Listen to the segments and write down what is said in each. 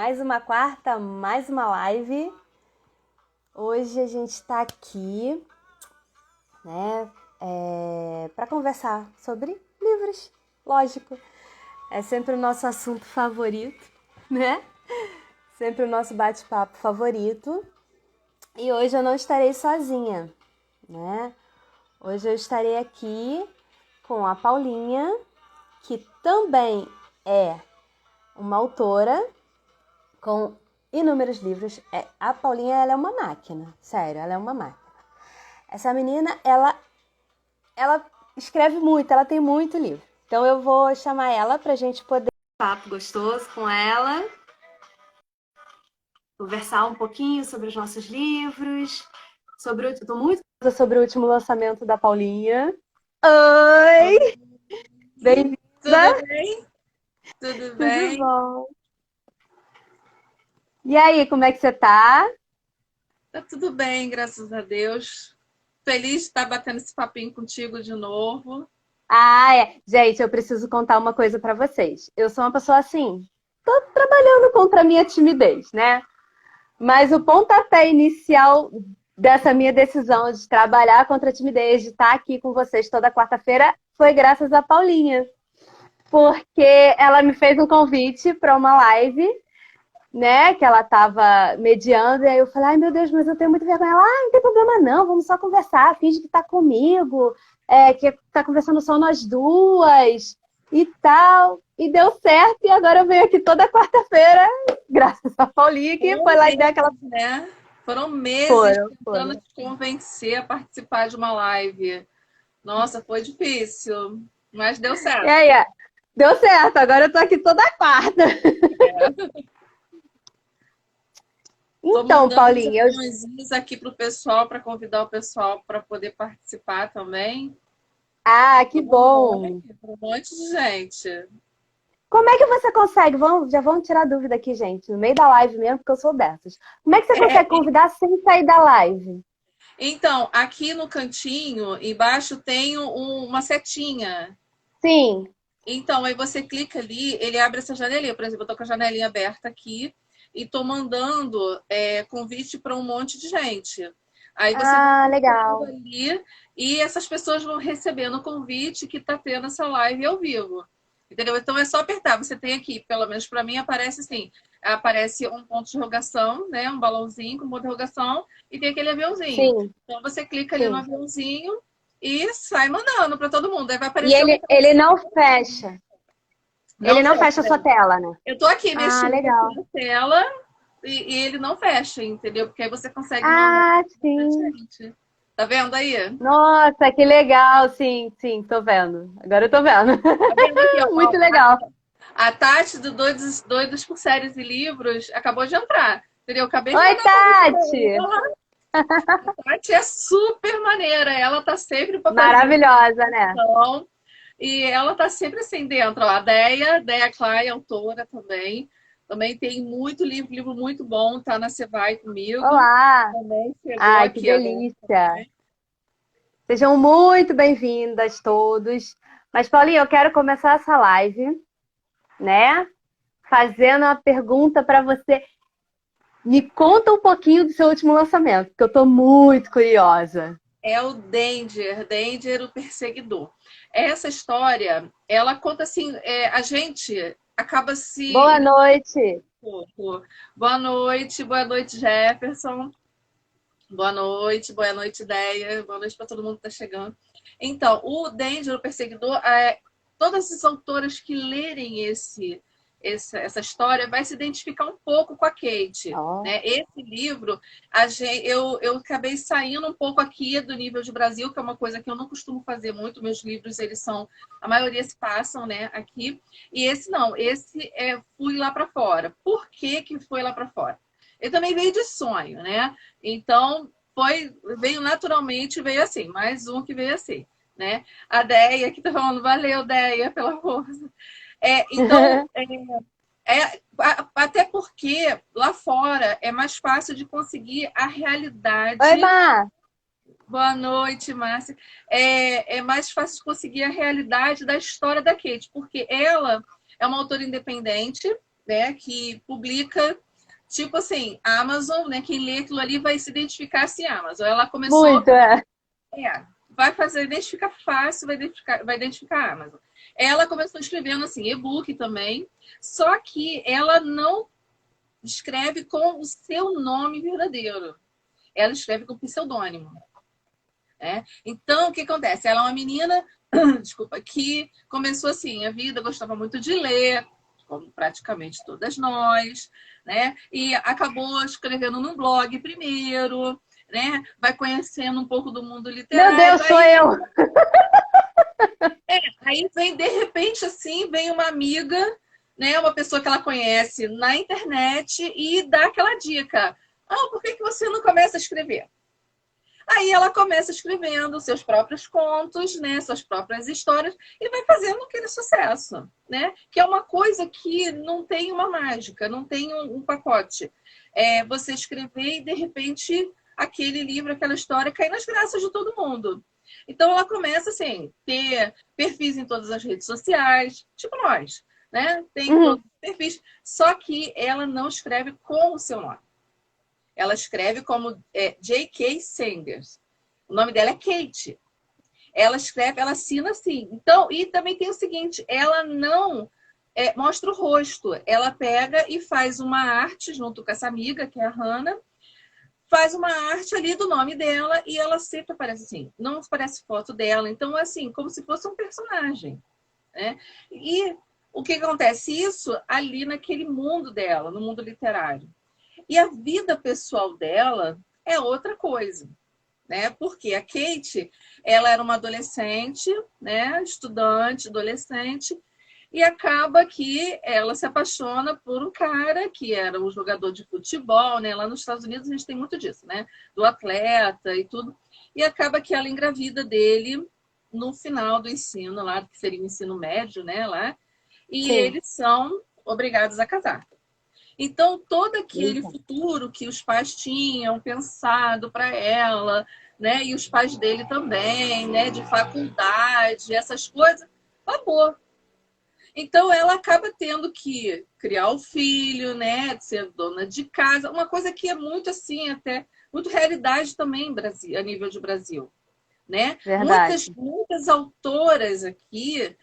Mais uma quarta, mais uma live. Hoje a gente está aqui, né, para conversar sobre livros, lógico. É sempre o nosso assunto favorito, né? Sempre o nosso bate-papo favorito. E hoje eu não estarei sozinha, né? Hoje eu estarei aqui com a Paulinha, que também é uma autora com inúmeros livros. A Paulinha, ela é uma máquina, sério, ela é uma máquina. Essa menina, ela escreve muito, ela tem muito livro. Então eu vou chamar ela pra gente poder papo gostoso com ela, conversar um pouquinho sobre os nossos livros, tô muito curiosa sobre o último lançamento da Paulinha. Oi! Bem-vinda! Tudo bem? Tudo Tudo bem? bom? E aí, como é que você tá? Tá tudo bem, graças a Deus. Feliz de estar batendo esse papinho contigo de novo. Ah, é. Gente, eu preciso contar uma coisa pra vocês. Eu sou uma pessoa assim, tô trabalhando contra a minha timidez, né? Mas o pontapé inicial dessa minha decisão de trabalhar contra a timidez, de estar aqui com vocês toda quarta-feira, foi graças a Paulinha. Porque ela me fez um convite para uma live, né? Que ela estava mediando, e aí eu falei, ai meu Deus, mas eu tenho muita vergonha. Ela, não tem problema não, vamos só conversar, finge que tá comigo, que tá conversando só nós duas e tal. E deu certo, e agora eu venho aqui toda quarta-feira, graças a Paulinha, que Foram foi lá e deu aquela. meses, né? Foram meses tentando Foram. te convencer a participar de uma live. Nossa, foi difícil, mas deu E certo. aí, deu certo, agora eu tô aqui toda quarta. Estou Então, mandando uns Paulinha, aviãozinhos aqui para o pessoal, para convidar o pessoal para poder participar também. Ah, que Estou mandando bom. aqui para um monte de gente. Como é que você consegue? Já vamos tirar dúvida aqui, gente, no meio da live mesmo, porque eu sou dessas. Como é que você consegue convidar sem sair da live? Então, aqui no cantinho, embaixo, tem uma setinha. Sim. Então, aí você clica ali, ele abre essa janelinha. Por exemplo, eu tô com a janelinha aberta aqui e tô mandando convite para um monte de gente. Aí você vai Ah, clicando legal. ali e essas pessoas vão recebendo o convite que tá tendo essa live ao vivo. Entendeu? Então é só apertar. Você tem aqui, pelo menos para mim, aparece assim: aparece um ponto de interrogação, né? Um balãozinho com um ponto de interrogação, e tem aquele aviãozinho. Sim, Então você clica ali no sim. aviãozinho e sai mandando para todo mundo. Aí vai E aparecer ele não fecha. Ele não não fecha. fecha a sua tela, né? Eu tô aqui Ah, mexendo aqui legal. na tela e ele não fecha, entendeu? Porque aí você consegue mandar Ah, pra sim. gente. Tá vendo aí? Nossa, que legal. Sim, sim, tô vendo. Agora eu tô vendo. Tá vendo aqui, ó? Muito legal. A Tati do Doidos por Séries e Livros acabou de entrar. Entendeu? Eu acabei de Oi, mandar Tati! pra ela. A Tati é super maneira. Ela tá sempre pra fazer Maravilhosa, né? então. E ela tá sempre assim dentro. Ó. A Deia Clay, autora também. Também tem muito livro, livro muito bom, tá na Você Vai Comigo. Olá! Também chegou Ai, que aqui agora delícia! também. Sejam muito bem-vindas todos. Mas, Paulinha, eu quero começar essa live, né? Fazendo uma pergunta para você. Me conta um pouquinho do seu último lançamento, porque eu estou muito curiosa. É o Danger, o Perseguidor. Essa história, ela conta assim, a gente acaba se Boa noite! pouco. Boa noite, Jefferson. Boa noite, Ideia. Boa noite para todo mundo que está chegando. Então, o Danger, o Perseguidor, todas as autoras que lerem essa história vai se identificar um pouco com a Kate. Ó, Né? Esse livro, eu acabei saindo um pouco aqui do nível de Brasil, que é uma coisa que eu não costumo fazer muito. Meus livros, eles são, a maioria se passam, né, aqui. E esse não, fui lá para fora. Por que que foi lá para fora? Ele também veio de sonho, né? Então, veio naturalmente, veio assim, mais um que veio assim, né? A Deia que tá falando, valeu, Deia, pela força. Então, até porque lá fora é mais fácil de conseguir a Oi, realidade. Má! Boa noite, Márcia. É mais fácil de conseguir a realidade da história da Kate, porque ela é uma autora independente, né, que publica, tipo assim, a Amazon, né, quem lê aquilo ali vai se identificar se é Amazon. Ela começou, Muito, é. vai fazer identificar fácil, vai identificar a Amazon. Ela começou escrevendo assim, e-book também, só que ela não escreve com o seu nome verdadeiro. Ela escreve com pseudônimo. Né? Então, o que acontece? Ela é uma menina, desculpa, que começou assim, a vida, gostava muito de ler, como praticamente todas nós, né? E acabou escrevendo num blog primeiro, né? Vai conhecendo um pouco do mundo Meu literário, Deus, sou eu! aí vem, de repente, assim, vem uma amiga, né? Uma pessoa que ela conhece na internet e dá aquela dica. Ah, por que você não começa a escrever? Aí ela começa escrevendo seus próprios contos, né, suas próprias histórias, e vai fazendo aquele sucesso, né? Que é uma coisa que não tem uma mágica, não tem um pacote. É você escrever e, de repente, aquele livro, aquela história cai nas graças de todo mundo. Então ela começa assim, ter perfis em todas as redes sociais, tipo nós, né? Tem todos os perfis, só que ela não escreve com o seu nome. Ela escreve como J.K. Sanders. O nome dela é Kate. Ela escreve, ela assina assim. Então, e também tem o seguinte, ela não mostra o rosto. Ela pega e faz uma arte junto com essa amiga, que é a Hannah, faz uma arte ali do nome dela e ela sempre aparece assim. Não aparece foto dela. Então, assim, como se fosse um personagem. Né? E o que acontece? Isso ali naquele mundo dela, no mundo literário. E a vida pessoal dela é outra coisa, né? Porque a Kate, ela era uma adolescente, né? Estudante, adolescente, e acaba que ela se apaixona por um cara que era um jogador de futebol, né? Lá nos Estados Unidos a gente tem muito disso, né? Do atleta e tudo. E acaba que ela engravida dele no final do ensino lá, que seria o ensino médio, né? Lá, e Sim. eles são obrigados a casar. Então, todo aquele Eita. futuro que os pais tinham pensado para ela, né, e os pais dele também, né, de faculdade, essas coisas, acabou. Então, ela acaba tendo que criar o filho, né, ser dona de casa, uma coisa que é muito assim, até muito realidade também Brasil, a nível de Brasil, né? Verdade. Muitas autoras aqui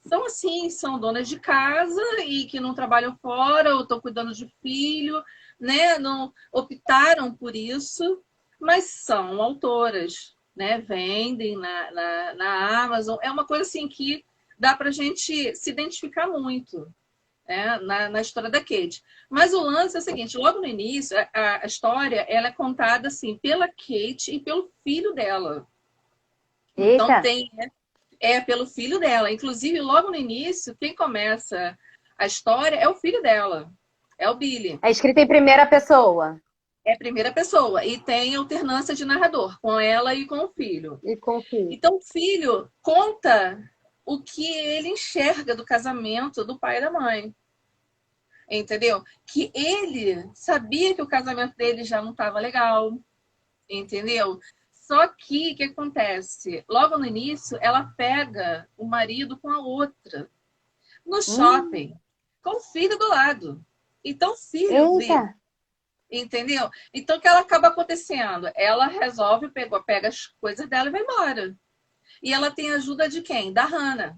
são assim, são donas de casa e que não trabalham fora ou estão cuidando de filho, né? Não optaram por isso, mas são autoras, né? Vendem na Amazon. É uma coisa assim que dá para a gente se identificar muito. Né, na história da Kate. Mas o lance é o seguinte, logo no início, a história ela é contada assim pela Kate e pelo filho dela. Então Eita. tem pelo filho dela. Inclusive, logo no início, quem começa a história é o filho dela, é o Billy. É escrita em primeira pessoa. É a primeira pessoa e tem alternância de narrador com ela e com o filho. E confio. Então, o filho conta o que ele enxerga do casamento do pai e da mãe. Entendeu? Que ele sabia que o casamento dele já não estava legal. Entendeu? Só que o que acontece? Logo no início, ela pega o marido com a outra no Hum. shopping, com o filho do lado. Então o filho Eita. vê, entendeu? Então o que ela acaba acontecendo? Ela resolve, pega as coisas dela e vai embora. E ela tem a ajuda de quem? Da Hannah,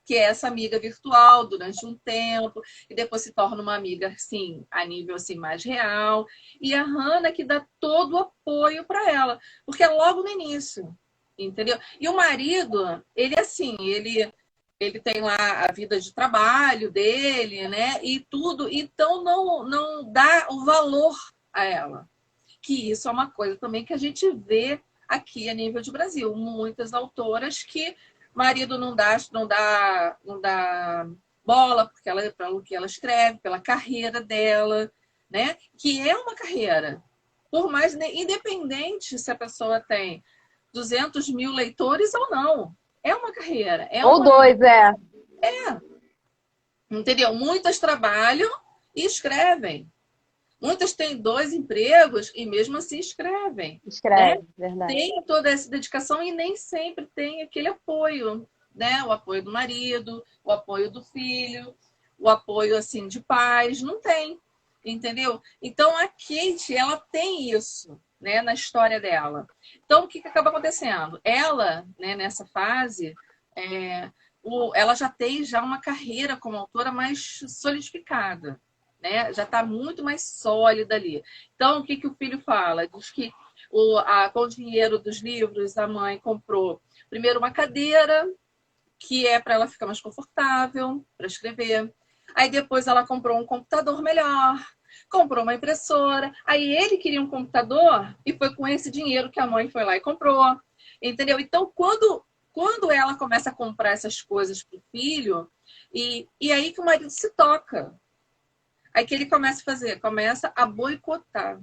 que é essa amiga virtual durante um tempo, e depois se torna uma amiga, assim, a nível assim, mais real. E a Hannah que dá todo o apoio para ela, porque é logo no início, entendeu? E o marido, ele assim, ele tem lá a vida de trabalho dele, né? E tudo, então não dá o valor a ela. Que isso é uma coisa também que a gente vê aqui a nível de Brasil. Muitas autoras que marido não dá bola porque pelo que ela escreve, pela carreira dela, né? Que é uma carreira. Por mais independente se a pessoa tem 200 mil leitores ou não. É uma carreira. Ou dois, é. Entendeu? Muitas trabalham e escrevem. Muitas têm 2 empregos e mesmo assim escrevem, né? Escreve, verdade. Tem toda essa dedicação e nem sempre tem aquele apoio, né? O apoio do marido, o apoio do filho. o apoio assim de pais, não tem, entendeu? Então a Kate, ela tem isso, né, na história dela. Então o que acaba acontecendo? Ela, né, nessa fase, ela já tem já uma carreira como autora mais solidificada, né? Já está muito mais sólida ali. Então o que o filho fala? Diz que com o dinheiro dos livros a mãe comprou primeiro uma cadeira que é para ela ficar mais confortável para escrever. Aí depois ela comprou um computador melhor, comprou uma impressora. Aí ele queria um computador e foi com esse dinheiro que a mãe foi lá e comprou. Entendeu? Então, quando ela começa a comprar essas coisas para o filho, e aí que o marido se toca. Aí que ele começa a fazer? Começa a boicotar.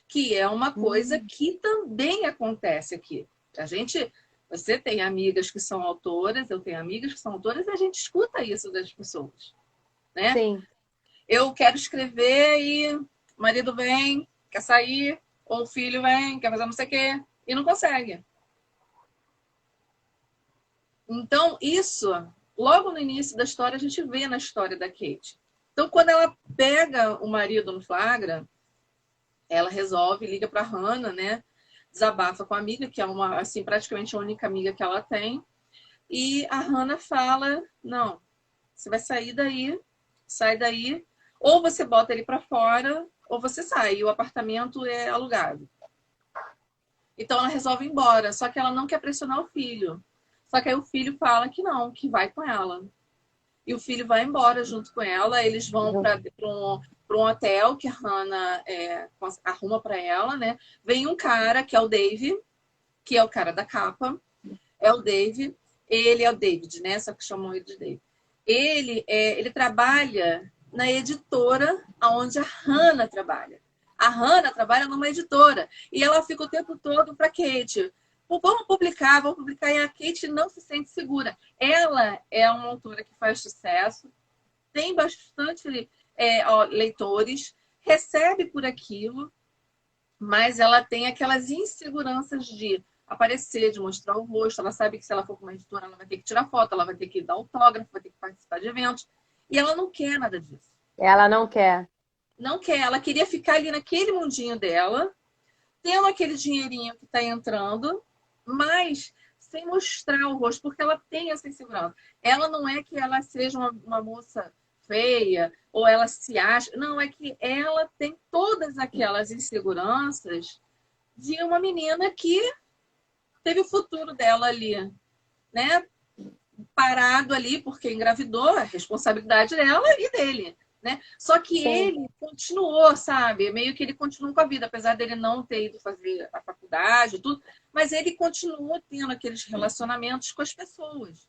Que é uma coisa que também acontece aqui. Você tem amigas que são autoras, eu tenho amigas que são autoras, e a gente escuta isso das pessoas, né? Sim. Eu quero escrever e o marido vem, quer sair, ou o filho vem, quer fazer não sei o quê, e não consegue. Então, isso, logo no início da história, a gente vê na história da Kate. Então, quando ela pega o marido no flagra, ela resolve, liga para Hannah, né? Desabafa com a amiga, que é uma, assim, praticamente a única amiga que ela tem. E a Hannah fala: não, você vai sair daí, sai daí, ou você bota ele para fora, ou você sai, e o apartamento é alugado. Então ela resolve ir embora, só que ela não quer pressionar o filho. Só que aí o filho fala que não, que vai com ela. E o filho vai embora junto com ela, eles vão para um hotel que a Hannah arruma para ela, né? Vem um cara, que é o Dave, que é o cara da capa, é o Dave, ele é o David, né? Só que chamam ele de Dave. Ele trabalha na editora onde a Hannah trabalha. A Hannah trabalha numa editora e ela fica o tempo todo para Kate. Vamos publicar, e a Kate não se sente segura. Ela é uma autora que faz sucesso, tem bastante leitores, recebe por aquilo, mas ela tem aquelas inseguranças de aparecer, de mostrar o rosto. Ela sabe que se ela for para uma editora, ela vai ter que tirar foto, ela vai ter que dar autógrafo, vai ter que participar de eventos. E ela não quer nada disso. Ela não quer. Não quer. Ela queria ficar ali naquele mundinho dela, tendo aquele dinheirinho que está entrando, mas sem mostrar o rosto, porque ela tem essa insegurança. Ela não é que ela seja uma moça feia, ou ela se acha. Não, é que ela tem todas aquelas inseguranças de uma menina que teve o futuro dela ali, né? Parado ali, porque engravidou, a responsabilidade dela e dele. Né? Só que Sim. ele continuou, sabe? Meio que ele continuou com a vida, apesar dele não ter ido fazer a faculdade e tudo, mas ele continuou tendo aqueles relacionamentos com as pessoas.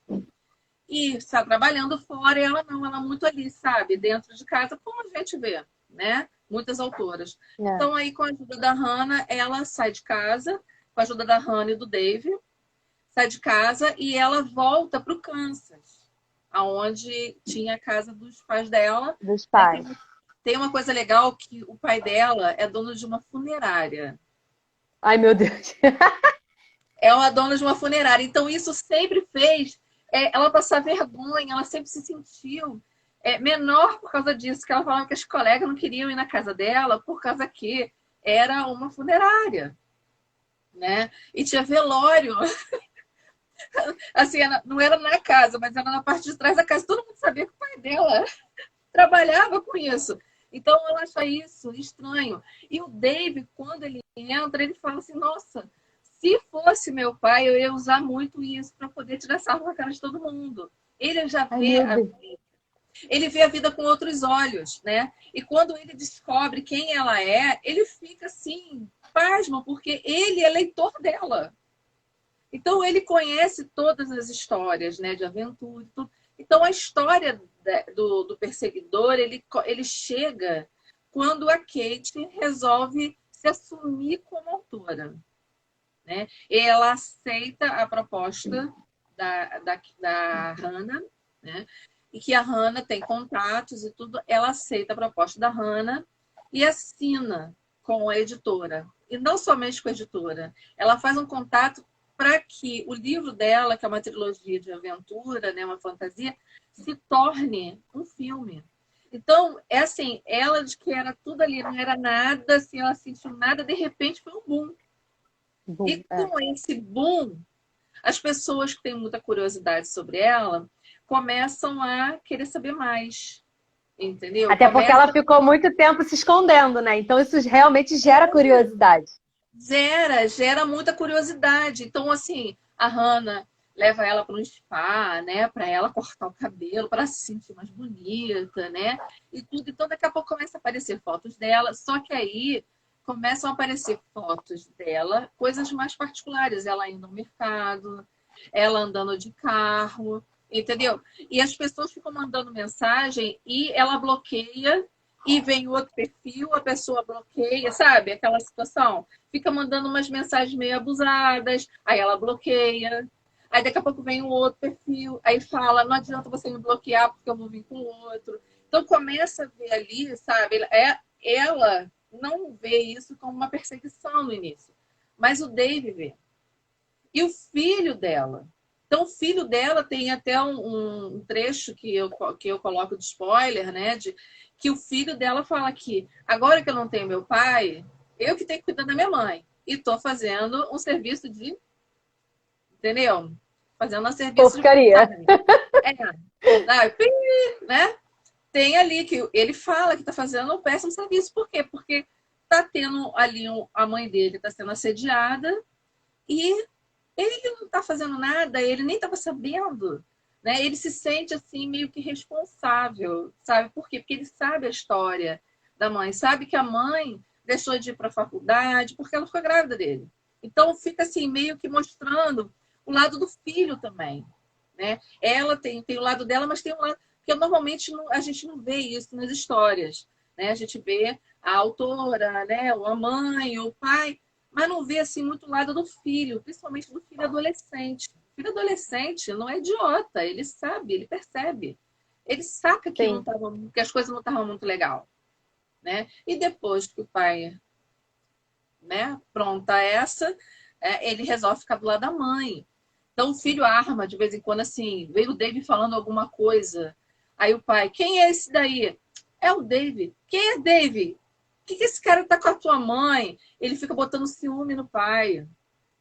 E está trabalhando fora, e ela não, ela muito ali, sabe? Dentro de casa, como a gente vê, né? Muitas autoras. É. Então, aí, com a ajuda da Hannah, ela sai de casa, com a ajuda da Hannah e do Dave, sai de casa e ela volta para o Kansas, aonde tinha a casa dos pais dela. Dos pais. Tem uma coisa legal que o pai dela é dono de uma funerária. Ai, meu Deus. É uma dona de uma funerária. Então, isso sempre fez ela passar vergonha, ela sempre se sentiu menor por causa disso, que ela falava que as colegas não queriam ir na casa dela por causa que era uma funerária, né? E tinha velório. Assim, não era na casa, mas era na parte de trás da casa. Todo mundo sabia que o pai dela trabalhava com isso. Então, ela acha isso estranho. E o Dave, quando ele entra, ele fala assim, nossa, se fosse meu pai, eu ia usar muito isso para poder tirar sarro com a cara de todo mundo. Ele já vê ele vê a vida com outros olhos, né? E quando ele descobre quem ela é, ele fica assim, pasmo, porque ele é leitor dela. Então, ele conhece todas as histórias, né, de aventura e tudo. Então, a história do perseguidor, ele chega quando a Kate resolve se assumir como autora. Né? Ela aceita a proposta da Hannah, né? E que a Hannah tem contatos e tudo. Ela aceita a proposta da Hannah e assina com a editora. E não somente com a editora. Ela faz um contato para que o livro dela, que é uma trilogia de aventura, né, uma fantasia, se torne um filme. Então, é assim, ela de que era tudo ali, não era nada, assim, ela sentiu nada, de repente foi um boom. E Bom, é. com esse boom, as pessoas que têm muita curiosidade sobre ela começam a querer saber mais, entendeu? Até porque ela Começa, ficou muito tempo se escondendo, né? Então isso realmente gera curiosidade. gera muita curiosidade. Então, assim, a Hannah leva ela para um spa, né? Para ela cortar o cabelo, para se sentir mais bonita, né? E tudo. Então, daqui a pouco começa a aparecer fotos dela. Só que aí começam a aparecer fotos dela, coisas mais particulares. Ela indo ao mercado, ela andando de carro, entendeu? E as pessoas ficam mandando mensagem e ela bloqueia e vem outro perfil, a pessoa bloqueia, sabe? Aquela situação. Fica mandando umas mensagens meio abusadas, aí ela bloqueia. Aí daqui a pouco vem um outro perfil, aí fala, não adianta você me bloquear porque eu vou vir com outro. Então começa a ver ali, sabe? Ela não vê isso como uma perseguição no início, mas o Dave vê. E o filho dela. Então, o filho dela tem até um trecho que eu coloco de spoiler, né? Que o filho dela fala que agora que eu não tenho meu pai, eu que tenho que cuidar da minha mãe. E estou fazendo um serviço de. Entendeu? Fazendo um serviço de. Porcaria. É, né? Tem ali que ele fala que está fazendo um péssimo serviço. Por quê? Porque está tendo ali a mãe dele está sendo assediada e ele não está fazendo nada, ele nem estava sabendo. Né? Ele se sente assim meio que responsável, sabe? Por quê? Porque ele sabe a história da mãe, sabe que a mãe deixou de ir para a faculdade porque ela ficou grávida dele. Então fica assim meio que mostrando o lado do filho também. Né? Ela tem o lado dela, mas tem um lado que normalmente a gente não vê isso nas histórias. Né? A gente vê a autora, né? Ou a mãe, ou o pai, mas não vê assim muito o lado do filho, principalmente do filho adolescente. O filho adolescente não é idiota, ele sabe, ele percebe. Ele saca que, não Sim. tava, que as coisas não estavam muito legal. Né? E depois que o pai, né, pronta essa, ele resolve ficar do lado da mãe. Então o filho arma de vez em quando assim, veio o David falando alguma coisa. Aí o pai, quem é esse daí? É o David. Quem é David? Que esse cara tá com a tua mãe? Ele fica botando ciúme no pai,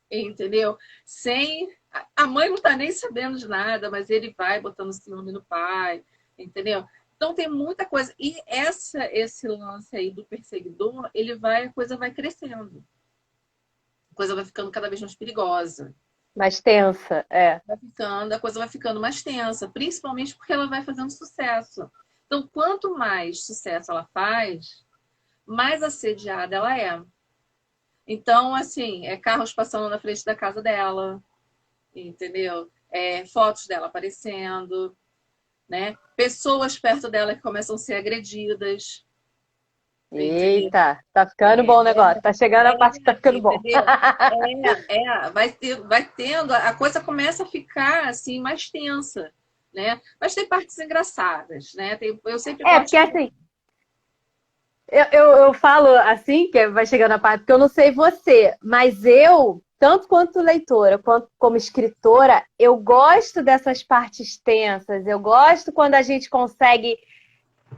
entendeu? Sem a mãe não tá nem sabendo de nada, mas ele vai botando ciúme no pai, entendeu? Então tem muita coisa. E esse lance aí do perseguidor, a coisa vai crescendo. A coisa vai ficando cada vez mais perigosa. Mais tensa, é. A coisa vai ficando mais tensa, principalmente porque ela vai fazendo sucesso. Então, quanto mais sucesso ela faz, mais assediada ela é. Então, assim, carros passando na frente da casa dela, entendeu? Fotos dela aparecendo, né? Pessoas perto dela que começam a ser agredidas, entendeu? Eita, tá ficando É, bom o negócio. Tá chegando a parte que tá ficando bom. entendeu? Vai tendo, a coisa começa a ficar assim mais tensa, né? Mas tem partes engraçadas, né? Eu sempre É, porque gosto. assim, eu falo assim, que vai chegando a parte, porque eu não sei você, mas eu, tanto quanto leitora, quanto como escritora, eu gosto dessas partes tensas, eu gosto quando a gente consegue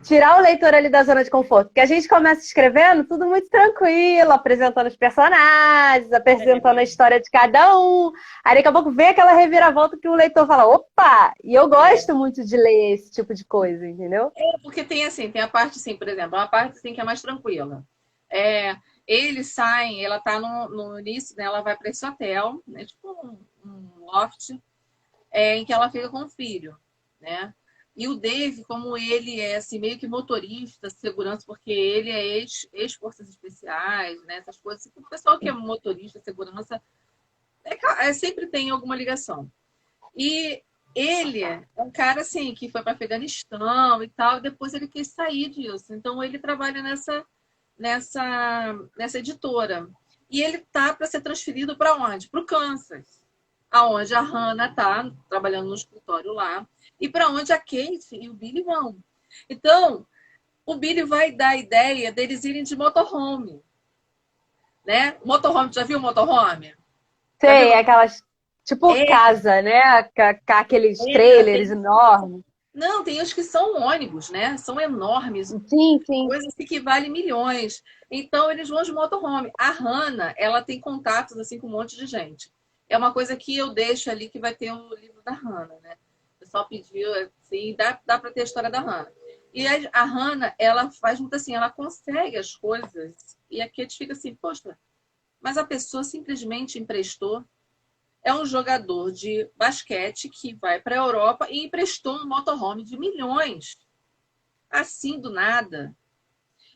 tirar o leitor ali da zona de conforto. Porque a gente começa escrevendo tudo muito tranquilo, apresentando os personagens, apresentando a história de cada um. Aí daqui a pouco vem aquela reviravolta que o leitor fala, opa! E eu gosto muito de ler esse tipo de coisa, entendeu? Porque tem assim, tem a parte assim, por exemplo, uma parte assim que é mais tranquila. É, eles saem, ela tá no início, né, ela vai para esse hotel, né, tipo um loft, em que ela fica com o filho, né? E o Dave, como ele é assim, meio que motorista, segurança, porque ele é ex-forças especiais, né? Essas coisas. O pessoal que é motorista, segurança, sempre tem alguma ligação. E ele é um cara assim que foi para Afeganistão e tal, e depois ele quis sair disso. Então ele trabalha nessa editora. E ele tá para ser transferido para onde? Para o Kansas, aonde a Hannah tá trabalhando no escritório lá, e para onde a Kate e o Billy vão. Então, o Billy vai dar a ideia deles irem de motorhome, né? Motorhome, já viu motorhome? Já viu Sei, aquelas. Tipo É, casa, né? Com aqueles trailers tem. enormes. Não, tem os que são ônibus, né? São enormes, Sim, sim. coisas que valem milhões. Então, eles vão de motorhome. A Hannah, ela tem contatos assim com um monte de gente. É uma coisa que eu deixo ali que vai ter o livro da Hannah, né? O pessoal pediu, assim, dá para ter a história da Hannah. E a Hannah, ela faz muito assim, ela consegue as coisas e a Kate fica assim, poxa, mas a pessoa simplesmente emprestou. É um jogador de basquete que vai para a Europa e emprestou um motorhome de milhões, assim do nada.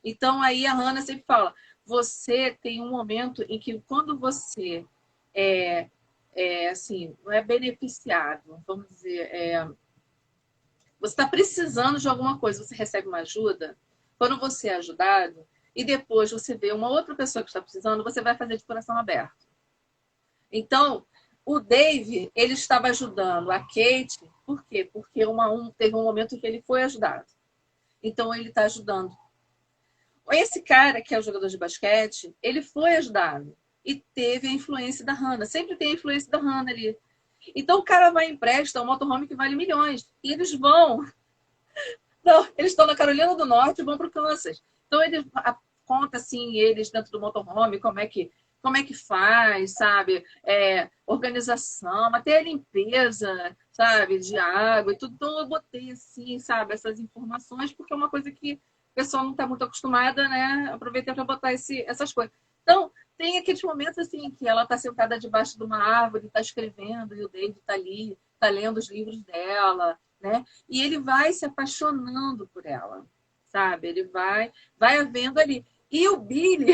Então aí a Hannah sempre fala: você tem um momento em que quando você assim, não é beneficiado, vamos dizer, você está precisando de alguma coisa, você recebe uma ajuda, quando você é ajudado, e depois você vê uma outra pessoa que está precisando, você vai fazer de coração aberto. Então, o Dave, ele estava ajudando a Kate, por quê? Porque teve um momento em que ele foi ajudado. Então, ele está ajudando. Esse cara, que é o jogador de basquete, ele foi ajudado. E teve a influência da Hannah. Sempre tem a influência da Hannah ali. Então, o cara vai e empresta um motorhome que vale milhões. E eles vão. Não, eles estão na Carolina do Norte e vão para o Kansas. Então, ele conta, assim, eles dentro do motorhome, como é que faz, sabe? Organização, até a limpeza, sabe? De água e tudo. Então, eu botei, assim, sabe? Essas informações, porque é uma coisa que o pessoal não está muito acostumada, né? Aproveitei para botar essas coisas. Então, tem aqueles momentos, assim, que ela está sentada debaixo de uma árvore, está escrevendo, e o David está ali, está lendo os livros dela, né? E ele vai se apaixonando por ela, sabe? Ele vai havendo ali. E o Billy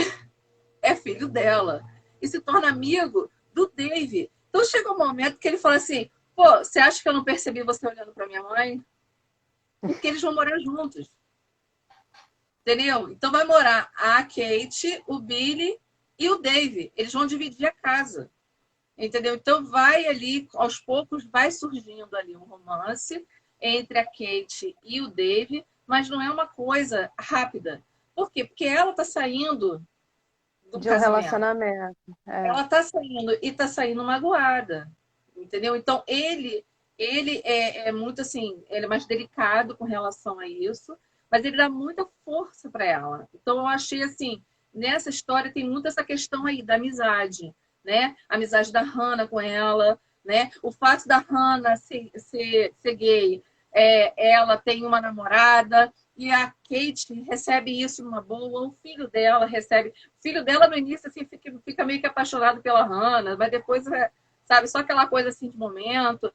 é filho dela e se torna amigo do Dave. Então chega um momento que ele fala assim: pô, você acha que eu não percebi você olhando para minha mãe? Porque eles vão morar juntos, entendeu? Então vai morar a Kate, o Billy e o Dave. Eles vão dividir a casa, entendeu? Então vai ali, aos poucos, vai surgindo ali um romance entre a Kate e o Dave, mas não é uma coisa rápida. Por quê? Porque ela está saindo do De um casamento. relacionamento. É. Ela está saindo e está saindo magoada, entendeu? Então ele é muito assim, ele é mais delicado com relação a isso, mas ele dá muita força para ela. Então eu achei assim, nessa história tem muito essa questão aí da amizade, né? A amizade da Hannah com ela, né? O fato da Hannah ser gay, ela tem uma namorada e a Kate recebe isso numa boa, o filho dela recebe. O filho dela, no início, assim, fica meio que apaixonado pela Hannah, mas depois, sabe, só aquela coisa assim de momento.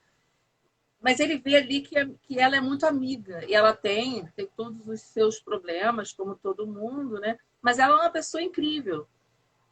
Mas ele vê ali que ela é muito amiga e ela tem todos os seus problemas, como todo mundo, né? Mas ela é uma pessoa incrível,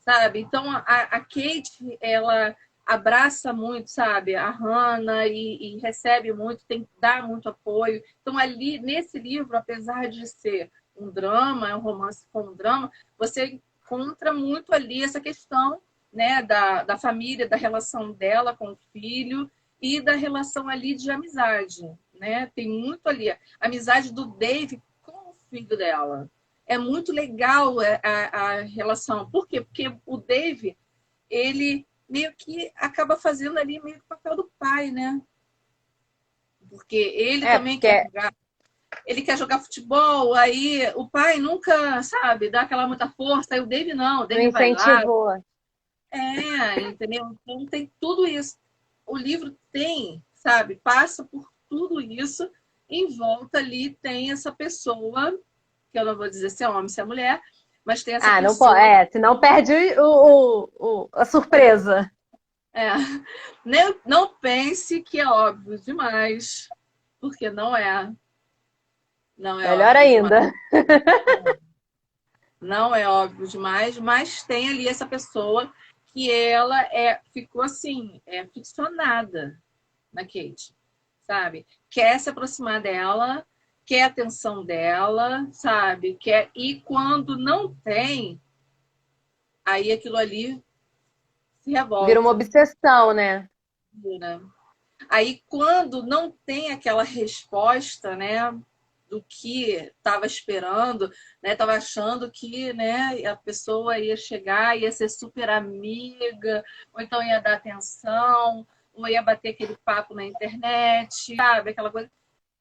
sabe? Então a Kate, ela abraça muito, sabe, a Hannah e recebe muito, dá muito apoio. Então ali nesse livro, apesar de ser um drama, é um romance com um drama, você encontra muito ali essa questão, né, da família, da relação dela com o filho e da relação ali de amizade, né? Tem muito ali a amizade do Dave com o filho dela, é muito legal a relação. Por quê? Porque o Dave, ele meio que acaba fazendo ali meio que o papel do pai, né? Porque ele também Porque ele quer jogar futebol, aí o pai nunca, sabe, dá aquela muita força, aí o Dave não, o não Dave vai lá, incentivou. entendeu? Então tem tudo isso. O livro tem, sabe, passa por tudo isso, em volta ali tem essa pessoa, que eu não vou dizer se é homem, se é mulher, mas tem essa Ah, não pode. pessoa. Senão perde a surpresa. É, não pense que é óbvio demais, porque não é. Não é Melhor óbvio demais. ainda. Não é óbvio demais, mas tem ali essa pessoa que ela ficou assim, ficcionada na Kate, sabe? Quer se aproximar dela, quer a atenção dela, sabe? E quando não tem, aí aquilo ali se Vira uma revolta, obsessão, né? né? Aí, quando não tem aquela resposta, né, do que estava esperando, né, estava achando que, né, a pessoa ia chegar, ia ser super amiga, ou então ia dar atenção, ou ia bater aquele papo na internet, sabe? Aquela coisa.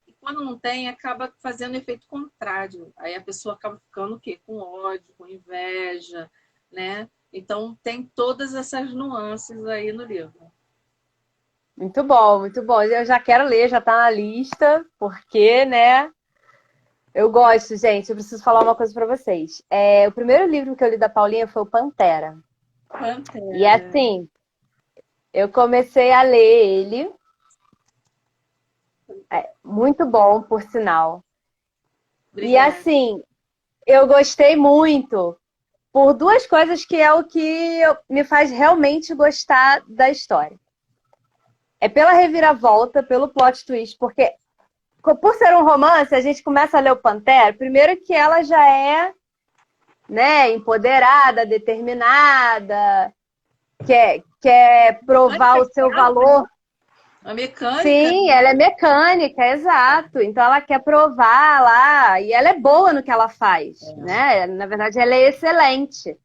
E quando não tem, acaba fazendo efeito contrário. Aí a pessoa acaba ficando o quê? Com ódio, com inveja, né? Então tem todas essas nuances aí no livro. Muito bom, muito bom. Eu já quero ler, já tá na lista, porque, né? Eu gosto, gente. Eu preciso falar uma coisa pra vocês. O primeiro livro que eu li da Paulinha foi o Pantera. E Pantera. assim, eu comecei a ler ele. Muito bom, por sinal. E Obrigada. assim, eu gostei muito por duas coisas que é o que me faz realmente gostar da história. É pela reviravolta, pelo plot twist, porque por ser um romance, a gente começa a ler o Pantera, primeiro que ela já é, né, empoderada, determinada, quer provar o seu valor. A mecânica. Sim, ela é mecânica, exato. Então ela quer provar lá, e ela é boa no que ela faz, né? Na verdade, ela é excelente.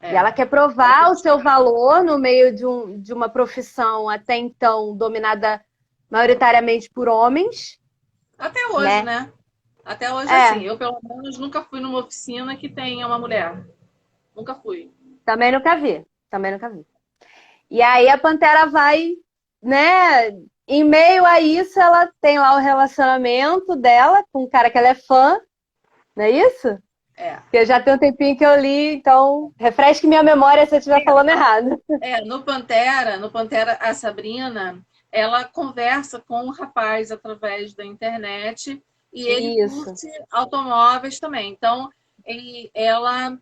E ela quer provar o seu valor no meio de uma profissão até então dominada maioritariamente por homens, Até hoje, né? né? Até hoje, assim. É, Eu, pelo menos, nunca fui numa oficina que tenha uma mulher. Nunca fui. também nunca vi. Também nunca vi. E aí a Pantera vai, né? Em meio a isso, ela tem lá o relacionamento dela com um cara que ela é fã, não é isso? É. Porque já tem um tempinho que eu li, então refresque minha memória se eu estiver falando errado. No Pantera, a Sabrina, ela conversa com um rapaz através da internet e ele Isso. curte automóveis também. Então, ela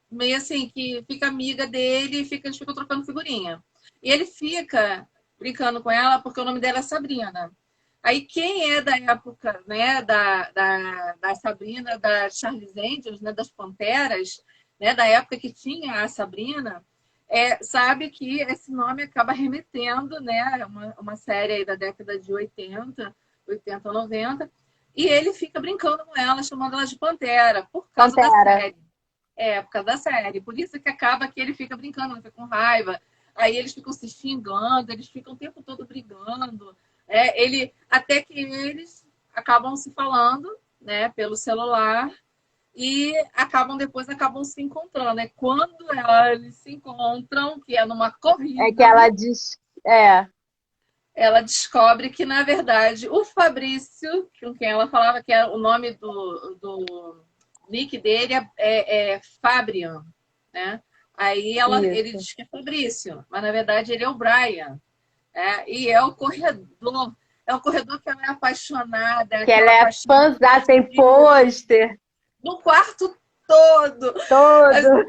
meio assim que fica amiga dele e eles ficam trocando figurinha. E ele fica brincando com ela porque o nome dela é Sabrina. Aí quem é da época, né, da Sabrina, da Charlie's Angels, né, das Panteras, né, da época que tinha a Sabrina, sabe que esse nome acaba remetendo, né, uma série aí da década de 80, 90, e ele fica brincando com ela, chamando ela de Pantera, por causa da Pantera. série. Por causa da série. Por isso que acaba que ele fica brincando, ele fica com raiva. Aí eles ficam se xingando, eles ficam o tempo todo brigando. Até que eles acabam se falando, né, pelo celular e acabam se encontrando. É quando eles se encontram, que é numa É que corrida, ela diz. É, ela descobre que, na verdade, o Fabrício, com quem ela falava que era o nome do nick dele é Fabrian, né? Aí ele isso. diz que é Fabrício, mas na verdade ele é o Brian. E é o corredor que ela é apaixonada, Que ela aquela é paixão fãzá, tem pôster no quarto todo. todo.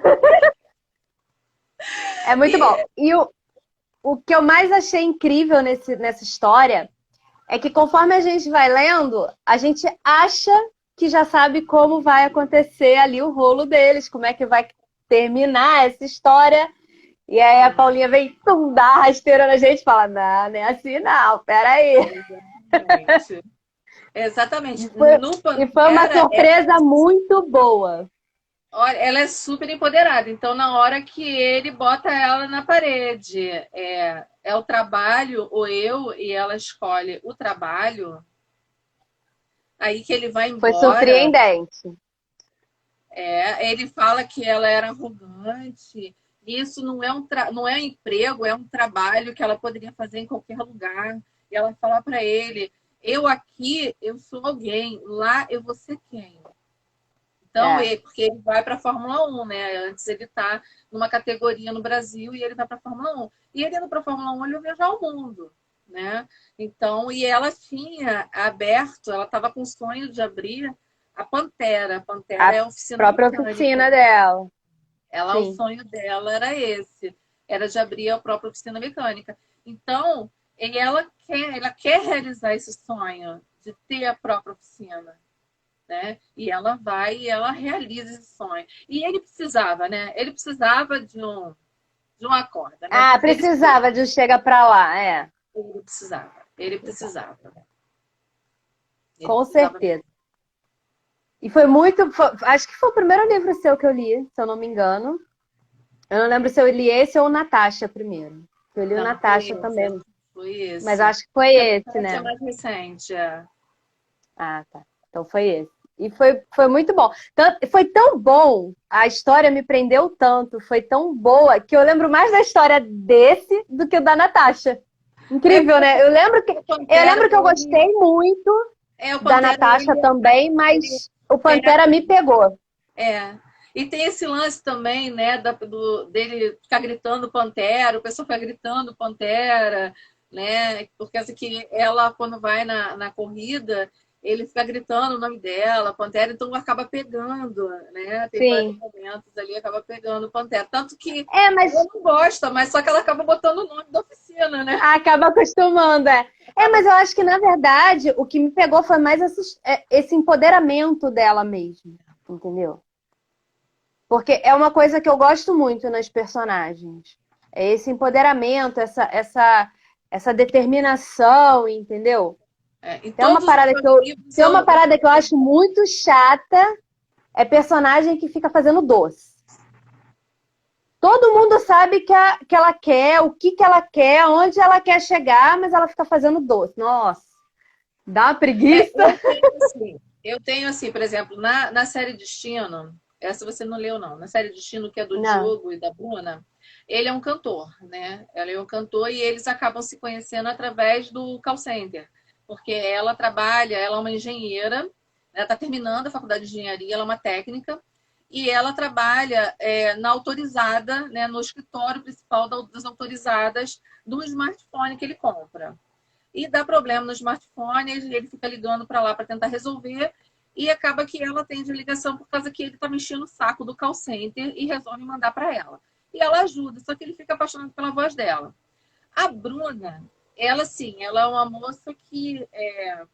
É muito bom. E, E o que eu mais achei incrível nessa história é que conforme a gente vai lendo, a gente acha que já sabe como vai acontecer ali o rolo deles, como é que vai terminar essa história. E aí a Paulinha vem dar rasteira na gente e fala: não, não é assim não, peraí. exatamente. Exatamente. E foi, No e foi uma Pantera, surpresa muito boa. olha, ela é super empoderada. Então, na hora que ele bota ela na parede, é o trabalho, ou e ela escolhe o trabalho, aí que ele vai Foi embora, surpreendente. ele fala que ela era arrogante. Isso não é um emprego, é um trabalho que ela poderia fazer em qualquer lugar. E ela fala para ele: eu aqui, eu sou alguém, lá eu vou ser quem? Então, É. porque ele vai para a Fórmula 1, né? Antes ele está numa categoria no Brasil e ele vai para a Fórmula 1. E ele indo para a Fórmula 1, ele vai viajar o mundo, né? Então, e ela tinha aberto, ela estava com o sonho de abrir a Pantera. A Pantera A é a oficina própria mecânica. oficina dela. O Sim. sonho dela era esse, era de abrir a própria oficina mecânica. Então, ela quer realizar esse sonho de ter a própria oficina, né? E ela vai e ela realiza esse sonho. E ele precisava, né? Ele precisava de uma corda, né? Ah, Porque precisava de um chega pra lá, é. ele precisava. Ele precisava. Ele Com precisava mesmo. certeza. E foi muito. Acho que foi o primeiro livro seu que eu li, se eu não me engano. Eu não lembro se eu li esse ou o Natasha primeiro. Eu li o Não, foi Natasha esse. também. Foi Mas esse. acho que foi esse, Esse é né? mais recente, é. Ah, tá. Então foi esse. E foi muito bom. Foi tão bom, a história me prendeu tanto, foi tão boa, que eu lembro mais da história desse do que o da Natasha. É Incrível, porque né? o Pantera, Eu gostei muito o da Pantera, Natasha também, ele mas o Pantera pega. me pegou. É. E tem esse lance também, né, dele ficar gritando Pantera, o pessoal fica gritando Pantera, né? Porque assim, que ela, quando vai na corrida, ele fica gritando o nome dela, Pantera, então acaba pegando, né? Tem vários Sim. momentos ali, acaba pegando Pantera. Tanto que É, ela mas não gosta, mas só que ela acaba botando o nome da oficina, né? acaba acostumando, é. É, Acaba... mas eu acho que, na verdade, o que me pegou foi mais esse empoderamento dela mesmo, entendeu? Porque é uma coisa que eu gosto muito nas personagens. É esse empoderamento, essa determinação, entendeu? Em Tem uma todos os parada meus que eu, livros tem uma parada que eu acho muito chata, é personagem que fica fazendo doce. Todo mundo sabe que ela quer, o que ela quer, onde ela quer chegar, mas ela fica fazendo doce. Nossa, dá uma preguiça. eu tenho assim, por exemplo, na série Destino, essa você não leu, não. Na série Destino, que é do Não. Diogo e da Bruna, ele é um cantor, né? Ela é um cantor e eles acabam se conhecendo através do call center. Porque ela trabalha, ela é uma engenheira, ela está terminando a faculdade de engenharia, ela é uma técnica, e ela trabalha na autorizada, né, no escritório principal das autorizadas do smartphone que ele compra. E dá problema no smartphone, ele fica ligando para lá para tentar resolver, e acaba que ela atende a ligação por causa que ele está mexendo o saco do call center e resolve mandar para ela. E ela ajuda, só que ele fica apaixonado pela voz dela. A Bruna, ela sim, ela é uma moça que é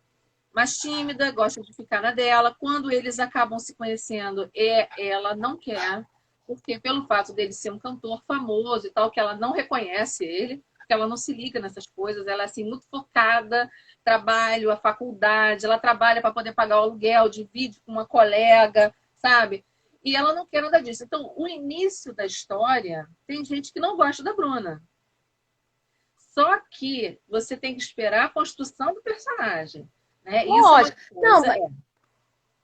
mais tímida, gosta de ficar na dela. Quando eles acabam se conhecendo, ela não quer, porque pelo fato dele ser um cantor famoso e tal, que ela não reconhece ele, porque ela não se liga nessas coisas, ela é assim muito focada, trabalho, a faculdade, ela trabalha para poder pagar o aluguel, divide com uma colega, sabe? E ela não quer nada disso. Então, o início da história, tem gente que não gosta da Bruna. Só que você tem que esperar a construção do personagem. Né? Isso é uma Lógico. Não, coisa.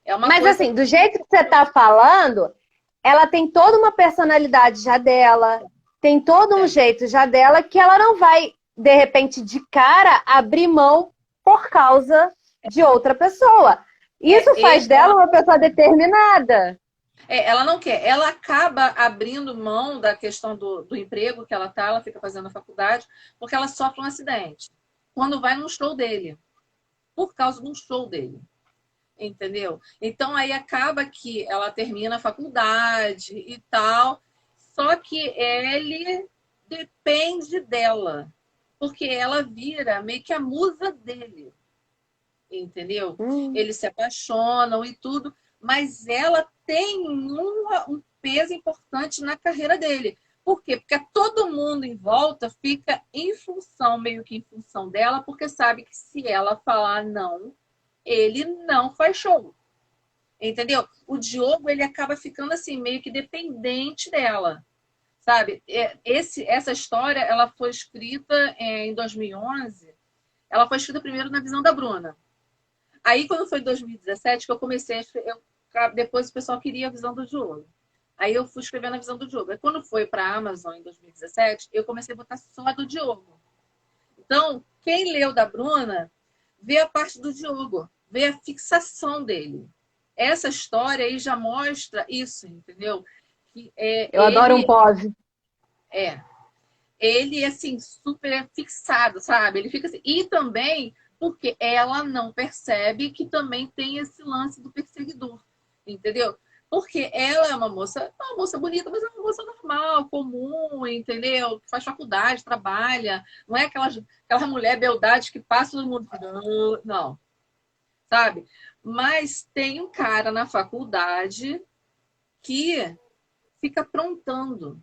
É uma mas coisa assim, do jeito que você tá falando, ela tem toda uma personalidade já dela, tem todo um é, jeito já dela que ela não vai, de repente, de cara, abrir mão por causa de outra pessoa. Isso faz dela ela, uma pessoa determinada. ela não quer. Ela acaba abrindo mão da questão do emprego que ela tá, ela fica fazendo a faculdade, porque ela sofre um acidente. Quando vai num show dele, por causa de um show dele. Entendeu? Então aí acaba que ela termina a faculdade e tal, só que ele depende dela, porque ela vira meio que a musa dele, entendeu? Hum. Eles se apaixonam e tudo, mas ela tem um peso importante na carreira dele. Por quê? Porque todo mundo em volta fica em função, meio que em função dela, porque sabe que se ela falar não, ele não faz show. Entendeu? O Diogo, ele acaba ficando assim, meio que dependente dela, sabe? Essa história, ela foi escrita em 2011, ela foi escrita primeiro na visão da Bruna. Aí, quando foi em 2017, que eu comecei a escrever, depois o pessoal queria a visão do Diogo. Aí eu fui escrever na visão do Diogo. Aí quando foi para a Amazon em 2017, eu comecei a botar só a do Diogo. Então, quem leu da Bruna, vê a parte do Diogo, vê a fixação dele. Essa história aí já mostra isso, entendeu? Que Eu adoro um POV. é ele assim super fixado, sabe? Ele fica assim. E também porque ela não percebe que também tem esse lance do perseguidor, entendeu? Porque ela é uma moça bonita, mas é uma moça normal, comum, entendeu? Que faz faculdade, trabalha, não é aquela mulher beldade que passa todo mundo, não, sabe? Mas tem um cara na faculdade que fica aprontando.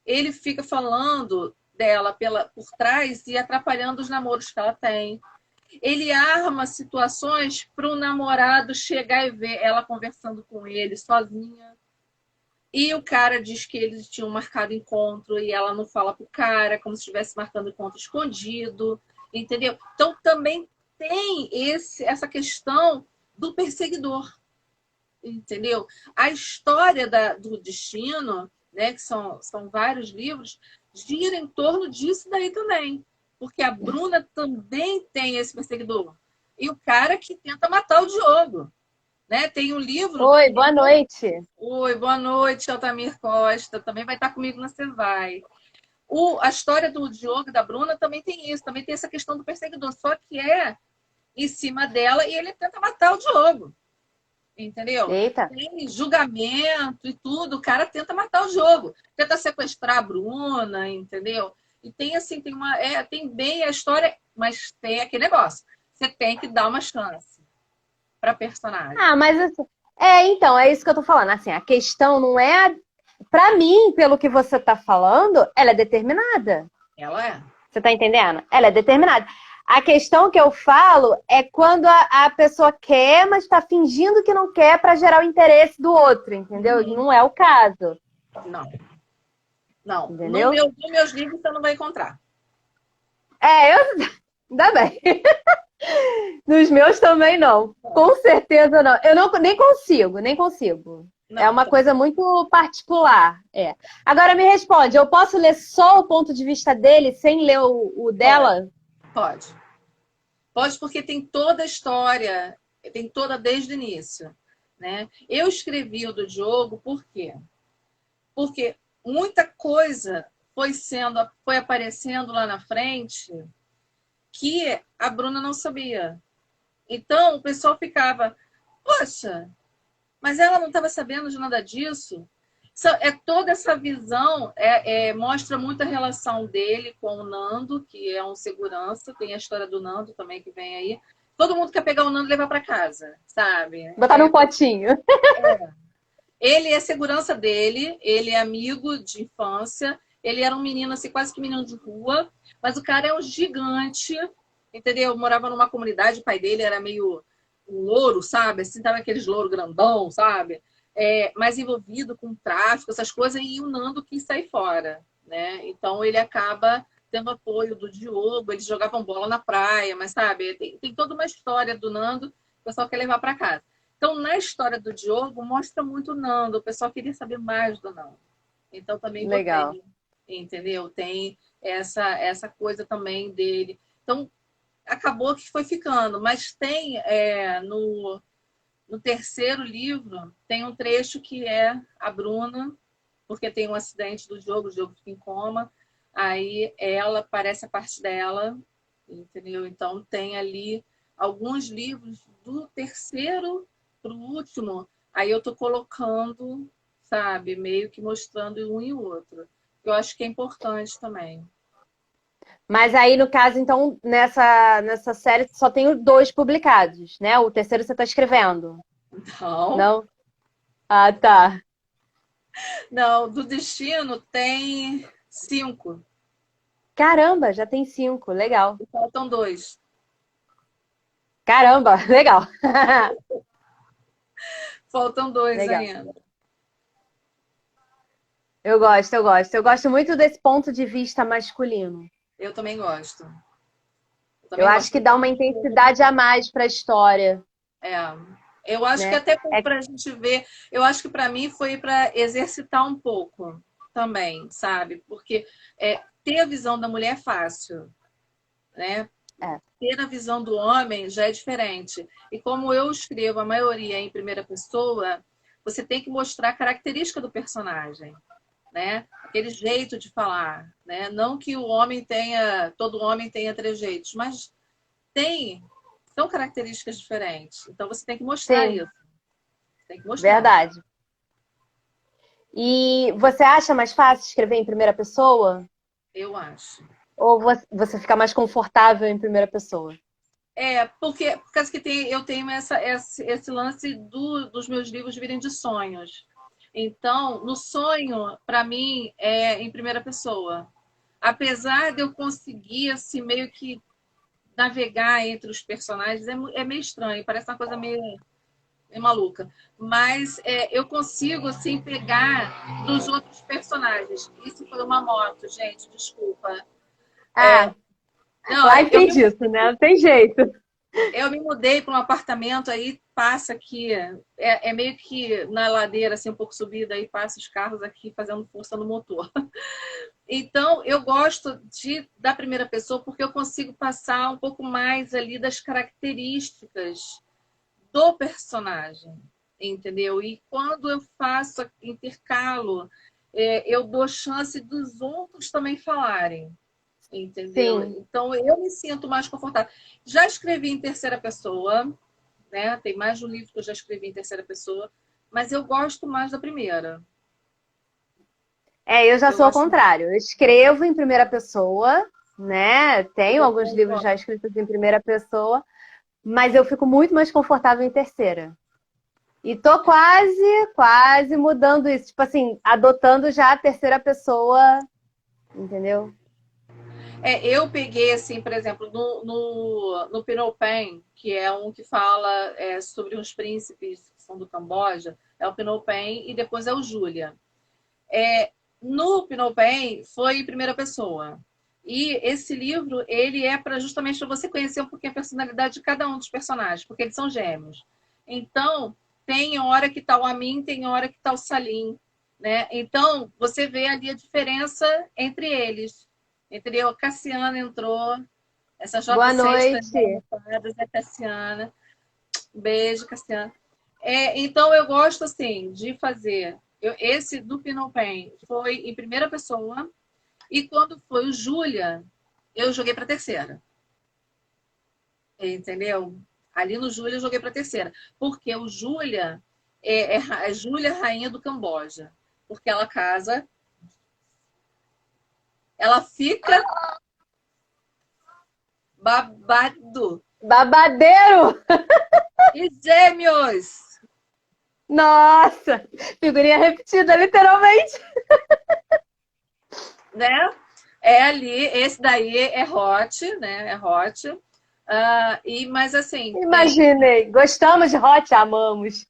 Ele fica falando dela por trás e atrapalhando os namoros que ela tem. Ele arma situações para o namorado chegar e ver ela conversando com ele sozinha. E o cara diz que eles tinham marcado encontro e ela não fala pro cara, como se estivesse marcando encontro escondido, entendeu? Então também tem essa questão do perseguidor, entendeu? A história do destino, né, que são vários livros, gira em torno disso daí também. Porque a Bruna também tem esse perseguidor. E o cara que tenta matar o Diogo. Né? Tem um livro. Oi, boa noite. Oi, boa noite, Altamir Costa. Também vai estar comigo na Você Vai. A história do Diogo e da Bruna também tem isso, também tem essa questão do perseguidor, só que é em cima dela e ele tenta matar o Diogo. Entendeu? Eita. Tem julgamento e tudo, o cara tenta matar o jogo, tenta sequestrar a Bruna, entendeu? E tem assim, tem bem a história, mas tem aquele negócio. Você tem que dar uma chance para personagem. Ah, mas assim, então, é isso que eu tô falando. Assim, a questão não é. Pra mim, pelo que você tá falando, ela é determinada. Ela é. Você tá entendendo? Ela é determinada. A questão que eu falo é quando a pessoa quer, mas tá fingindo que não quer pra gerar o interesse do outro, entendeu? Não é o caso. Não. Não. Entendeu? Nos meus livros você não vai encontrar. Ainda bem. Nos meus também não. Com certeza não. Eu não, nem consigo, nem consigo. Não, É uma coisa muito particular. É. Agora me responde, eu posso ler só o ponto de vista dele sem ler o dela? Pode. Pode porque tem toda a história, tem toda desde o início. Né? Eu escrevi o do Diogo por quê? Porque muita coisa foi aparecendo lá na frente que a Bruna não sabia. Então o pessoal ficava, poxa, mas ela não estava sabendo de nada disso. É toda essa visão, mostra muito a relação dele com o Nando, que é um segurança, tem a história do Nando também que vem aí. Todo mundo quer pegar o Nando e levar para casa, sabe? Botar num potinho. Ele é segurança dele, ele é amigo de infância, ele era um menino, assim, quase que menino de rua, mas o cara é um gigante, entendeu? Morava numa comunidade, o pai dele era meio um louro, sabe? Assim, tava aqueles louro grandão, sabe? Mais envolvido com tráfico, essas coisas, e o Nando quis sair fora, né? Então ele acaba tendo apoio do Diogo, eles jogavam bola na praia, mas sabe, tem toda uma história do Nando que o pessoal quer levar para casa. Então, na história do Diogo, mostra muito o Nando. O pessoal queria saber mais do Nando. Então, também Legal. botei, entendeu? Tem essa coisa também dele. Então, acabou que foi ficando. Mas tem, no terceiro livro, tem um trecho que é a Bruna, porque tem um acidente do Diogo, o Diogo fica em coma. Aí, ela parece a parte dela, entendeu? Então, tem ali alguns livros do terceiro para o último, aí eu tô colocando, sabe, meio que mostrando um e o outro. Eu acho que é importante também. Mas aí, no caso, então, nessa série só tem os dois publicados, né? O terceiro você tá escrevendo. Então, Não? Ah, tá. não, do destino tem 5. Caramba, já tem 5. Legal. E faltam 2. Caramba, legal. Faltam 2 Legal. ainda. Eu gosto, eu gosto. Eu gosto muito desse ponto de vista masculino. Eu também gosto. Eu acho que dá uma intensidade a mais para a história, É. Eu acho que né? até para a gente ver, eu acho que para mim foi para exercitar um pouco também, sabe? Porque ter a visão da mulher é fácil, né? É. Ter a visão do homem já é diferente. E como eu escrevo a maioria em primeira pessoa, você tem que mostrar a característica do personagem, né? Aquele jeito de falar, né? Não que todo homem tenha trejeitos, mas são características diferentes. Então você tem que mostrar Sim, isso. Tem que mostrar. verdade. E você acha mais fácil escrever em primeira pessoa? Eu acho. Ou você fica mais confortável em primeira pessoa? Porque por causa que eu tenho esse lance dos meus livros virem de sonhos. Então, no sonho, para mim, é em primeira pessoa. Apesar de eu conseguir, assim, meio que navegar entre os personagens, é meio estranho, parece uma coisa meio. e maluca. Mas eu consigo, assim, pegar dos outros personagens. Isso foi uma moto, gente, desculpa. Ah, Não, live tem disso, né? Não tem jeito. eu me mudei para um apartamento, aí passa aqui, é meio que na ladeira, assim, um pouco subida, aí passa os carros aqui fazendo força no motor. Então, eu gosto da primeira pessoa porque eu consigo passar um pouco mais ali das características do personagem, entendeu? E quando eu faço intercalo, eu dou chance dos outros também falarem, entendeu? Sim. Então, eu me sinto mais confortável. Já escrevi em terceira pessoa, né? Tem mais de um livro que eu já escrevi em terceira pessoa, mas eu gosto mais da primeira. Eu já Eu sou ao gosto mais. contrário. Eu escrevo em primeira pessoa, né? Tenho alguns livros já escritos em primeira pessoa, mas eu fico muito mais confortável em terceira. E tô quase mudando isso. Tipo assim, adotando já a terceira pessoa, entendeu? Eu peguei, assim, por exemplo, no Phnom Penh, que é um que fala sobre uns príncipes que são do Camboja, é o Phnom Penh e depois é o Júlia. No Phnom Penh foi em primeira pessoa. E esse livro, ele é para justamente para você conhecer um pouquinho a personalidade de cada um dos personagens, porque eles são gêmeos. Então, tem hora que tá o Amin, tem hora que tá o Salim, né? Então, você vê ali a diferença entre eles. Entendeu? A Cassiana entrou, essa Boa J6 noite. é Cassiana. Beijo, Cassiana. Então, eu gosto, assim, de fazer. Esse do Phnom Penh foi em primeira pessoa, e quando foi o Júlia, eu joguei para terceira. Entendeu? Ali no Júlia eu joguei para terceira. Porque o Júlia é Júlia, rainha do Camboja. Porque ela casa, ela fica babado. Babadeiro! E gêmeos! Nossa! Figurinha repetida, literalmente. Né? É ali, esse daí é hot, né? É hot. Mas assim, tem. Imaginei. Gostamos de hot, amamos.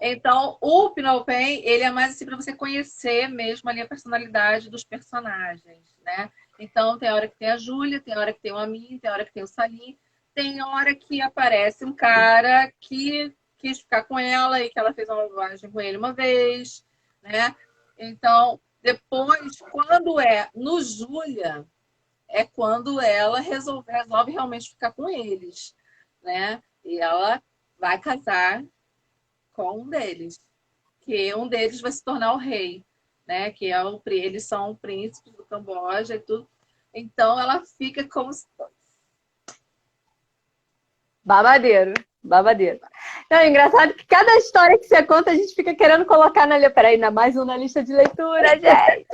Então, o Phnom Penh, ele é mais assim para você conhecer mesmo ali a personalidade dos personagens, né? Então, tem hora que tem a Júlia, tem hora que tem o Amin, tem hora que tem o Salim, tem hora que aparece um cara que quis ficar com ela e que ela fez uma viagem com ele uma vez, né? Então, depois, quando é no Júlia, é quando ela resolve realmente ficar com eles, né? E ela vai casar com um deles, que um deles vai se tornar o rei, né? Que é eles são príncipes do Camboja e tudo. Então ela fica como se... Babadeiro. Babadeiro. Não, é engraçado que cada história que você conta, a gente fica querendo colocar na lista. Peraí, ainda mais um na lista de leitura, gente.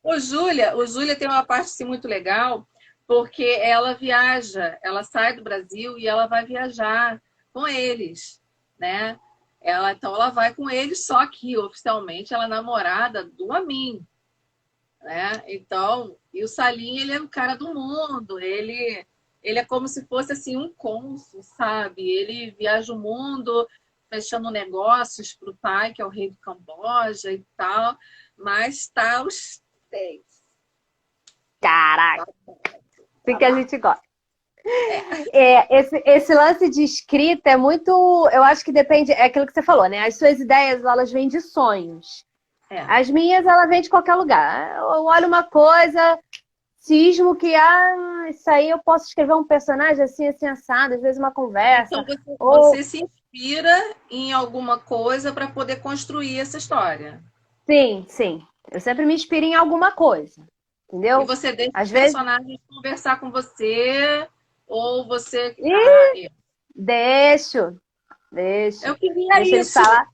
O Júlia tem uma parte assim, muito legal, porque ela viaja, ela sai do Brasil e ela vai viajar com eles, né? Então ela vai com eles, só que oficialmente ela é namorada do Amin, né? Então, e o Salim, ele é um cara do mundo, ele é como se fosse assim um cônsul, sabe? Ele viaja o mundo fechando negócios para o pai, que é o rei do Camboja e tal, mas tá os três. Caraca, assim que a Babá. gente gosta. Esse lance de escrita é muito. Eu acho que depende. É aquilo que você falou, né? As suas ideias, elas vêm de sonhos. É. As minhas, ela vem de qualquer lugar. Eu olho uma coisa, cismo que, isso aí eu posso escrever um personagem assim, assim, assado, às vezes uma Então conversa. você Ou, se inspira em alguma coisa para poder construir essa história. sim, sim. Eu sempre me inspiro em alguma coisa, E entendeu? você deixa Às os vezes, personagens conversar com você, ou você. deixo, deixo. Eu queria Deixa eles isso. falar.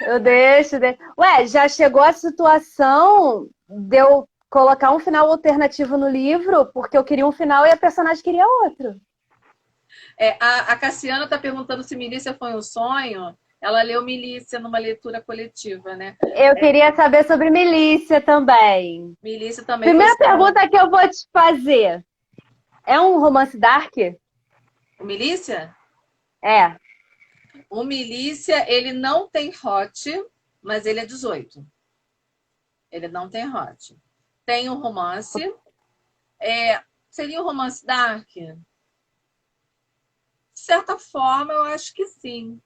Eu deixo. Ué, já chegou a situação de eu colocar um final alternativo no livro, porque eu queria um final e a personagem queria outro. A Cassiana está perguntando se Milícia foi um sonho. Ela leu Milícia numa leitura coletiva, né? Eu queria saber sobre milícia também. Milícia também foi Primeira escrita. pergunta que eu vou te fazer. É um romance dark? Milícia? É. O Milícia, ele não tem hot, mas ele é 18. Ele não tem hot. Tem um romance. Seria um romance dark? De certa forma, eu acho que sim.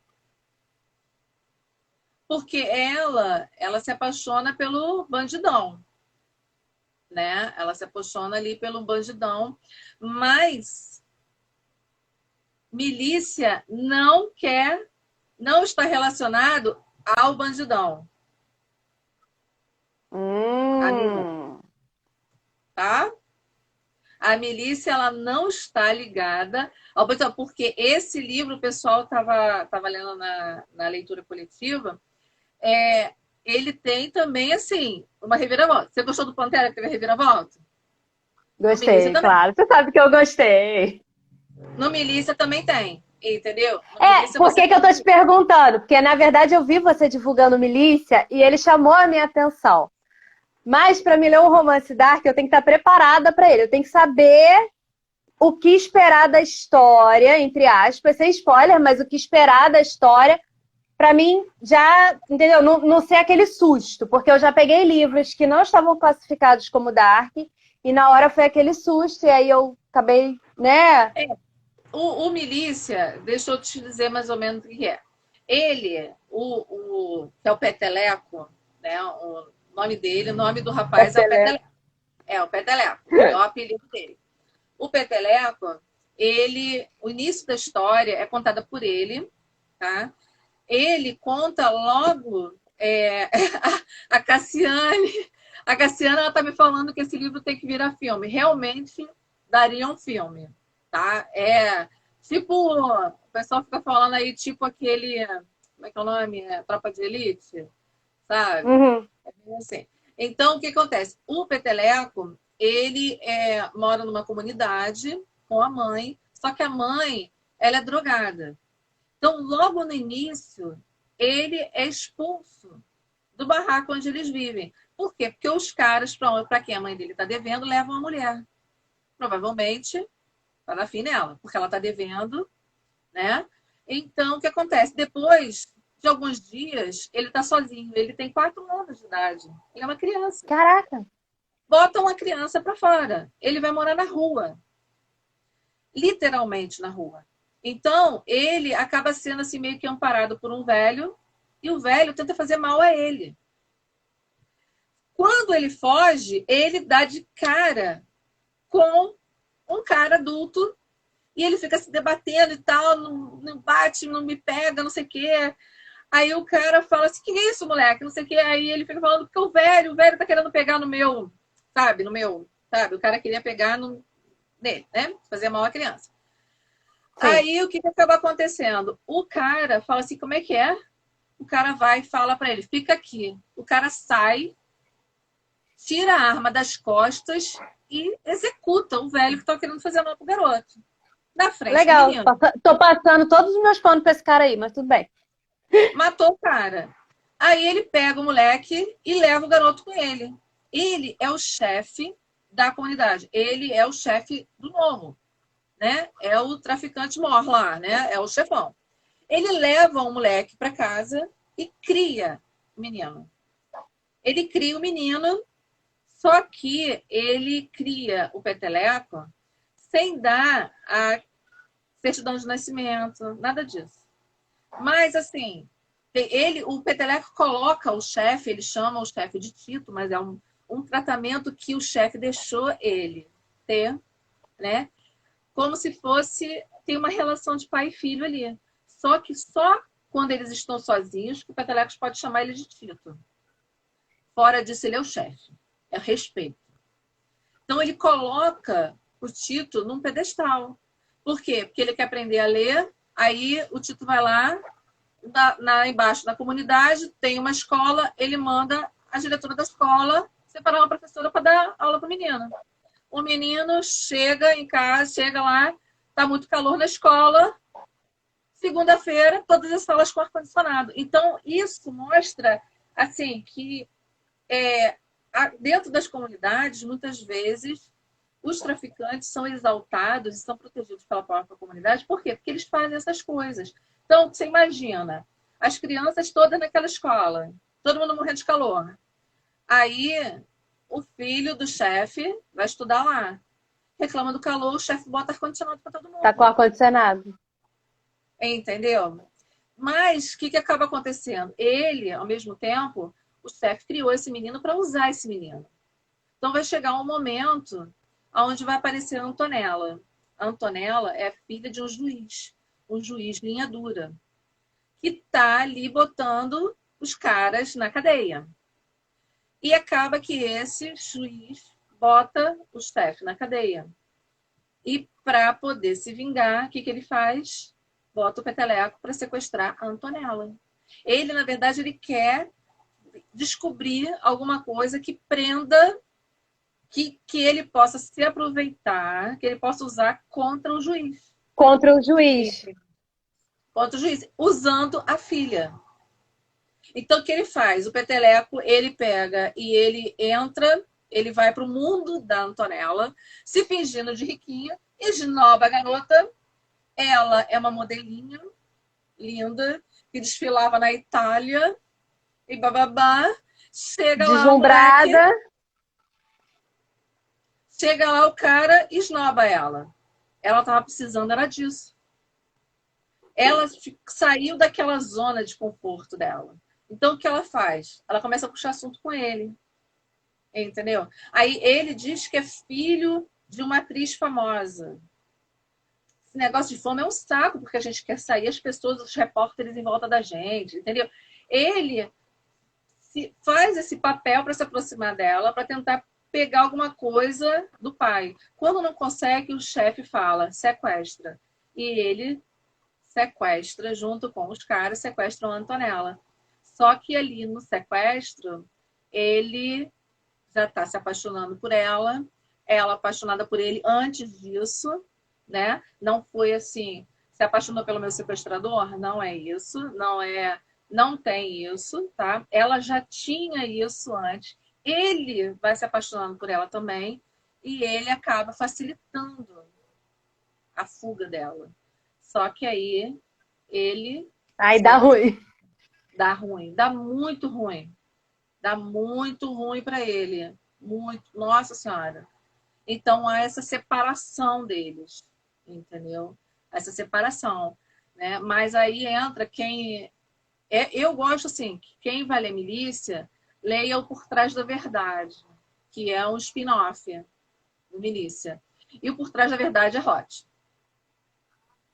Porque ela se apaixona pelo bandidão, né? Ela se apaixona ali pelo bandidão, mas Milícia não está relacionado ao bandidão. A Milícia, Hum. tá? A Milícia, ela não está ligada ao bandidão, porque esse livro o pessoal tava lendo na leitura coletiva, ele tem também, assim, uma reviravolta. Você gostou do Pantera que teve a reviravolta? No Milícia Gostei, também. claro. Você sabe que eu gostei. No Milícia também tem, entendeu? No É, Milícia por você que que eu tem. tô te perguntando? Porque, na verdade, eu vi você divulgando Milícia e ele chamou a minha atenção. Mas, para me ler um romance dark, eu tenho que estar preparada para ele. Eu tenho que saber o que esperar da história, entre aspas, sem spoiler, mas o que esperar da história, para mim já, entendeu? Não ser aquele susto, porque eu já peguei livros que não estavam classificados como dark e na hora foi aquele susto e aí eu acabei, né? O Milícia, deixa eu te dizer mais ou menos o que é. Ele, que é o Peteleco, né? O nome dele, o nome do rapaz é o Peteleco. É, o Peteleco, é o apelido dele. O Peteleco, o início da história é contada por ele, tá? Ele conta logo a Cassiane. A Cassiana, ela tá me falando que esse livro tem que virar filme. Realmente daria um filme, tá? Tipo, o pessoal fica falando aí, tipo aquele, como é que é o nome? Tropa de Elite, sabe? Uhum. Assim. Então, o que acontece? O Peteleco, ele mora numa comunidade com a mãe, só que a mãe, ela é drogada. Então, logo no início, ele é expulso do barraco onde eles vivem. Por quê? Porque os caras, para quem a mãe dele está devendo, levam a mulher. Provavelmente para dar fim nela, porque ela está devendo, né? Então, o que acontece? Depois de alguns dias, ele está sozinho. Ele tem 4 anos de idade. Ele é uma criança. Caraca. Botam a criança para fora. Ele vai morar na rua. Literalmente na rua. Então, ele acaba sendo assim meio que amparado por um velho, e o velho tenta fazer mal a ele. Quando ele foge, ele dá de cara com um cara adulto e ele fica se debatendo e tal, não bate, não me pega, não sei o quê. Aí o cara fala assim, que é isso, moleque? Não sei o quê. Aí ele fica falando, porque o velho tá querendo pegar no meu, sabe? No meu, sabe? O cara queria pegar nele, né? Fazer mal à criança. Sim. Aí o que acaba acontecendo? O cara fala assim, como é que é? O cara vai e fala para ele, fica aqui. O cara sai, tira a arma das costas e executa o velho que tá querendo fazer mal pro garoto. Na frente do Legal. menino. Tô passando todos os meus panos pra esse cara aí, mas tudo bem. Matou o cara. Aí ele pega o moleque e leva o garoto com ele. Ele é o chefe da comunidade. Ele é o chefe do morro, né? É o traficante mor lá, né? É o chefão. Ele leva o moleque para casa e cria o menino. Ele cria o menino, só que ele cria o peteleco sem dar a certidão de nascimento, nada disso. Mas, assim, o Peteleco coloca o chefe, ele chama o chefe de Tito, mas é um tratamento que o chefe deixou ele ter, né? Como se fosse ter uma relação de pai e filho ali. Só que só quando eles estão sozinhos que o Peteleco pode chamar ele de Tito. Fora disso, ele é o chefe. É respeito. Então, ele coloca o Tito num pedestal. Por quê? Porque ele quer aprender a ler, aí o Tito vai lá, embaixo da comunidade, tem uma escola, ele manda a diretora da escola separar uma professora para dar aula para o menino. O menino chega em casa, chega lá, está muito calor na escola, segunda-feira, todas as salas com ar-condicionado. Então, isso mostra assim que dentro das comunidades, muitas vezes, Os traficantes são exaltados e são protegidos pela própria comunidade. Por quê? Porque eles fazem essas coisas. Então, você imagina, as crianças todas naquela escola, todo mundo morrendo de calor. Aí, o filho do chefe vai estudar lá. Reclama do calor, o chefe bota ar-condicionado para todo Tá com mundo. ar-condicionado. Entendeu? Mas o que acaba acontecendo? Ele, ao mesmo tempo, o chefe criou esse menino para usar esse menino. Então vai chegar um momento onde vai aparecer a Antonella. A Antonella é filha de um juiz linha dura, que está ali botando os caras na cadeia. E acaba que esse juiz bota o chefe na cadeia. E para poder se vingar, o que ele faz? Bota o peteleco para sequestrar a Antonella. Ele, na verdade, ele quer descobrir alguma coisa que prenda, que ele possa se aproveitar, que ele possa usar contra o juiz. Contra o juiz. Contra o juiz, usando a filha. Então, o que ele faz? O peteleco, ele pega e ele entra, ele vai para o mundo da Antonella, se fingindo de riquinha, esnoba a garota. Ela é uma modelinha linda, que desfilava na Itália, e bababá. Chega lá o moleque, Deslumbrada. chega lá o cara e esnoba ela. Ela estava precisando, era disso. Ela saiu daquela zona de conforto dela. Então, o que ela faz? Ela começa a puxar assunto com ele. Entendeu? Aí ele diz que é filho de uma atriz famosa. Esse negócio de fama é um saco, porque a gente quer sair, as pessoas, os repórteres em volta da gente, entendeu? Ele faz esse papel para se aproximar dela, para tentar pegar alguma coisa do pai. Quando não consegue, o chefe fala, sequestra. E ele sequestra, junto com os caras, sequestram a Antonella. Só que ali no sequestro, ele já está se apaixonando por ela, ela apaixonada por ele antes disso, né? Não foi assim, se apaixonou pelo meu sequestrador? Não é isso, não tem isso, tá? Ela já tinha isso antes. Ele vai se apaixonando por ela também e ele acaba facilitando a fuga dela. Só que aí ele Aí dá ruim. dá ruim, dá muito ruim. Dá muito ruim para ele. Muito. Nossa Senhora. Então há essa separação deles, entendeu? Essa separação, né? Mas aí entra quem eu gosto assim, que quem vai ler Milícia, leia o Por Trás da Verdade, que é um spin-off do Milícia. E o Por Trás da Verdade é hot.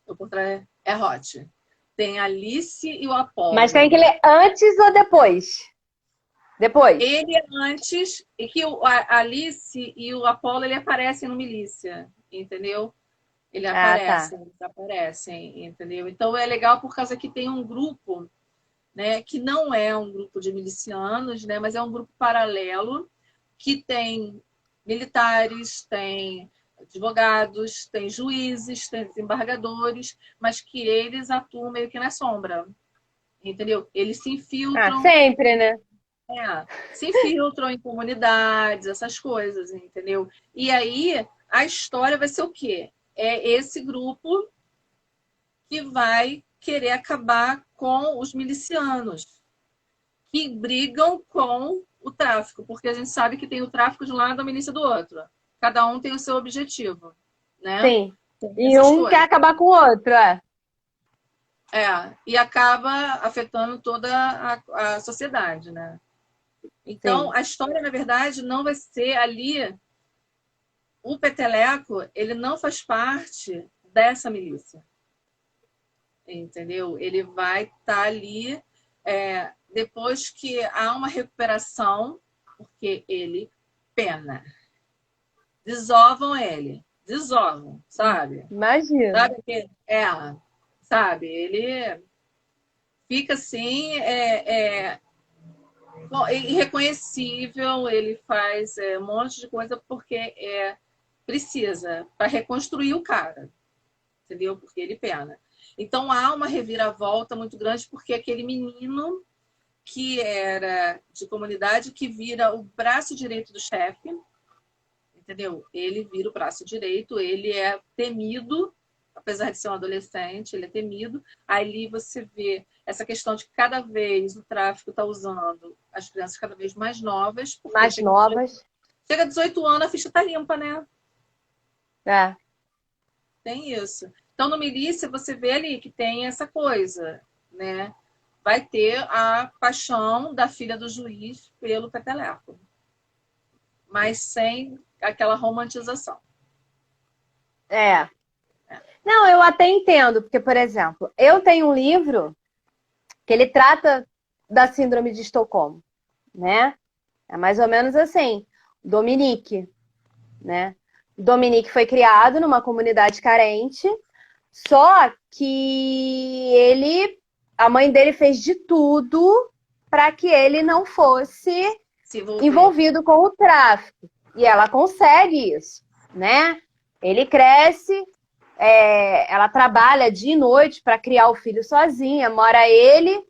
O Por Trás é hot. Tem a Alice e o Apollo. Mas tem que ler antes ou depois? Depois. Ele é antes, e que a Alice e o Apollo ele aparecem no Milícia, entendeu? Ele aparece, Tá. eles aparecem, entendeu? Então é legal por causa que tem um grupo, né, que não é um grupo de milicianos, né, mas é um grupo paralelo que tem militares, tem advogados, tem juízes, tem desembargadores, mas que eles atuam meio que na sombra, entendeu? Eles se infiltram. Sempre, né? Se infiltram em comunidades, essas coisas, entendeu? E aí a história vai ser o quê? É esse grupo que vai querer acabar com os milicianos, que brigam com o tráfico, porque a gente sabe que tem o tráfico de um lado e a milícia do outro. Cada um tem o seu objetivo, né? Sim. E Essas um coisas. quer acabar com o outro, E acaba afetando toda a sociedade, né? Então, Sim. a história, na verdade, não vai ser ali. O peteleco, ele não faz parte dessa milícia. Entendeu? Ele vai estar ali depois que há uma recuperação, porque ele pena. Desovam ele. Desovam, sabe? Imagina. Sabe que sabe? Ele fica assim, irreconhecível, ele faz um monte de coisa porque precisa para reconstruir o cara, entendeu? Porque ele pena. Então há uma reviravolta muito grande porque aquele menino que era de comunidade que vira o braço direito do chefe, entendeu? Ele vira o braço direito, ele é temido, apesar de ser um adolescente, ele é temido. Ali você vê essa questão de que cada vez o tráfico está usando as crianças cada vez mais novas, porque Mais novas. chega a 18 anos, a ficha tá limpa, né? É. Tem isso. Então, no Milícia, você vê ali que tem essa coisa, né? Vai ter a paixão da filha do juiz pelo Peteleco, mas sem aquela romantização. É. Não, eu até entendo, porque, por exemplo, eu tenho um livro que ele trata da síndrome de Estocolmo, né? É mais ou menos assim, Dominique, né? Dominique foi criado numa comunidade carente, só que a mãe dele fez de tudo para que ele não fosse envolvido com o tráfico. E ela consegue isso, né? Ele cresce, ela trabalha dia e noite para criar o filho sozinha, mora ele,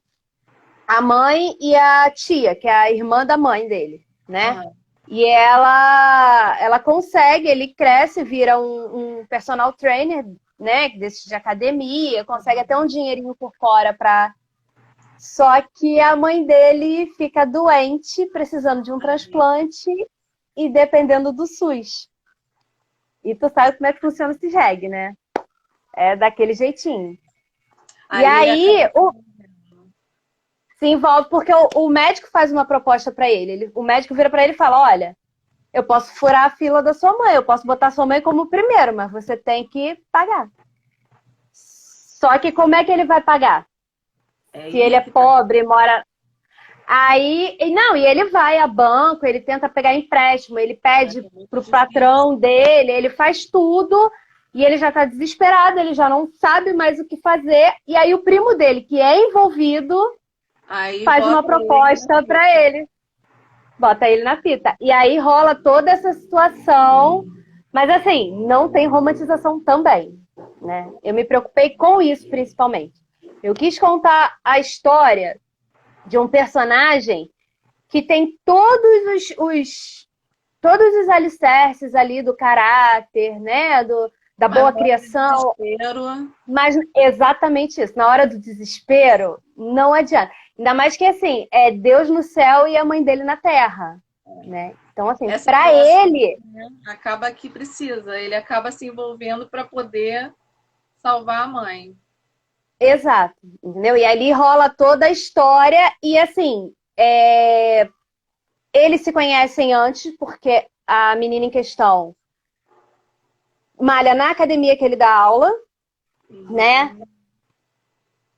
a mãe e a tia, que é a irmã da mãe dele, né? E ela consegue, ele cresce, vira um personal trainer, né? Desse de academia, consegue até um dinheirinho por fora para. Só que a mãe dele fica doente, precisando de um transplante e dependendo do SUS. E tu sabe como é que funciona esse reggae, né? É daquele jeitinho. E aí se envolve, porque o médico faz uma proposta para ele. O médico vira para ele e fala: olha, eu posso furar a fila da sua mãe, eu posso botar sua mãe como primeiro, mas você tem que pagar. Só que como é que ele vai pagar? Se ele é pobre, mora... Aí, não, e ele vai a banco, ele tenta pegar empréstimo, ele pede pro patrão dele, ele faz tudo e ele já tá desesperado, ele já não sabe mais o que fazer. E aí o primo dele, que é envolvido, faz uma proposta para ele. Bota ele na fita. E aí rola toda essa situação, mas assim, não tem romantização também, né? Eu me preocupei com isso principalmente. Eu quis contar a história de um personagem que tem todos os alicerces ali do caráter, né? Da boa criação. Mas exatamente isso. Na hora do desespero, não adianta. Ainda mais que assim, é Deus no céu e a mãe dele na terra, né? Então, assim, para ele... Né? Acaba que precisa. Ele acaba se envolvendo para poder salvar a mãe. Exato, entendeu? E ali rola toda a história e, assim, eles se conhecem antes, porque a menina em questão malha na academia que ele dá aula, né?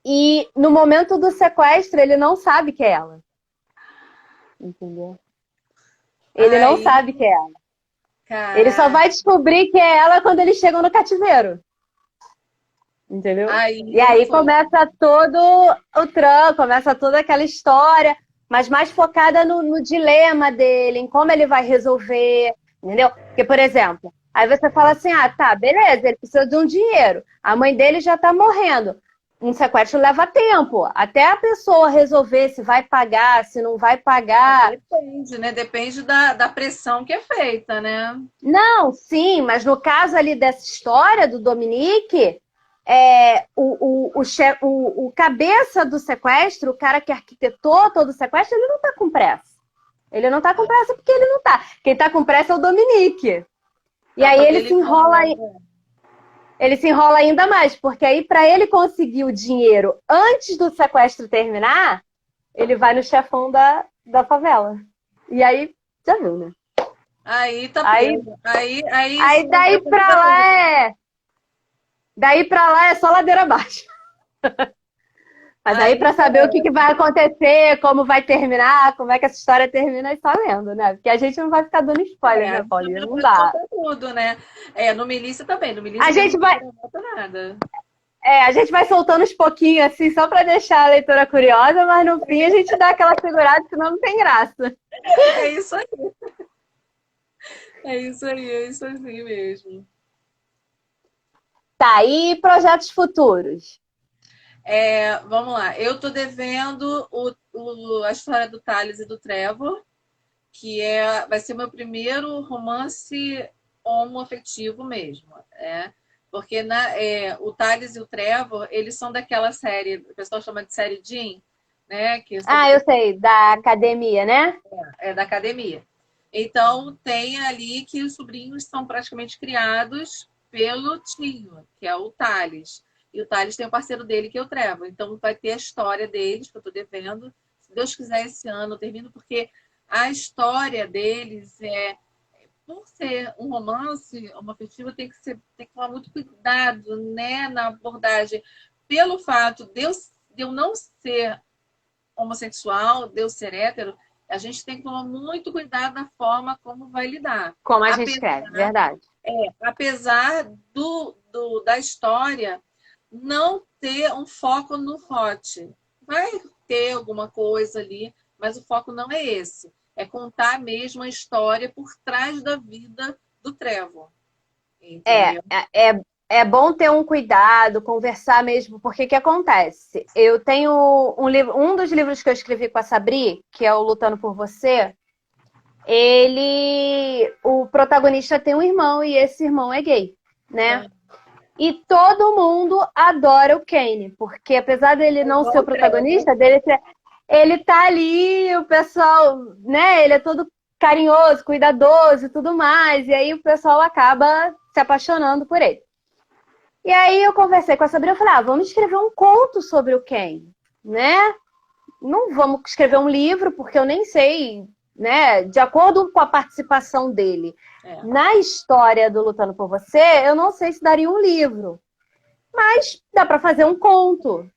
E no momento do sequestro, ele não sabe que é ela. Entendeu? Ele não sabe que é ela. Caraca. Ele só vai descobrir que é ela quando eles chegam no cativeiro. Entendeu? E aí começa todo o trânsito, começa toda aquela história, mas mais focada no dilema dele, em como ele vai resolver, entendeu? Porque, por exemplo, aí você fala assim, tá, beleza, ele precisa de um dinheiro, a mãe dele já tá morrendo. Um sequestro leva tempo, até a pessoa resolver se vai pagar, se não vai pagar. Depende, né? Depende da pressão que é feita, né? Não, sim, mas no caso ali dessa história do Dominique... o cabeça do sequestro, o cara que arquitetou todo o sequestro, ele não tá com pressa. Ele não tá com pressa porque ele não tá. Quem tá com pressa é o Dominique. E aí ele se enrola ele se enrola ainda mais, porque aí para ele conseguir o dinheiro antes do sequestro terminar, ele vai no chefão da favela. E aí, já viu, né? Aí tá preso. Aí daí pra lá Daí pra lá é só ladeira abaixo. Mas aí pra saber o que vai acontecer, como vai terminar, como é que essa história termina, é só lendo, né? Porque a gente não vai ficar dando spoiler, né, Paulinha? Não dá. Tudo, né? No Milícia também. No Milícia a gente vai... nada. A gente vai soltando uns pouquinhos assim, só pra deixar a leitora curiosa, mas no fim a gente dá aquela segurada, senão não tem graça. É isso aí. É isso assim mesmo. Tá, e projetos futuros? Vamos lá. Eu tô devendo a história do Thales e do Trevor, vai ser meu primeiro romance homoafetivo mesmo, né? Porque o Thales e o Trevor, eles são daquela série, o pessoal chama de série Jean, né? Que é Ah, eu sei, da academia, né? da academia. Então, tem ali que os sobrinhos são praticamente criados pelo tio, que é o Thales. E o Thales tem um parceiro dele, que é o Trevor. Então, vai ter a história deles, que eu estou devendo. Se Deus quiser, esse ano eu termino, porque a história deles por ser um romance homoafetivo, tem que tomar muito cuidado, né, na abordagem. Pelo fato de eu não ser homossexual, de eu ser hétero, a gente tem que tomar muito cuidado na forma como vai lidar. Como a gente escreve, Apesar, verdade. apesar da história não ter um foco no hot. Vai ter alguma coisa ali, mas o foco não é esse. É contar mesmo a história por trás da vida do Trevor. É, Entendeu? é, é bom ter um cuidado, conversar mesmo, porque que acontece? Eu tenho um livro, um dos livros que eu escrevi com a Sabri, que é o Lutando por Você, o protagonista tem um irmão e esse irmão é gay, né? E todo mundo adora o Kane, porque apesar dele É não igual ser o o Trevor. protagonista, ele tá ali, o pessoal, né? Ele é todo carinhoso, cuidadoso e tudo mais, e aí o pessoal acaba se apaixonando por ele. E aí eu conversei com a Sabrina e falei, vamos escrever um conto sobre o Kane, né? Não vamos escrever um livro, porque eu nem sei, né? De acordo com a participação dele É. na história do Lutando por Você, eu não sei se daria um livro, mas dá para fazer um conto.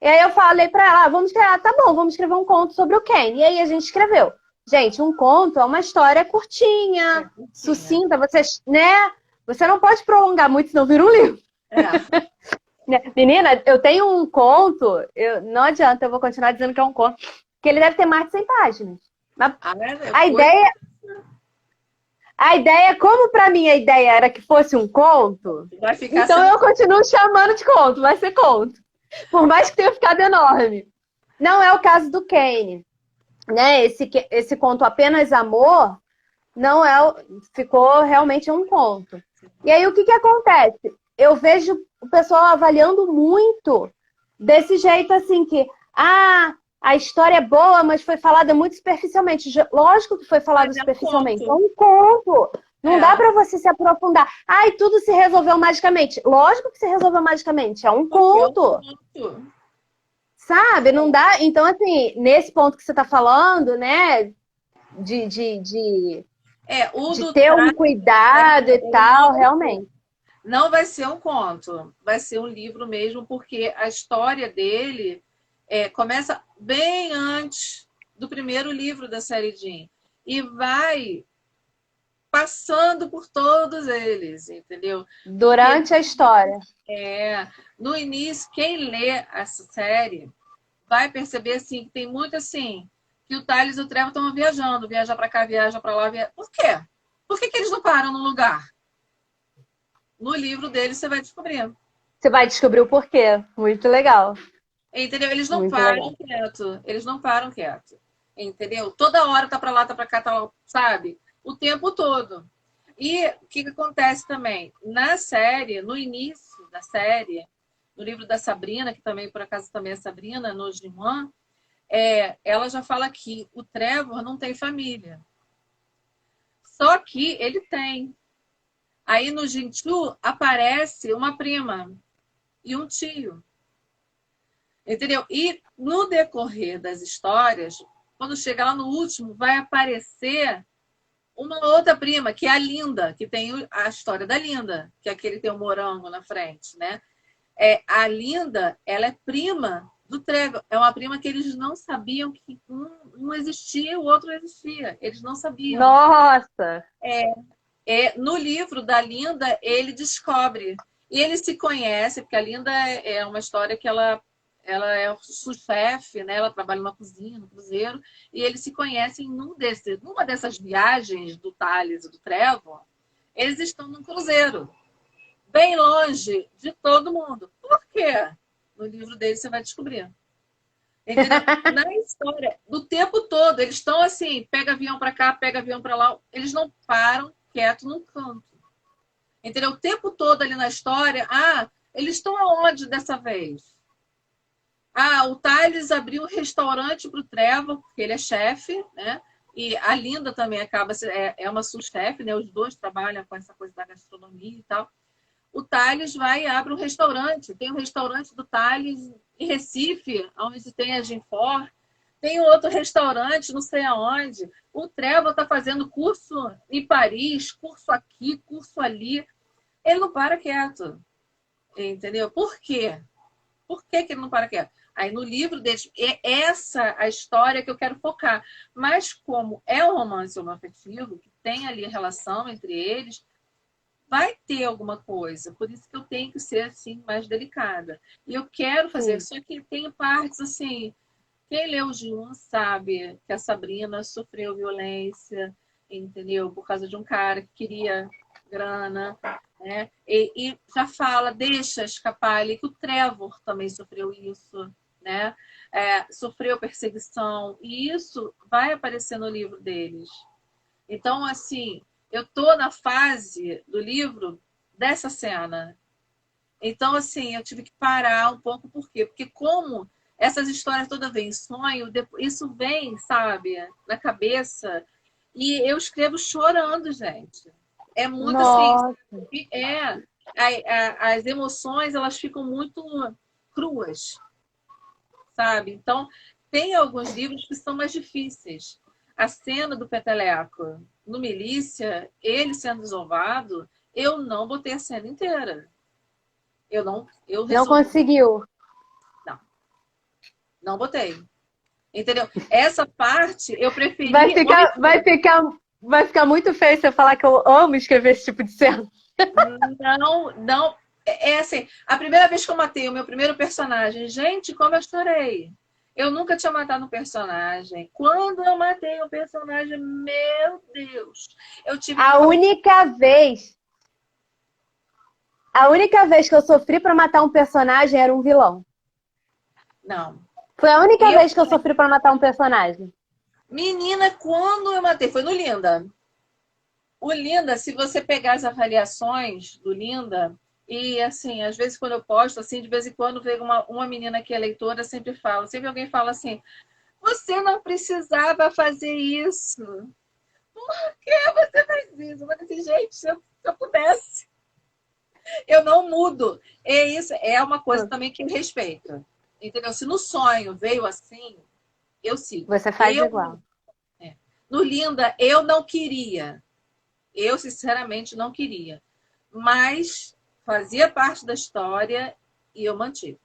E aí eu falei para ela, vamos escrever, tá bom, vamos escrever um conto sobre o Ken. E aí a gente escreveu. Gente, um conto é uma história curtinha, Curtinha. sucinta, né? Você não pode prolongar muito, senão vira um livro. É. Menina, eu tenho um conto, não adianta, eu vou continuar dizendo que é um conto, que ele deve ter mais de 100 páginas. Mas a Foi. ideia, como para mim a ideia era que fosse um conto, Vai ficar então sendo. eu continuo chamando de conto, vai ser conto. Por mais que tenha ficado enorme. Não é o caso do Kane, né? Esse conto Apenas Amor não é, ficou realmente um conto. E aí o que acontece? Eu vejo o pessoal avaliando muito desse jeito assim que a história é boa, mas foi falada muito superficialmente. Lógico que foi falado Mas é um superficialmente. É conto. um conto. Não dá É. para você se aprofundar. E tudo se resolveu magicamente. Lógico que se resolveu magicamente. É um Porque é um conto. conto. Sabe? Não dá. Então, assim, nesse ponto que você está falando, né? De O do ter um Trás, cuidado e ele tal, realmente. não vai ser um conto, vai ser um livro mesmo, porque a história dele começa bem antes do primeiro livro da série Jean e vai passando por todos eles, entendeu? Porque Durante a história. no início, quem lê essa série vai perceber assim que tem muito assim que o Thales e o Trevor estão viajando, viaja para cá, viaja para lá, por quê? Por que eles não param no lugar? No livro deles você vai descobrindo. Você vai descobrir o porquê. Muito legal. Entendeu? Eles não Muito param legal. quieto. Eles não param quieto. Entendeu? Toda hora tá para lá, tá para cá, tá lá, sabe? O tempo todo. E o que acontece também? Na série, no início da série, no livro da Sabrina, que também, por acaso, também é Sabrina, no Gimã, ela já fala que o Trevor não tem família. Só que ele tem. Aí no Jinchu aparece uma prima e um tio. Entendeu? E no decorrer das histórias, quando chega lá no último, vai aparecer uma outra prima, que é a Linda, que tem a história da Linda, que é aquele que tem o morango na frente, né? A Linda, ela é prima do Trevor. É uma prima que eles não sabiam que um existia e o outro existia. Eles não sabiam. Nossa! No livro da Linda, ele descobre. E ele se conhece, porque a Linda é uma história que ela é chefe, né? Ela trabalha numa cozinha, no cruzeiro, e eles se conhecem numa dessas viagens do Thales e do Trevor, eles estão num cruzeiro, bem longe de todo mundo. Por quê? No livro dele você vai descobrir. Entendeu? Na história, do tempo todo, eles estão assim, pega avião para cá, pega avião para lá, eles não param quieto num canto. Entendeu? O tempo todo ali na história, eles estão aonde dessa vez? O Thales abriu um restaurante para o Trevor, porque ele é chefe, né? E a Linda também é uma sous-chefe, né? Os dois trabalham com essa coisa da gastronomia e tal. O Thales vai e abre um restaurante. Tem um restaurante do Thales em Recife, onde tem a Ginfor. Tem outro restaurante, não sei aonde. O Trevor está fazendo curso em Paris, curso aqui, curso ali. Ele não para quieto. Entendeu? Por quê? Por que ele não para quieto? Aí no livro deles, é essa a história que eu quero focar. Mas como é um romance homoafetivo, que tem ali a relação entre eles, vai ter alguma coisa. Por isso que eu tenho que ser assim mais delicada. E eu quero fazer, Sim. só que tem partes assim. Quem leu o G1 sabe que a Sabrina sofreu violência, entendeu? Por causa de um cara que queria grana, né? E já fala, deixa escapar ali que o Trevor também sofreu isso, né? Sofreu perseguição, e isso vai aparecer no livro deles. Então, assim, eu tô na fase do livro dessa cena. Então, assim, eu tive que parar um pouco, por quê? Porque como essas histórias todas vêm em sonho, isso vem, sabe, na cabeça, e eu escrevo chorando, gente. É muito assim, Nossa. as emoções, elas ficam muito cruas, sabe? Então, tem alguns livros que são mais difíceis. A cena do Peteleco no Milícia, ele sendo desovado, eu não botei a cena inteira. Eu Não resolvi. conseguiu. Não, não botei. Entendeu? Essa parte eu Vai preferi ficar, omitir. vai ficar, vai ficar muito feio você falar que eu amo escrever esse tipo de cena. Não, não. É assim, a primeira vez que eu matei o meu primeiro personagem, gente, como eu chorei. Eu nunca tinha matado um personagem. Quando eu matei o personagem, meu Deus, eu tive que A falar. única vez, a única vez que eu sofri pra matar um personagem era um vilão. Não. Foi a única Eu, vez que eu sofri pra matar um personagem. menina, quando eu matei, foi no Linda. O Linda, se você pegar as avaliações do Linda, e assim, às vezes quando eu posto, assim, de vez em quando vem uma menina que é leitora, sempre fala, sempre alguém fala assim, você não precisava fazer isso. Por que você faz isso? Eu falei assim, gente, se eu pudesse, eu não mudo. E isso é uma coisa também que eu respeito. Entendeu? Se no sonho veio assim, eu sigo. Você faz igual. No Linda, eu não queria. Eu, sinceramente, não queria. Mas fazia parte da história e eu mantive.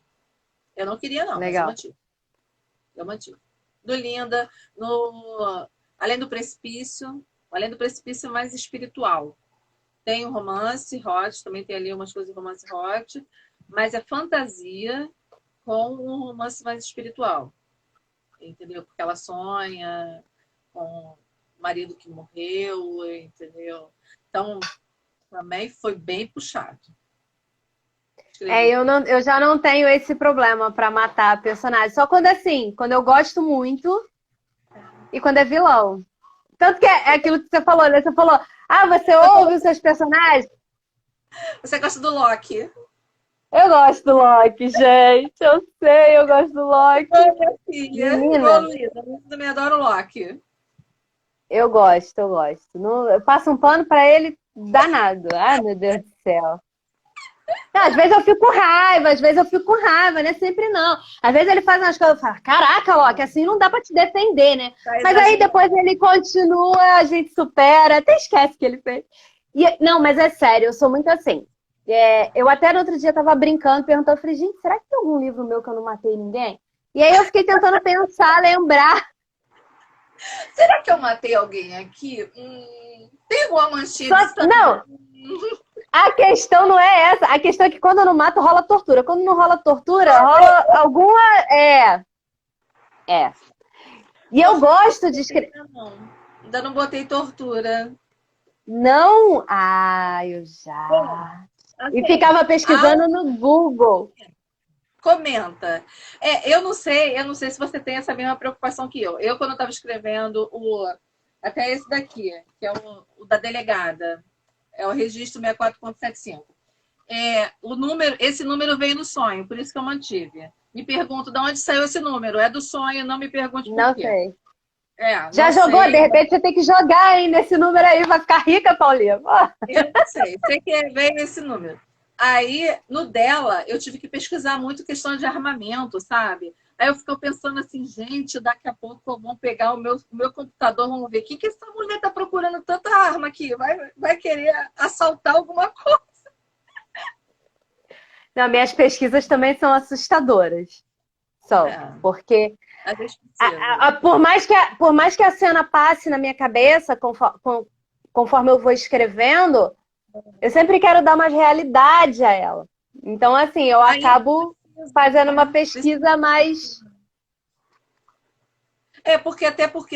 Eu não queria, não, mas eu Legal. mantive. Eu mantive. No Linda, no Além do Precipício mais espiritual. Tem um romance hot, também tem ali umas coisas de romance hot, mas é fantasia com um romance mais espiritual. Entendeu? Porque ela sonha com o marido que morreu, entendeu? Então, também foi bem puxado. Escrever Eu com não, ele. eu já não tenho esse problema pra matar personagem. Só quando assim, quando eu gosto muito e quando é vilão. Tanto que é aquilo que você falou, né? Você falou, você ouve os seus personagens? Você gosta do Loki? Eu gosto do Loki, gente. Eu sei, eu gosto do Igual a Loki. minha filha, igual a Menina, Luísa. A Luísa também adora o Loki. eu gosto, eu gosto. Não, eu passo um pano pra ele danado. Ai, meu Deus do céu. Não, às vezes eu fico com raiva, às vezes eu fico com raiva, né? Sempre não. Às vezes ele faz umas coisas, eu falo, caraca, Loki, assim não dá pra te defender, né? Tá Mas aí exagerando. depois ele continua, a gente supera, até esquece que ele fez. Não, mas é sério, eu sou muito assim. Eu até no outro dia tava brincando, perguntando, eu falei, gente, será que tem algum livro meu que eu não matei ninguém? E aí eu fiquei tentando pensar, lembrar. Será que eu matei alguém aqui? Tem alguma manchinha de sangue? Não, a questão não é essa. A questão é que quando eu não mato, rola tortura. Quando não rola tortura, rola alguma. É. E eu gosto de escrever. Ainda não. Ainda não botei tortura. Não. Eu Bom, já. E assim, ficava há pesquisando no Google. Comenta. Eu não sei se você tem essa mesma preocupação que eu. Eu, quando eu estava escrevendo até esse daqui, que é o da delegada, é o registro 64.75. Esse número veio no sonho, por isso que eu mantive. Me pergunto de onde saiu esse número. É do sonho, não me pergunte por Não quê. sei. Não Já jogou? sei, De repente você tem que jogar aí nesse número aí, vai ficar rica, Paulinha. eu não sei. Sei que veio esse número. Aí, no dela, eu tive que pesquisar muito questão de armamento, sabe? Aí eu fico pensando assim, gente, daqui a pouco vão pegar o meu computador, vão ver o que essa mulher tá procurando tanta arma aqui? Vai querer assaltar alguma coisa. Não, minhas pesquisas também são assustadoras. São, porque A gente precisa. por mais que a cena passe na minha cabeça, conforme eu vou escrevendo, eu sempre quero dar mais realidade a ela. Então, assim, eu acabo fazendo uma pesquisa mais... Porque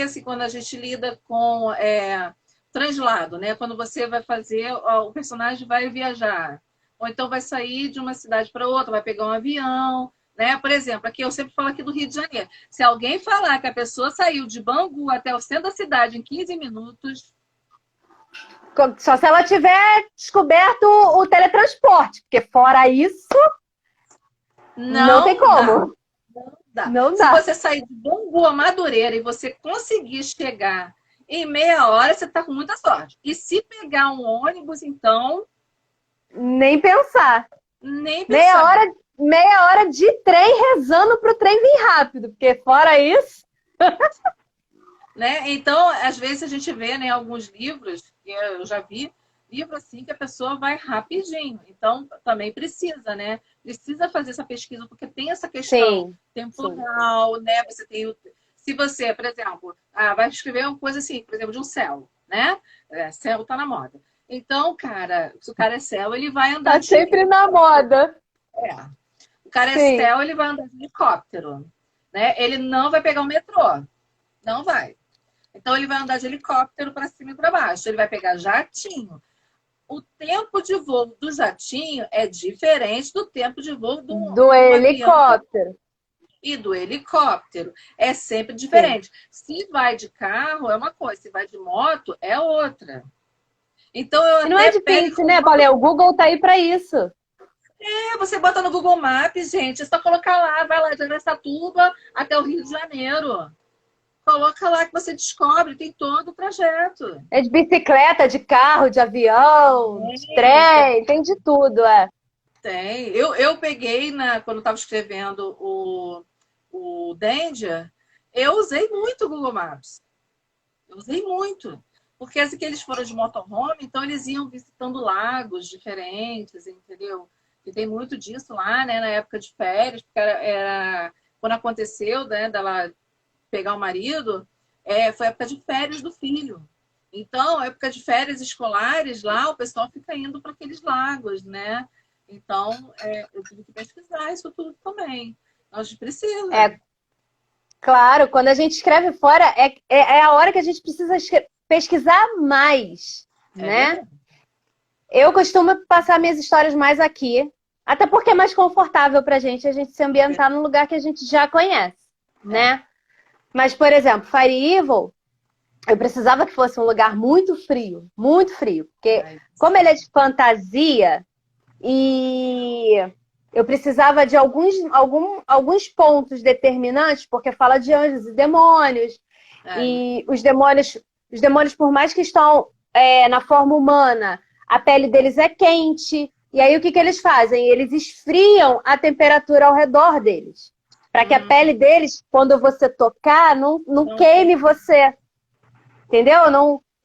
assim, quando a gente lida com translado, né? Quando você vai fazer, o personagem vai viajar, ou então vai sair de uma cidade para outra, vai pegar um avião, né? Por exemplo, aqui eu sempre falo aqui do Rio de Janeiro. Se alguém falar que a pessoa saiu de Bangu até o centro da cidade em 15 minutos, Só se ela tiver descoberto o teletransporte, porque fora isso, não tem como. dá. Não Se dá. você sair de Bangu a Madureira e você conseguir chegar em meia hora, você está com muita sorte. E se pegar um ônibus, então, Nem pensar. nem pensar. Meia hora de trem rezando pro trem vir rápido, porque fora isso. Né? Então, às vezes a gente vê, né, alguns livros, que eu já vi, livro assim que a pessoa vai rapidinho. Então, também precisa, né? Precisa fazer essa pesquisa, porque tem essa questão temporal, né? Você tem se você, por exemplo, vai escrever uma coisa assim, por exemplo, de um céu, né? Céu tá na moda. Então, cara, se o cara é céu, ele vai andar Tá sempre na moda. O cara é céu, ele vai andar de helicóptero, né? Ele não vai pegar o metrô. Não vai. Então, ele vai andar de helicóptero para cima e para baixo. Ele vai pegar jatinho. O tempo de voo do jatinho é diferente do tempo de voo do helicóptero. E do helicóptero. É sempre diferente. Se vai de carro, é uma coisa. Se vai de moto, é outra. Então, eu não é difícil, né, Paulinha? O Google tá aí para isso. Você bota no Google Maps, gente. É só colocar lá, vai lá de Araçatuba até o Rio de Janeiro. Coloca lá que você descobre, tem todo o trajeto. É de bicicleta, de carro, de avião, de trem, tem de tudo, Tem. Eu peguei, quando estava escrevendo o Danger, eu usei muito o Google Maps. Eu usei muito. Porque assim que eles foram de motorhome, então eles iam visitando lagos diferentes, entendeu? E tem muito disso lá, né, na época de férias, porque quando aconteceu, né, dela pegar o marido, foi a época de férias do filho. Então, época de férias escolares, lá o pessoal fica indo para aqueles lagos, né? Então, eu tive que pesquisar isso tudo também. A gente precisa. Claro, quando a gente escreve fora, é a hora que a gente precisa pesquisar mais, né? Eu costumo passar minhas histórias mais aqui, até porque é mais confortável pra gente a gente se ambientar num lugar que a gente já conhece, né? Mas, por exemplo, Fire Evil, eu precisava que fosse um lugar muito frio, porque como ele é de fantasia e eu precisava de alguns pontos determinantes, porque fala de anjos e demônios, e os demônios, por mais que estão na forma humana, a pele deles é quente, e aí o que eles fazem? Eles esfriam a temperatura ao redor deles. Para que a pele deles, quando você tocar, não queime você. Entendeu?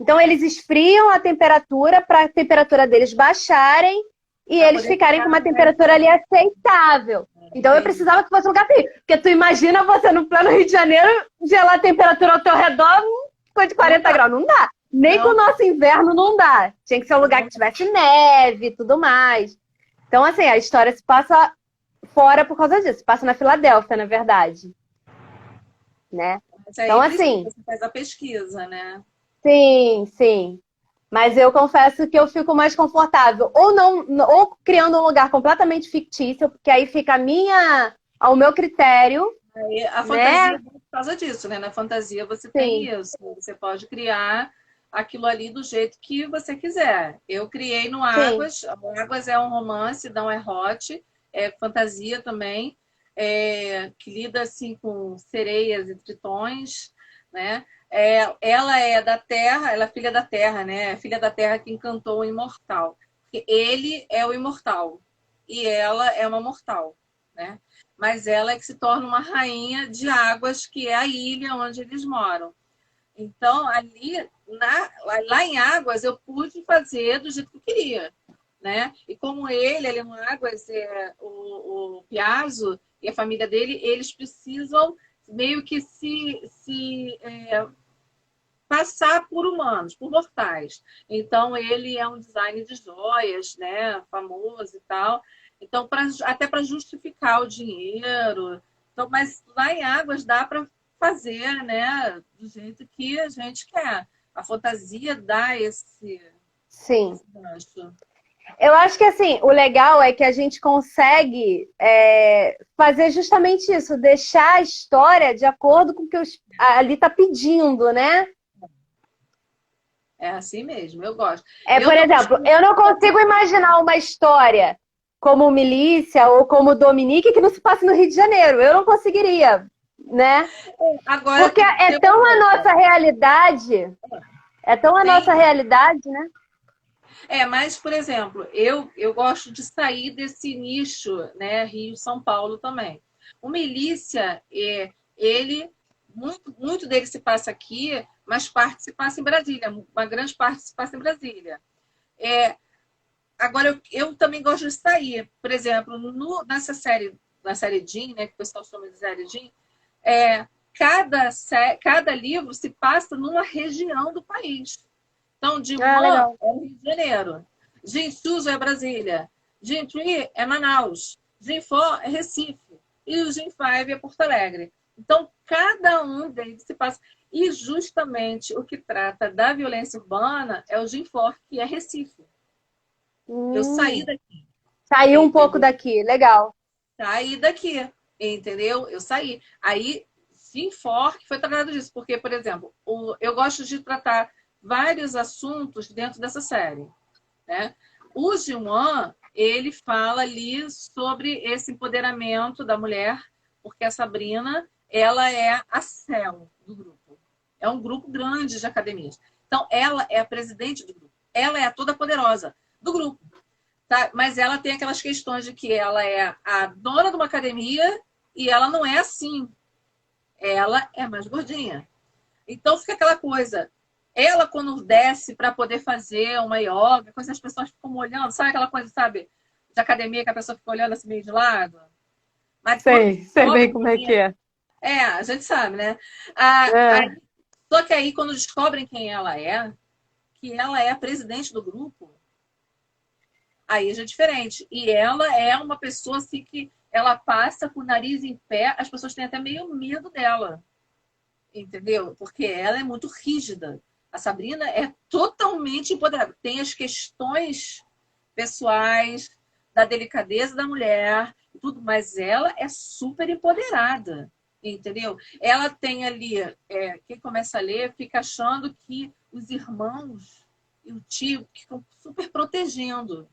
Então, eles esfriam a temperatura para a temperatura deles baixarem e eles ficarem com uma temperatura ali aceitável. Então, eu precisava que fosse um lugar frio. Porque tu imagina você no plano Rio de Janeiro, gelar a temperatura ao teu redor, ficou de 40 graus. Não dá. Nem com o nosso inverno não dá. Tinha que ser um lugar que tivesse neve e tudo mais. Então, assim, a história se passa fora por causa disso. Passa na Filadélfia, na verdade. Né? Então, assim... Você faz a pesquisa, né? Sim, sim. Mas eu confesso que eu fico mais confortável. Ou não, ou criando um lugar completamente fictício, porque aí fica ao meu critério, Aí a fantasia né? é por causa disso, né? Na fantasia você tem Sim, isso. Você pode criar aquilo ali do jeito que você quiser. Eu criei no sim. Águas. O Águas é um romance, não é hot, é fantasia também, que lida assim com sereias e tritões, né? Ela é da Terra, ela é filha da Terra, né? É filha da Terra que encantou o imortal. Porque ele é o imortal e ela é uma mortal, né? Mas ela é que se torna uma rainha de águas, que é a ilha onde eles moram. Então, lá em Águas, eu pude fazer do jeito que eu queria. Né? E como ele é um Águas, o Piazzo e a família dele, eles precisam meio que passar por humanos, por mortais. Então, ele é um design de joias, né? Famoso e tal. Então, até para justificar o dinheiro. Então, mas lá em Águas dá para fazer, né? Do jeito que a gente quer. A fantasia dá Sim. esse gancho. Eu acho que assim, o legal é que a gente consegue fazer justamente isso, deixar a história de acordo com o que ali está pedindo, né? É assim mesmo, eu gosto. Por Eu tô exemplo, acostumada eu não a fazer. consigo imaginar uma história como Milícia ou como Dominique que não se passe no Rio de Janeiro. Eu não conseguiria, né? Agora Porque é tem uma tão a coisa. nossa realidade, é tão a nossa Tem. realidade, né? Mas, por exemplo, eu gosto de sair desse nicho, né? Rio-São Paulo também. O Milícia, ele, muito dele se passa aqui, mas parte se passa em Brasília, uma grande parte se passa em Brasília. É, agora, eu também gosto de sair. Por exemplo, na série Jean, né, que o pessoal chama de série Jean, é, cada livro se passa numa região do país. Então, Ah, Diman legal. é o Rio de Janeiro, Jinsuzo é Brasília, Jintri é Manaus, Jinfó é Recife e o Jin5 é Porto Alegre. Então, cada um deles se passa. E justamente o que trata da violência urbana é o Jinfor, que é Recife. Eu saí Hum, daqui, saiu um pouco entendeu? daqui, legal. Saí daqui, entendeu? Eu saí. Aí, Jinfor, que foi tratado disso, porque, por exemplo, eu gosto de tratar vários assuntos dentro dessa série. Né? O Gilman, ele fala ali sobre esse empoderamento da mulher, porque a Sabrina, ela é a CEL do grupo. É um grupo grande de academias. Então, ela é a presidente do grupo. Ela é a toda poderosa do grupo. Tá? Mas ela tem aquelas questões de que ela é a dona de uma academia e ela não é assim. Ela é mais gordinha. Então fica aquela coisa. Ela, quando desce para poder fazer uma yoga, coisa, as pessoas ficam olhando, sabe aquela coisa, sabe, de academia que a pessoa fica olhando assim meio de lado? Mas quando Sei bem descobrem como é quem que é. é. A gente sabe, né? É. Só que aí, quando descobrem quem ela é, que ela é a presidente do grupo, aí já é diferente. E ela é uma pessoa assim que ela passa com o nariz em pé, as pessoas têm até meio medo dela. Entendeu? Porque ela é muito rígida. A Sabrina é totalmente empoderada. Tem as questões pessoais, da delicadeza da mulher, tudo, mas ela é super empoderada, entendeu? Ela tem ali, quem começa a ler fica achando que os irmãos e o tio ficam super protegendo.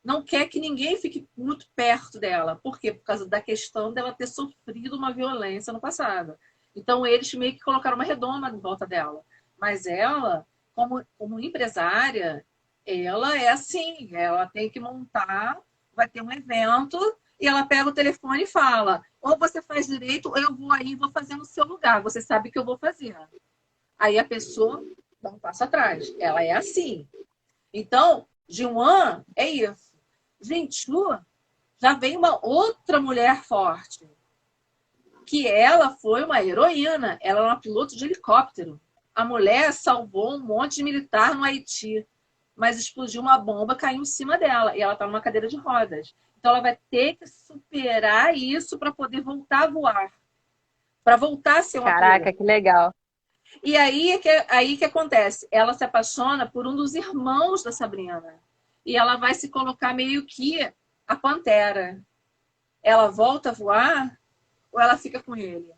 Não quer que ninguém fique muito perto dela. Por quê? Por causa da questão dela ter sofrido uma violência no passado. Então, eles meio que colocaram uma redoma em volta dela. Mas ela, como empresária, ela é assim: ela tem que montar, vai ter um evento, e ela pega o telefone e fala: ou você faz direito, ou eu vou aí e vou fazer no seu lugar. Você sabe que eu vou fazer. Aí a pessoa dá um passo atrás. Ela é assim. Então, Ji-Wan é isso. Gente, Lu, já vem uma outra mulher forte, que ela foi uma heroína, ela é uma piloto de helicóptero. A mulher salvou um monte de militar no Haiti, mas explodiu uma bomba, caiu em cima dela, e ela está numa cadeira de rodas. Então ela vai ter que superar isso para poder voltar a voar, para voltar a ser uma piloto. Caraca, que legal. E aí que acontece? Ela se apaixona por um dos irmãos da Sabrina. E ela vai se colocar meio que a Pantera. Ela volta a voar ou ela fica com ele?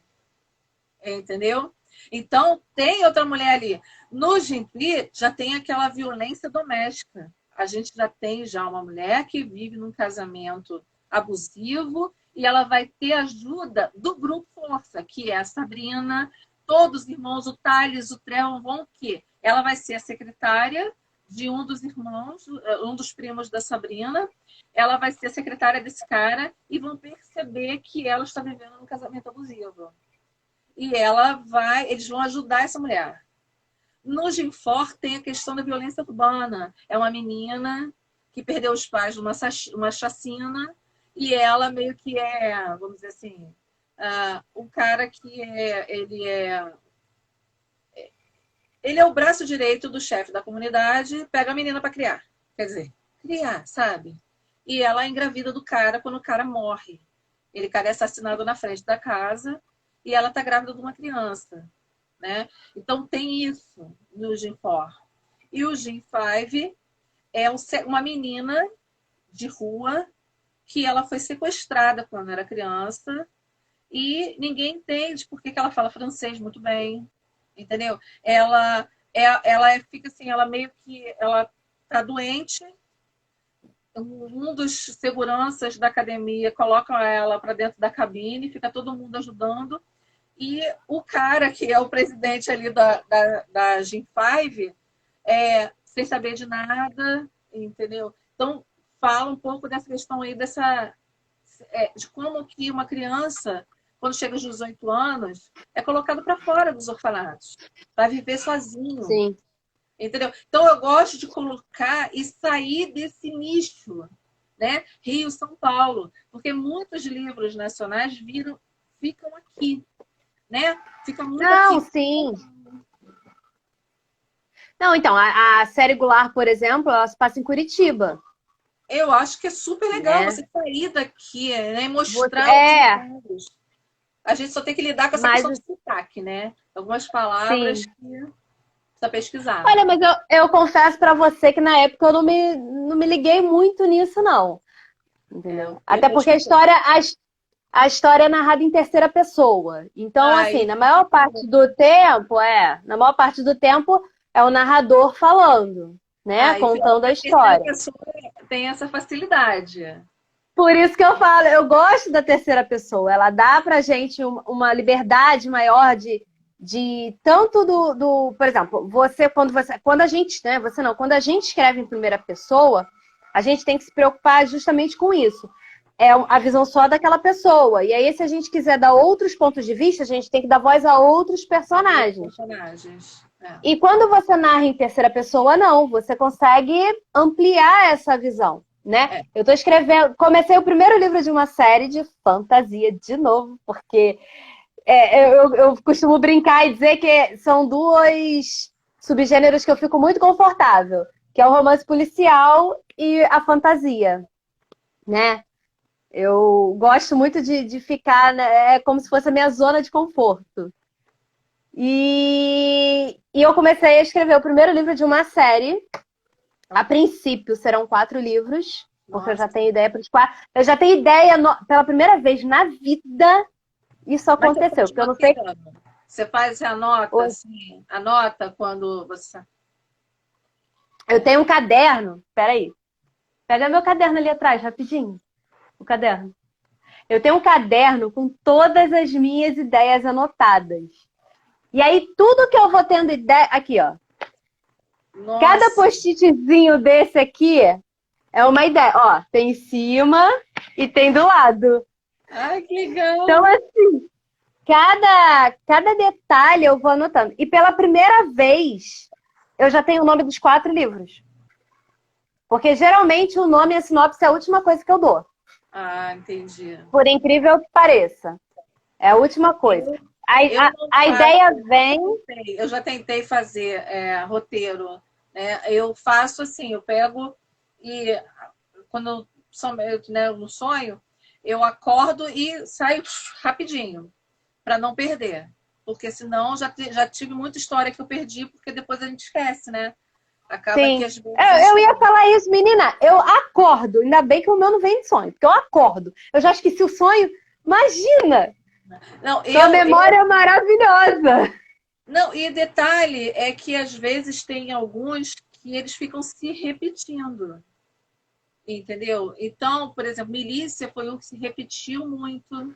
Entendeu? Então, tem outra mulher ali. No Gently, já tem aquela violência doméstica. A gente já tem já uma mulher que vive num casamento abusivo e ela vai ter ajuda do grupo Força, que é a Sabrina, todos os irmãos, o Thales, o Trevor, vão que ela vai ser a secretária de um dos irmãos, um dos primos da Sabrina, ela vai ser a secretária desse cara e vão perceber que ela está vivendo um casamento abusivo. E eles vão ajudar essa mulher. No Ginfor tem a questão da violência urbana. É uma menina que perdeu os pais numa chacina e ela meio que vamos dizer assim, o cara que ele é o braço direito do chefe da comunidade, pega a menina para criar. Quer dizer, criar, sabe? E ela é engravida do cara quando o cara morre. Ele cara é assassinado na frente da casa e ela está grávida de uma criança. Né? Então tem isso no Gen 4. E o Gen 5 é uma menina de rua que ela foi sequestrada quando era criança e ninguém entende por que ela fala francês muito bem, entendeu? Ela fica assim, ela meio que ela tá doente. Um dos seguranças da academia coloca ela para dentro da cabine, fica todo mundo ajudando. E o cara que é o presidente ali da Gen 5 sem saber de nada, entendeu? Então, fala um pouco dessa questão aí, de como que uma criança, quando chega aos 18 anos, é colocado para fora dos orfanatos, para viver sozinho. Sim. Entendeu? Então, eu gosto de colocar e sair desse nicho, né? Rio, São Paulo, porque muitos livros nacionais ficam aqui. Né? Fica muito Não, aqui. sim. Não, então, a série Goulart, por exemplo, ela se passa em Curitiba. Eu acho que é super legal Né? você sair daqui, né? E mostrar os É, lugares. A gente só tem que lidar com essa mas questão de sotaque, né? Algumas palavras sim. que precisa pesquisar. Olha, mas eu confesso pra você que na época eu não me liguei muito nisso, não. Entendeu? Até Eu porque a escutei. história, a história é narrada em terceira pessoa. Então, assim, Aí, na maior parte do tempo, é o narrador falando, né? aí, Contando a a terceira história. pessoa tem essa facilidade. Por isso que eu falo, eu gosto da terceira pessoa. Ela dá pra gente uma liberdade maior de tanto por exemplo, quando a gente, né, você não, quando a gente escreve em primeira pessoa, a gente tem que se preocupar justamente com isso. É a visão só daquela pessoa. E aí, se a gente quiser dar outros pontos de vista, a gente tem que dar voz a outros personagens. E quando você narra em terceira pessoa, não, você consegue ampliar essa visão, né? Eu tô escrevendo, comecei o primeiro livro de uma série de fantasia de novo, porque eu costumo brincar e dizer que são dois subgêneros que eu fico muito confortável, que é o romance policial e a fantasia, né? Eu gosto muito de ficar, né, como se fosse a minha zona de conforto. E eu comecei a escrever o primeiro livro de uma série. A princípio serão 4 livros, porque eu já tenho ideia para os 4. Eu já tenho ideia, pela primeira vez na vida, isso Mas você aconteceu. faz Porque eu não sei. Você faz, você anota, assim, anota quando você. Eu tenho um caderno. Peraí. Pega meu caderno ali atrás, rapidinho. O caderno. Eu tenho um caderno com todas as minhas ideias anotadas. E aí, tudo que eu vou tendo ideia. Aqui, ó. Nossa. Cada post-itzinho desse aqui é uma ideia. Ó, tem em cima e tem do lado. Ai, que legal. Então, assim, cada detalhe eu vou anotando. E pela primeira vez, eu já tenho o nome dos 4 livros. Porque geralmente o nome e a sinopse é a última coisa que eu dou. Ah, entendi. Por incrível que pareça. É a última coisa. A ideia vem. Eu já tentei fazer roteiro. Né? Eu faço assim, eu pego e quando eu no sonho, eu acordo e saio rapidinho, para não perder. Porque senão já tive muita história que eu perdi, porque depois a gente esquece, né? Acaba que Sim. às vezes. Eu ia falar isso, menina. Eu acordo. Ainda bem que o meu não vem de sonho, porque eu acordo. Eu já esqueci o sonho. Imagina! Não, Sua memória é maravilhosa. não, e detalhe é que às vezes tem alguns que eles ficam se repetindo. Entendeu? Então, por exemplo, Milícia foi um que se repetiu muito.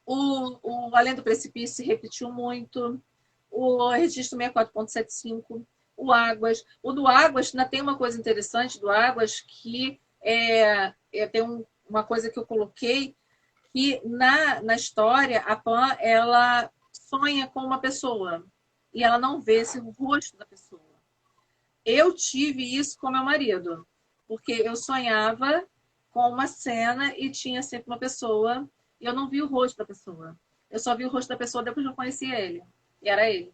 O Além do Precipício se repetiu muito. O Registro 64.75. O Águas. O do Águas, ainda tem uma coisa interessante do Águas, que tem uma coisa que eu coloquei, que na história, a Pan, ela sonha com uma pessoa e ela não vê esse rosto da pessoa. Eu tive isso com meu marido, porque eu sonhava com uma cena e tinha sempre uma pessoa e eu não vi o rosto da pessoa. Eu só vi o rosto da pessoa depois que eu conheci ele. E era ele.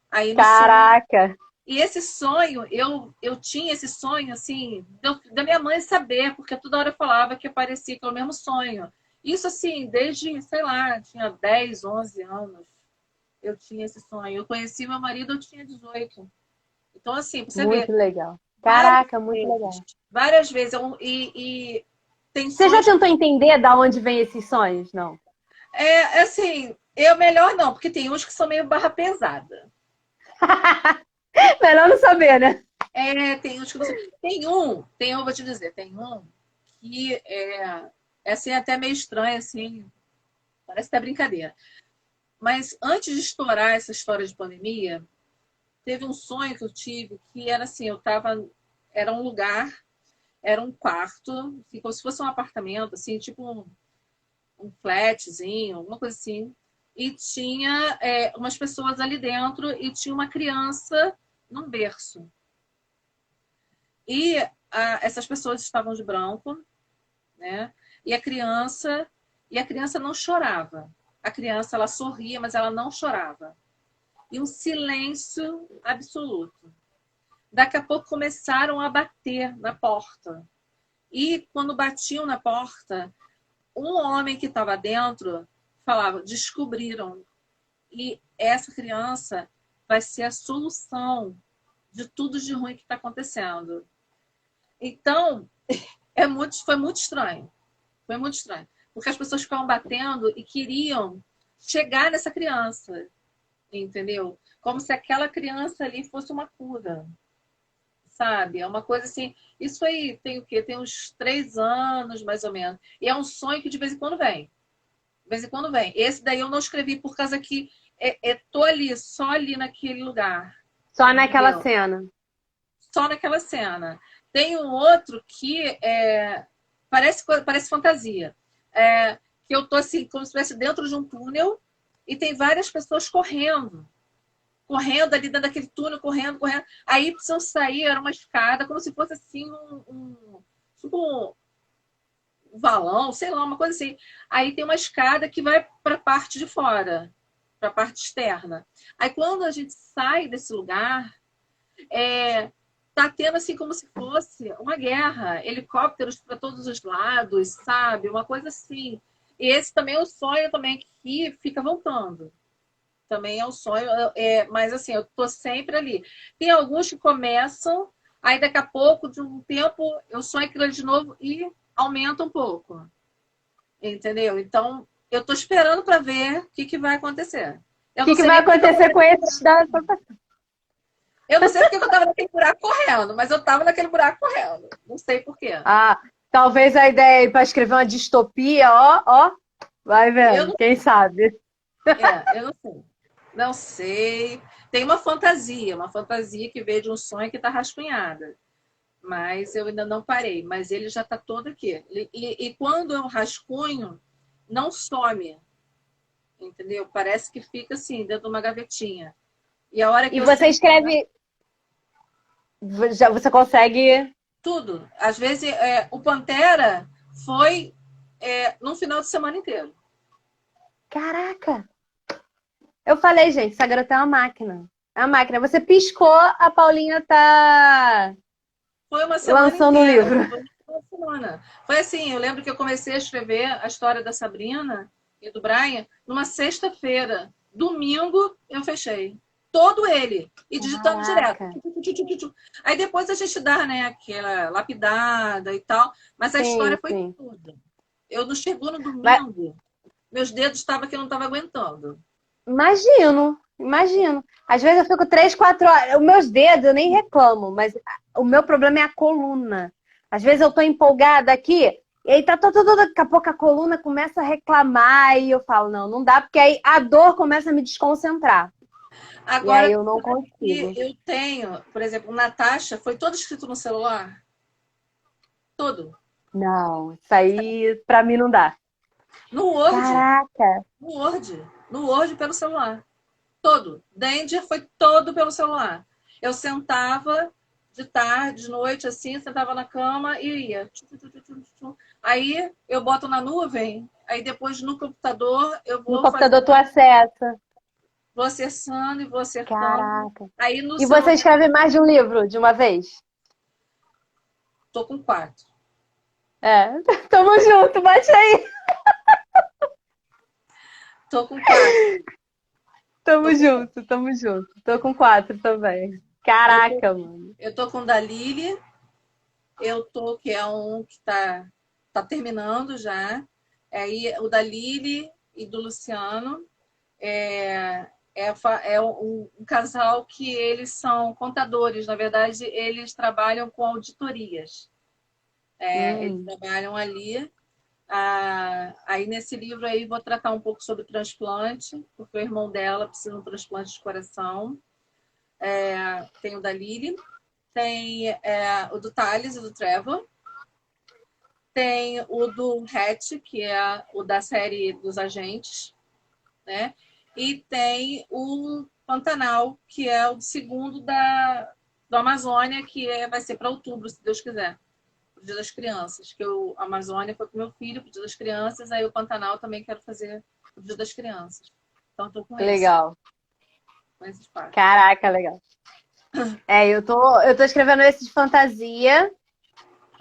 Aí no sonho. Caraca. E esse sonho, eu tinha esse sonho, assim, da minha mãe saber, porque toda hora eu falava que parecia que era o mesmo sonho. Isso, assim, desde, sei lá, tinha 10, 11 anos, eu tinha esse sonho. Eu conheci meu marido, eu tinha 18. Então, assim, pra você ver, Muito legal. várias Caraca, muito vezes, legal. várias vezes, e tem Você já sonhos. tentou entender da onde vem esses sonhos? Não. Assim, eu melhor não, porque tem uns que são meio barra pesada. Melhor não saber, né? Tem uns que você. Vou te dizer, tem um que é assim, até meio estranho, assim, parece até brincadeira. Mas antes de estourar essa história de pandemia, teve um sonho que eu tive que era assim, era um lugar, era um quarto, assim, como se fosse um apartamento, assim, tipo um flatzinho, alguma coisa assim. E tinha umas pessoas ali dentro e tinha uma criança num berço. E essas pessoas estavam de branco, né? E a criança não chorava. A criança ela sorria, mas ela não chorava. E um silêncio absoluto. Daqui a pouco começaram a bater na porta. E quando batiam na porta, um homem que estava dentro falava: descobriram. E essa criança vai ser a solução de tudo de ruim que está acontecendo. Então, foi muito estranho. Foi muito estranho. Porque as pessoas ficavam batendo e queriam chegar nessa criança. Entendeu? Como se aquela criança ali fosse uma cura. Sabe? É uma coisa assim. Isso aí tem o quê? Tem uns 3 anos, mais ou menos. E é um sonho que de vez em quando vem. De vez em quando vem. Esse daí eu não escrevi por causa que tô ali, só ali naquele lugar. Só naquela Entendeu? cena. Só naquela cena. Tem um outro que parece fantasia. Que eu tô assim, como se estivesse dentro de um túnel e tem várias pessoas correndo. Correndo ali dentro daquele túnel, correndo, correndo. Aí precisam sair, era uma escada, como se fosse assim tipo um valão, sei lá, uma coisa assim. Aí tem uma escada que vai para a parte de fora, para a parte externa. Aí quando a gente sai desse lugar, tá tendo assim como se fosse uma guerra, helicópteros para todos os lados, sabe? Uma coisa assim. E esse também é o sonho também que fica voltando. Também é o sonho, mas assim, eu tô sempre ali. Tem alguns que começam, aí daqui a pouco, de um tempo, eu sonho aquilo de novo e aumenta um pouco. Entendeu? Então, eu tô esperando para ver o que vai acontecer. Eu O não que sei vai nem porque acontecer com esses da... eu não sei porque eu tava naquele buraco correndo, mas eu tava naquele buraco correndo. Não sei por quê. Ah, talvez a ideia é para escrever uma distopia, ó. Vai Eu vendo, não, quem sabe? eu não sei. Não sei. Tem uma fantasia que veio de um sonho que está rascunhada. Mas eu ainda não parei. Mas ele já está todo aqui. E quando eu rascunho, não some. Entendeu? Parece que fica assim, dentro de uma gavetinha. E a hora que E eu você sinto escreve, já você consegue. tudo. Às vezes, o Pantera foi num final de semana inteiro. Caraca! Eu falei, gente, essa garota é uma máquina. É uma máquina. Você piscou, a Paulinha tá Foi uma semana lançando o inteira. livro. Foi uma semana. Foi assim, eu lembro que eu comecei a escrever a história da Sabrina e do Brian numa sexta-feira. Domingo eu fechei. Todo ele. E digitando direto. Caraca. Aí depois a gente dá, né, aquela lapidada e tal. Mas a Sim, história foi sim. toda. Eu não chegou no Mas domingo. Meus dedos estavam que eu não estava aguentando. imagino, imagino. Às vezes eu fico 3, 4 horas. Os meus dedos eu nem reclamo, mas o meu problema é a coluna. Às vezes eu tô empolgada aqui, e aí tá tudo, daqui a pouco a coluna começa a reclamar e eu falo, não, não dá, porque aí a dor começa a me desconcentrar. E aí Agora, eu não que consigo. eu tenho, por exemplo, Natasha, foi todo escrito no celular? Todo. Não, isso aí pra mim não dá. No Word. Caraca, No Word. No Word pelo celular. Todo. Danger foi todo pelo celular. Eu sentava de tarde, de noite, assim, sentava na cama e ia. Aí eu boto na nuvem, aí depois no computador eu no vou computador tu fazendo, acessa. vou acessando e vou acertando. Caraca. Aí no E você celular escreve mais de um livro de uma vez? tô com 4. É, tamo junto, bate aí. Tô com 4. Tamo Tô com... junto, tamo junto. Tô com 4 também. Eu tô, Caraca, mano. eu tô com o da Lili, eu tô, que é um que tá terminando já. Aí o da Lili e do Luciano. É um casal que eles são contadores, na verdade, eles trabalham com auditorias. Eles Hum, trabalham ali. Aí nesse livro aí vou tratar um pouco sobre transplante, porque o irmão dela precisa de um transplante de coração. Tem o da Lily, tem o do Thales e do Trevor, tem o do Hatch, que é o da série dos agentes, né? E tem o Pantanal, que é o segundo do Amazônia, que vai ser para outubro, se Deus quiser. O Dia das Crianças. Que a Amazônia foi com meu filho, pro Dia das Crianças, aí o Pantanal também quero fazer o Dia das Crianças. Então estou legal. com esses quatro. Caraca, legal. É, eu tô escrevendo esse de fantasia.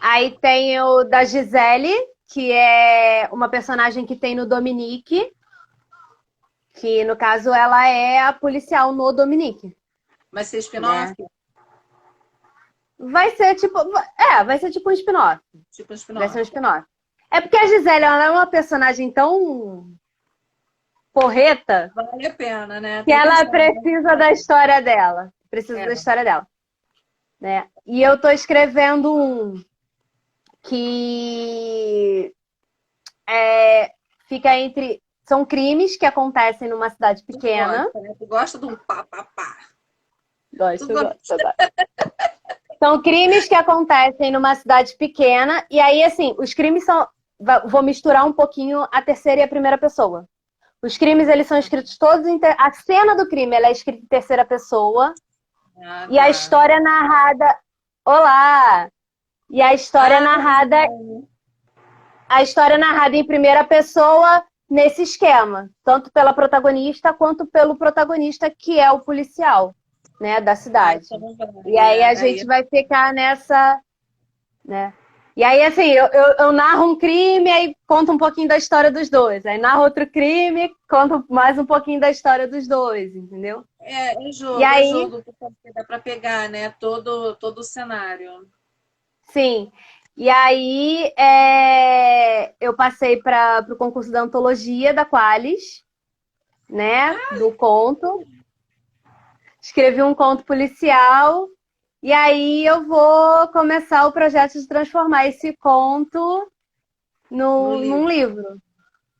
Aí tem o da Gisele, que é uma personagem que tem no Dominique, que no caso ela é a policial no Dominique, Vai ser spin-off? né? Vai ser tipo um spin-off. Tipo Vai ser spin-off. um spin-off. É porque a Gisele, ela é uma personagem tão porreta Vale a pena, né? que Tô ela pensando. precisa da história dela. Precisa É, da história dela, né? E eu tô escrevendo um que fica entre... São crimes que acontecem numa cidade tu pequena. gosta, né? Tu gosta de um pá, pá, pá. Tu Gosto, gosta. gosto, gosto. São crimes que acontecem numa cidade pequena. E aí, assim, os crimes são... Vou misturar um pouquinho a terceira e a primeira pessoa. Os crimes, eles são escritos todos em... A cena do crime, ela é escrita em terceira pessoa. Ah, E a tá. história é narrada... Olá! E a história é Ah, narrada... A história é narrada em primeira pessoa nesse esquema. Tanto pela protagonista, quanto pelo protagonista, que é o policial, né, da cidade. então E vai. aí a gente vai ficar nessa... né? E aí, assim, eu narro um crime, aí conto um pouquinho da história dos dois. Aí narro outro crime, conto mais um pouquinho da história dos dois, entendeu? E É aí, jogo, porque dá para pegar, né? Todo o cenário. sim. E aí, eu passei para o concurso da antologia da Qualis, né? Do conto. Escrevi um conto policial. E aí eu vou começar o projeto de transformar esse conto No num livro. livro.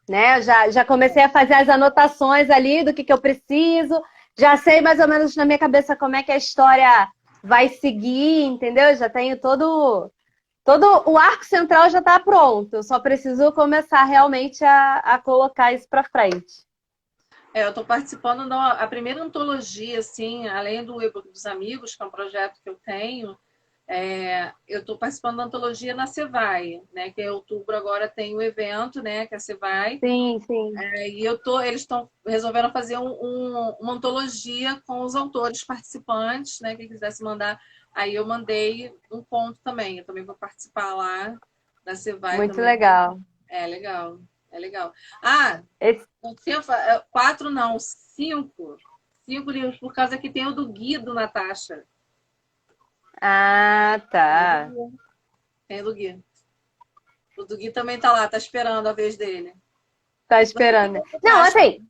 Né? Já comecei a fazer as anotações ali do que eu preciso, já sei mais ou menos na minha cabeça como é que a história vai seguir, entendeu? Já tenho todo o arco central já está pronto, eu só preciso começar realmente a colocar isso para frente. Eu estou participando da primeira antologia, assim, além do e-book dos amigos, que é um projeto que eu tenho. Eu estou participando da antologia na Cevai, né? Que em outubro agora tem o evento, né? Que é a Cevai. Sim, sim. E eles estão resolvendo fazer uma antologia com os autores participantes, né? Quem quisesse mandar, aí eu mandei um conto também. Eu também vou participar lá da Cevai Muito também. legal. É legal. É legal. Ah, Esse... não tinha, 4 não, 5. 5 livros, por causa que tem o do Guido, Natasha. Ah, Tem o do tá. Gui. Tem o do Gui. O do Gui também tá lá, tá esperando a vez dele. Tá Você esperando, tem né? o Não, Natasha. assim,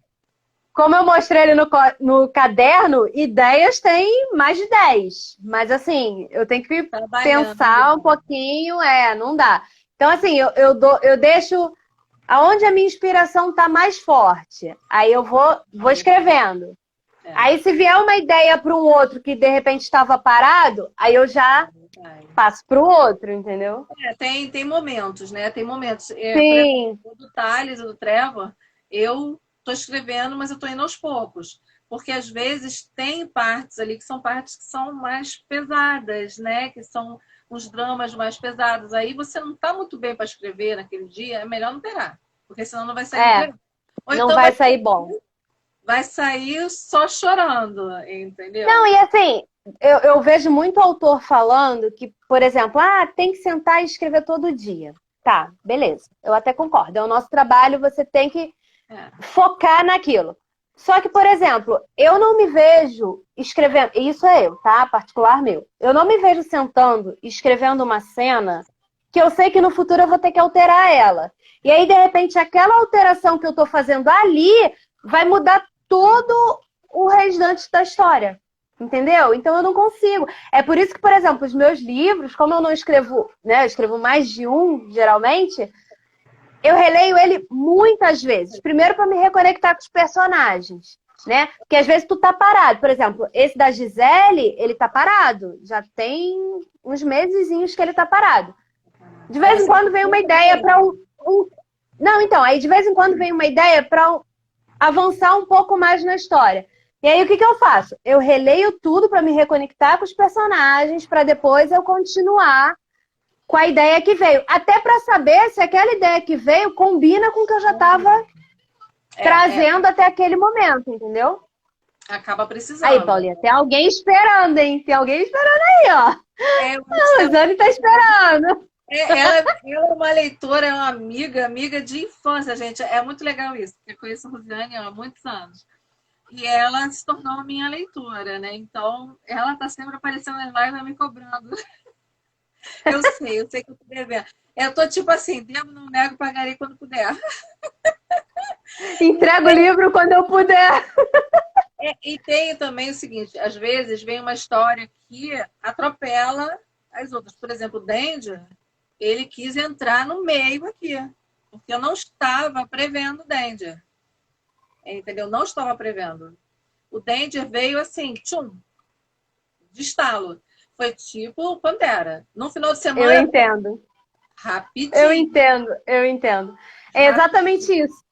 como eu mostrei ele no caderno, ideias tem mais de 10. Mas assim, eu tenho que Trabalhando pensar um ainda. pouquinho, não dá. Então, assim, eu deixo aonde a minha inspiração tá mais forte. Aí eu vou escrevendo. É, Aí, se vier uma ideia para um outro que de repente estava parado, aí eu já vai. passo para o outro, entendeu? Tem momentos, né? Tem momentos. Por exemplo, Sim, o do Thales e do Trevor, eu tô escrevendo, mas eu tô indo aos poucos. Porque às vezes tem partes ali que são partes que são mais pesadas, né? Que são uns dramas mais pesados. Aí você não tá muito bem para escrever naquele dia, é melhor não pegar. Porque senão não vai sair muito é, legal. Ou não então vai sair bom. vai sair só chorando, Não, entendeu? e assim, eu vejo muito autor falando que, por exemplo, tem que sentar e escrever todo dia. Tá, beleza, eu até concordo. É o nosso trabalho, você tem que É. focar naquilo. Só que, por exemplo, eu não me vejo escrevendo, e isso é eu, tá? Particular meu. Eu não me vejo sentando e escrevendo uma cena que eu sei que no futuro eu vou ter que alterar ela. E aí, de repente, aquela alteração que eu tô fazendo ali vai mudar todo o restante da história. Entendeu? Então eu não consigo. É por isso que, por exemplo, os meus livros, como eu não escrevo, né? Eu escrevo mais de um, geralmente, eu releio ele muitas vezes. Primeiro para me reconectar com os personagens, né? Porque às vezes tu tá parado. Por exemplo, esse da Gisele, ele tá parado. Já tem uns mesezinhos que ele tá parado. De Aí vez em você quando vem uma ideia para Não, então, aí de vez em quando vem uma ideia para avançar um pouco mais na história. E aí o que, que eu faço? Eu releio tudo para me reconectar com os personagens, para depois eu continuar com a ideia que veio. Até para saber se aquela ideia que veio combina com o que eu já estava é, trazendo até aquele momento, entendeu? acaba Aí, precisando. Paulinha, tem alguém esperando, hein? Tem alguém esperando aí, ó. Eu acho que A Zane tá esperando. ela é uma leitora, é uma amiga de infância, gente. É muito legal isso, porque eu conheço a Rosiane há muitos anos. E ela se tornou minha leitora, né? Então, ela tá sempre aparecendo nas lives e me cobrando. Eu sei que eu tô devendo. Eu tô tipo assim, devo, não nego, pagarei quando puder. Entrego o livro quando eu puder. E tem também o seguinte, às vezes vem uma história que atropela as outras. Por exemplo, o Danger, ele quis entrar no meio aqui, porque eu não estava prevendo o Danger. Entendeu? Não estava prevendo. O Danger veio assim, tchum, de estalo. Foi tipo Pantera. No final de Eu semana, entendo. Eu rapidinho. entendo, eu entendo. É exatamente Rapidinho. isso.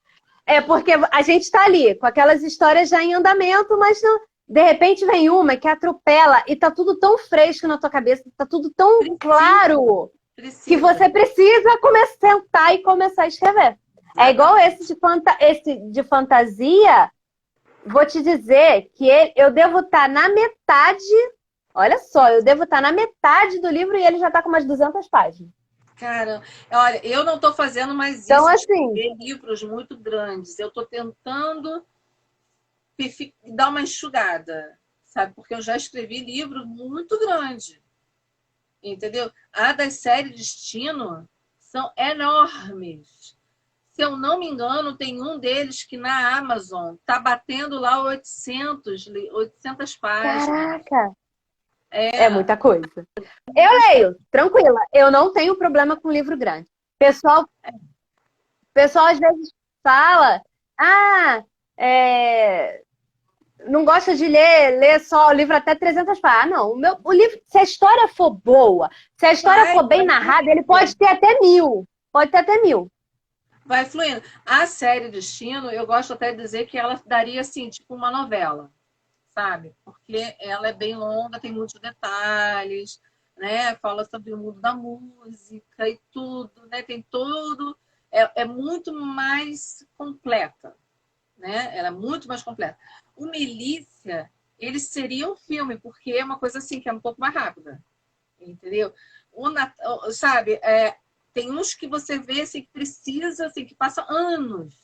É porque a gente está ali, com aquelas histórias já em andamento, mas de repente vem uma que atropela e tá tudo tão fresco na tua cabeça, tá tudo tão Precisa. claro que Precisa. você precisa começar, sentar e começar a escrever. É igual Exatamente. esse de fantasia, vou te dizer que eu devo estar na metade, olha só, eu devo estar na metade do livro e ele já está com umas 200 páginas. Cara, olha, eu não estou fazendo mais Então, isso de assim, escrever livros muito grandes. Eu estou tentando dar uma enxugada, sabe? Porque eu já escrevi livro muito grande, entendeu? A das séries Destino são enormes. Se eu não me engano, tem um deles que na Amazon tá batendo lá 800 páginas. caraca, é É, muita coisa. Eu leio, tranquila. Eu não tenho problema com livro grande. Pessoal às vezes fala, ah, é, não gosta de ler só o livro até 300 páginas. Ah, não. O livro, se a história for boa, se a história for bem vai narrada, ele fluindo. pode ter até 1000. Pode ter até 1000. Vai fluindo. A série Destino, eu gosto até de dizer que ela daria assim, tipo uma novela, sabe? Porque ela é bem longa, tem muitos detalhes, né? Fala sobre o mundo da música e tudo, né? Tem todo. É muito mais completa, né? Ela é muito mais completa. O Milícia, ele seria um filme, porque é uma coisa assim, que é um pouco mais rápida, entendeu? Sabe? Tem uns que você vê assim, que precisa, assim, que passa anos,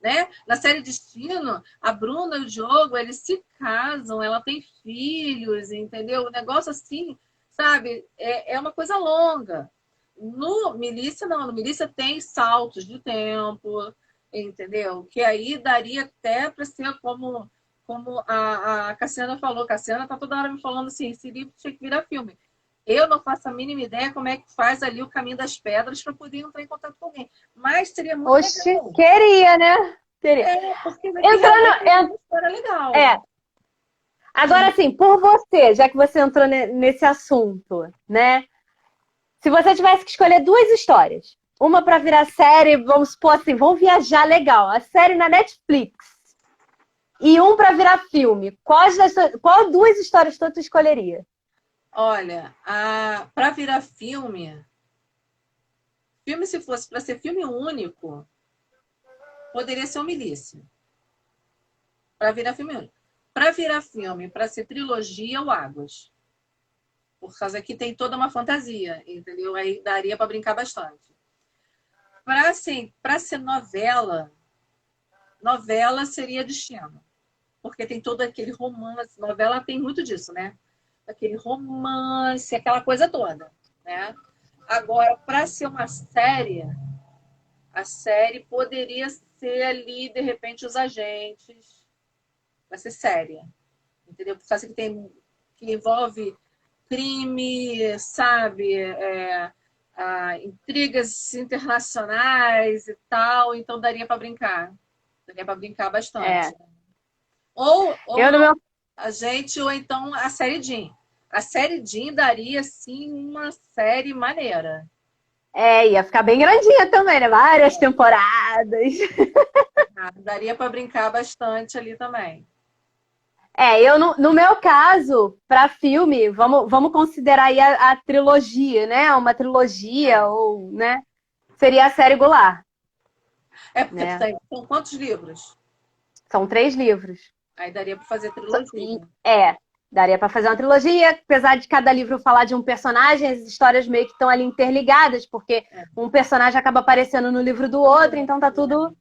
né? Na série Destino, a Bruna e o Diogo, eles se casam, ela tem filhos, entendeu? O negócio assim, sabe? É uma coisa longa. No Milícia, não. No Milícia tem saltos de tempo, entendeu? Que aí daria até para ser como a Cassiana falou. Cassiana tá toda hora me falando assim, esse livro tinha que virar filme. Eu não faço a mínima ideia como é que faz ali o caminho das pedras para poder entrar em contato com alguém. Mas seria muito Oxi, legal. queria, né? Queria. Porque realmente é Entrando. uma história legal. É. Agora, assim, por você, já que você entrou nesse assunto, né? Se você tivesse que escolher duas histórias, uma para virar série, vamos supor assim, vamos viajar legal, a série na Netflix, e um para virar filme, qual duas histórias tu escolheria? Olha, para virar filme, se fosse para ser filme único, poderia ser o Milícia. Para virar filme único. Para virar filme, para ser trilogia, o Águas. Por causa que tem toda uma fantasia, entendeu? Aí daria para brincar bastante. Para assim, ser novela seria Destino. Porque tem todo aquele romance. Novela tem muito disso, né? Aquele romance, aquela coisa toda, né? Agora, para ser uma série, a série poderia ser ali, de repente, os agentes. Vai ser séria, entendeu? Por causa que envolve crime, sabe? Intrigas internacionais e tal. Então, daria para brincar. Daria para brincar bastante. É, Ou eu no não, meu a gente, ou então a série Jean. A série Jean daria, sim, uma série maneira. ia ficar bem grandinha também, né? Várias temporadas. Daria para brincar bastante ali também. Eu no meu caso, para filme, vamos considerar aí a trilogia, né? Uma trilogia É, ou, né? Seria a série Goulart, porque tu né? tem, são quantos livros? São 3 livros. Aí daria para fazer trilogia. É, daria para fazer uma trilogia, apesar de cada livro falar de um personagem, as histórias meio que estão ali interligadas, porque É. um personagem acaba aparecendo no livro do outro, então tá tudo.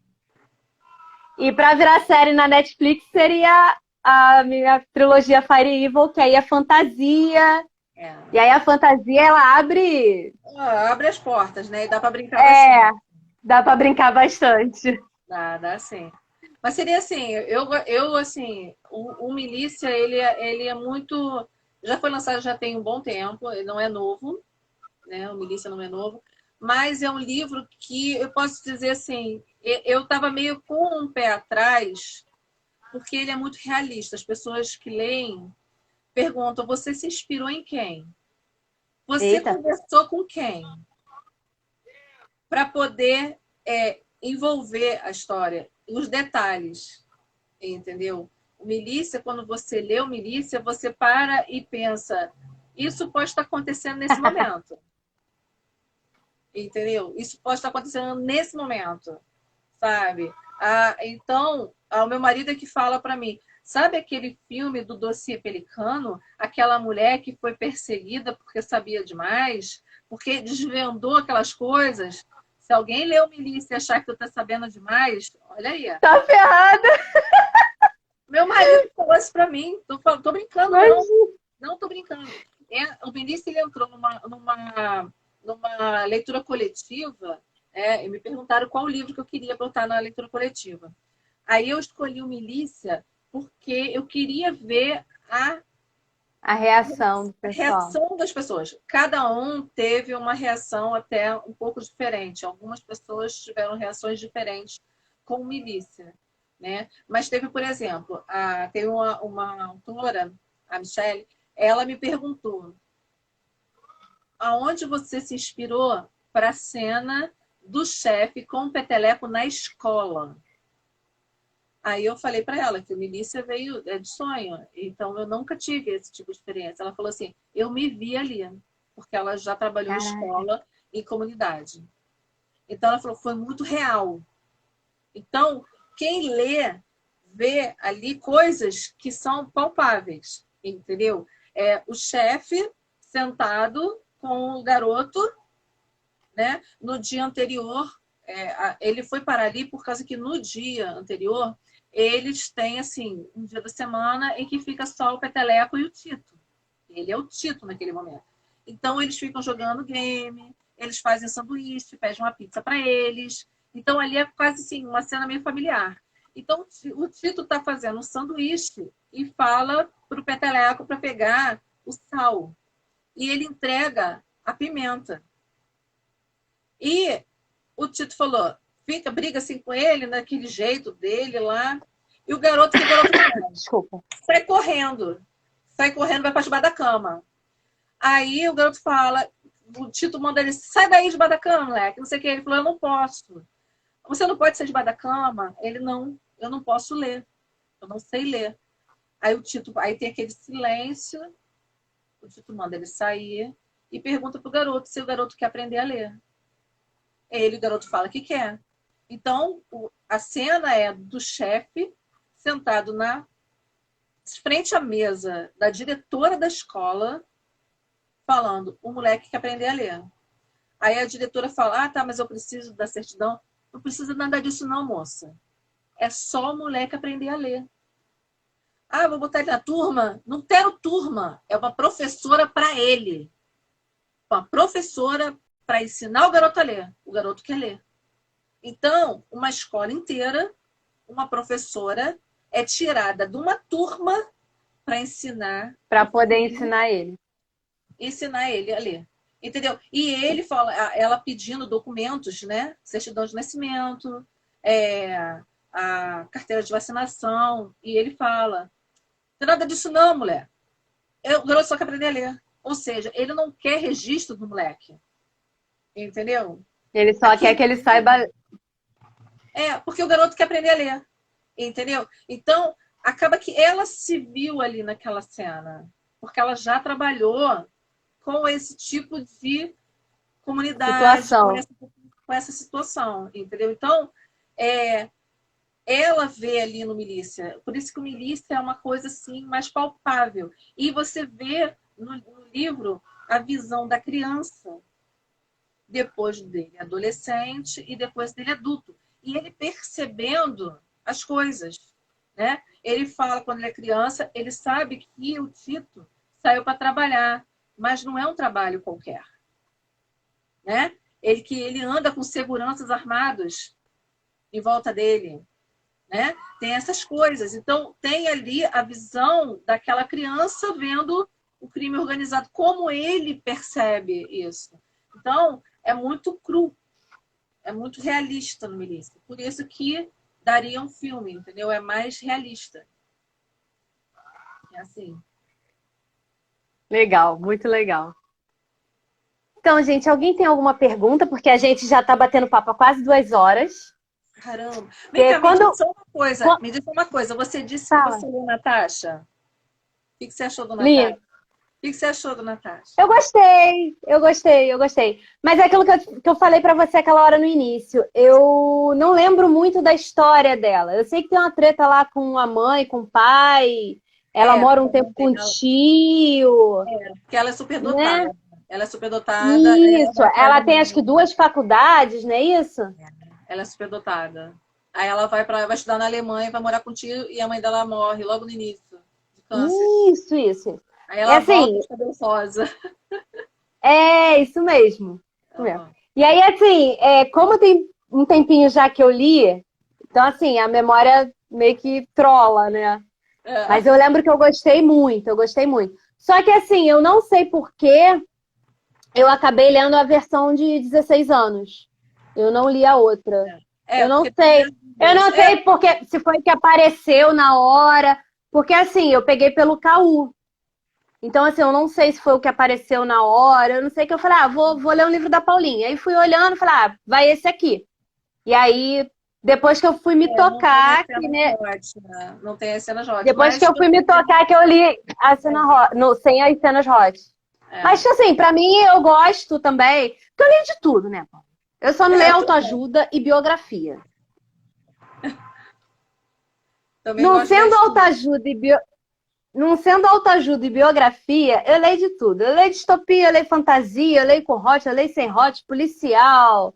E para virar série na Netflix seria a minha trilogia Fire Evil, que aí é fantasia. É. E aí a fantasia ela abre. Abre as portas, né? E dá para brincar É, bastante. dá para brincar bastante. Dá sim. Mas seria assim, eu assim, o Milícia, ele é muito. Já foi lançado já tem um bom tempo, ele não é novo, né? O Milícia não é novo, mas é um livro que eu posso dizer assim, eu estava meio com um pé atrás, porque ele é muito realista. As pessoas que leem perguntam: você se inspirou em quem? Você Eita. conversou com quem? Para poder envolver a história, os detalhes, entendeu? O Milícia, quando você lê o Milícia, você para e pensa: isso pode estar acontecendo nesse momento. Entendeu? Isso pode estar acontecendo nesse momento, sabe? Então, o meu marido é que fala para mim, sabe aquele filme do Dossiê Pelicano? Aquela mulher que foi perseguida porque sabia demais, porque desvendou aquelas coisas. Se alguém lê o Milícia e achar que tu tá sabendo demais, olha aí. Tá ferrada. Meu marido falou isso para mim. Tô brincando, não. Não tô brincando. O Milícia ele entrou numa leitura coletiva, e me perguntaram qual livro que eu queria botar na leitura coletiva. Aí eu escolhi o Milícia porque eu queria ver A reação do a pessoal. reação das pessoas. Cada um teve uma reação até um pouco diferente. Algumas pessoas tiveram reações diferentes com o Milícia. Né? Mas teve, por exemplo, teve uma autora, a Michelle, ela me perguntou aonde você se inspirou para a cena do chefe com o peteleco na escola. Aí eu falei para ela que o Milícia veio de sonho, então eu nunca tive esse tipo de experiência. Ela falou assim, eu me vi ali, porque ela já trabalhou em Caraca. escola e comunidade. Então ela falou, foi muito real. Então, quem lê, vê ali coisas que são palpáveis, entendeu? O chefe sentado com o garoto, né? No dia anterior, ele foi parar ali por causa que no dia anterior eles têm, assim, um dia da semana em que fica só o Peteleco e o Tito. Ele é o Tito naquele momento. Então, eles ficam jogando game, eles fazem sanduíche, pedem uma pizza para eles. Então, ali é quase assim, uma cena meio familiar. Então, o Tito está fazendo um sanduíche e fala para o Peteleco para pegar o sal. E ele entrega a pimenta. E o Tito falou, briga assim com ele, daquele jeito dele lá. E o garoto, que garoto Desculpa. sai correndo, vai para debaixo da cama. Aí o garoto fala, o Tito manda ele, sai daí debaixo da cama, moleque, não sei o que. Ele falou, eu não posso. Você não pode sair debaixo da cama? Ele, não, eu não posso ler. Eu não sei ler. Aí o Tito, aí tem aquele silêncio, o Tito manda ele sair e pergunta pro garoto se o garoto quer aprender a ler. Ele, o garoto, fala que quer. Então, a cena é do chefe sentado na frente à mesa da diretora da escola, falando, o moleque quer aprender a ler. Aí a diretora fala, ah, tá, mas eu preciso da certidão. Não precisa nada disso não, moça. É só o moleque aprender a ler. Ah, vou botar ele na turma? Não quero turma. É uma professora para ele. Uma professora para ensinar o garoto a ler. O garoto quer ler. Então, uma escola inteira, uma professora é tirada de uma turma para ensinar. Para poder ensinar ele. Ensinar ele a ler. Entendeu? E ele fala, ela pedindo documentos, né? Certidão de nascimento, a carteira de vacinação. E ele fala, não tem nada disso não, mulher. O garoto só quer aprender a ler. Ou seja, ele não quer registro do moleque. Entendeu? Ele só quer que ele saiba. Porque o garoto quer aprender a ler. Entendeu? Então, acaba que ela se viu ali naquela cena. Porque ela já trabalhou com esse tipo de comunidade, Situação. com essa situação. Entendeu? Então, ela vê ali no Milícia. Por isso que o Milícia é uma coisa assim mais palpável. E você vê no livro a visão da criança, depois dele adolescente e depois dele adulto. E ele percebendo as coisas, né? Ele fala quando ele é criança, ele sabe que o Tito saiu para trabalhar, mas não é um trabalho qualquer, né? Ele anda com seguranças armados em volta dele, né? Tem essas coisas. Então, tem ali a visão daquela criança vendo o crime organizado, como ele percebe isso. Então, é muito cru, é muito realista no Milícia. Por isso que daria um filme, entendeu? É mais realista. É assim. Legal, muito legal. Então, gente, alguém tem alguma pergunta? Porque a gente já está batendo papo há quase 2 horas. Caramba. Vem cá, quando... me diz só uma coisa. Me diz uma coisa. Você disse que você leu Natasha? O que você achou do Natasha? Li. O que você achou do Natasha? Eu gostei. Mas é aquilo que eu falei pra você aquela hora no início. Eu não lembro muito da história dela. Eu sei que tem uma treta lá com a mãe, com o pai. Ela mora um tempo com o tio. Porque ela é superdotada. Né? Ela é superdotada. Isso. Ela tem acho que 2 faculdades, não é isso? Ela é superdotada. Aí ela vai estudar na Alemanha, vai morar com o tio e a mãe dela morre logo no início de câncer. Isso. Aí ela volta de cabelo rosa. Isso mesmo. E aí, assim, como tem um tempinho já que eu li, então, assim, a memória meio que trola, né? Mas eu lembro que eu gostei muito. Só que, assim, eu não sei por que eu acabei lendo a versão de 16 anos. Eu não li a outra. Eu não sei. Eu não sei porque, se foi que apareceu na hora. Porque, assim, eu peguei pelo Caú. Então, assim, eu não sei se foi o que apareceu na hora. Eu não sei, que eu falei, vou ler um livro da Paulinha. Aí fui olhando, falei, vai esse aqui. E aí, depois que eu fui me tocar... Não tem as cenas hot. Depois que eu fui me tocar, que eu li a cena sem as cenas hot. Mas, assim, pra mim, eu gosto também. Porque eu li de tudo, né, Paulo? Eu só não leio autoajuda e biografia. Não sendo autoajuda e biografia... não sendo autoajuda e biografia, eu leio de tudo. Eu leio distopia, eu leio fantasia, eu leio com hot, eu leio sem hot, policial.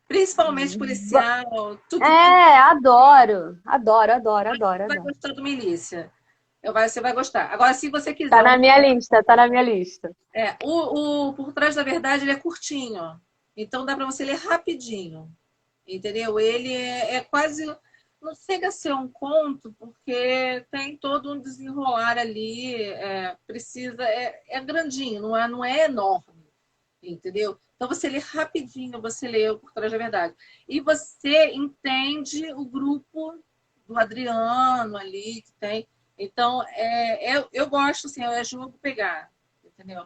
Principalmente policial, tudo. É, adoro. Adoro, adoro, adoro, Você vai adoro. gostar do Milícia. Você vai gostar. Agora, se você Tá quiser na minha lista, tá na minha lista. o Por Trás da Verdade, ele é curtinho. Então dá para você ler rapidinho. Entendeu? Ele é quase. Não chega a ser um conto, porque tem todo um desenrolar ali. Precisa. É grandinho, não é enorme. Entendeu? Então você lê rapidinho, você lê o Por Trás da Verdade. E você entende o grupo do Adriano ali que tem. Então, eu gosto, assim, é jogo pegar, entendeu?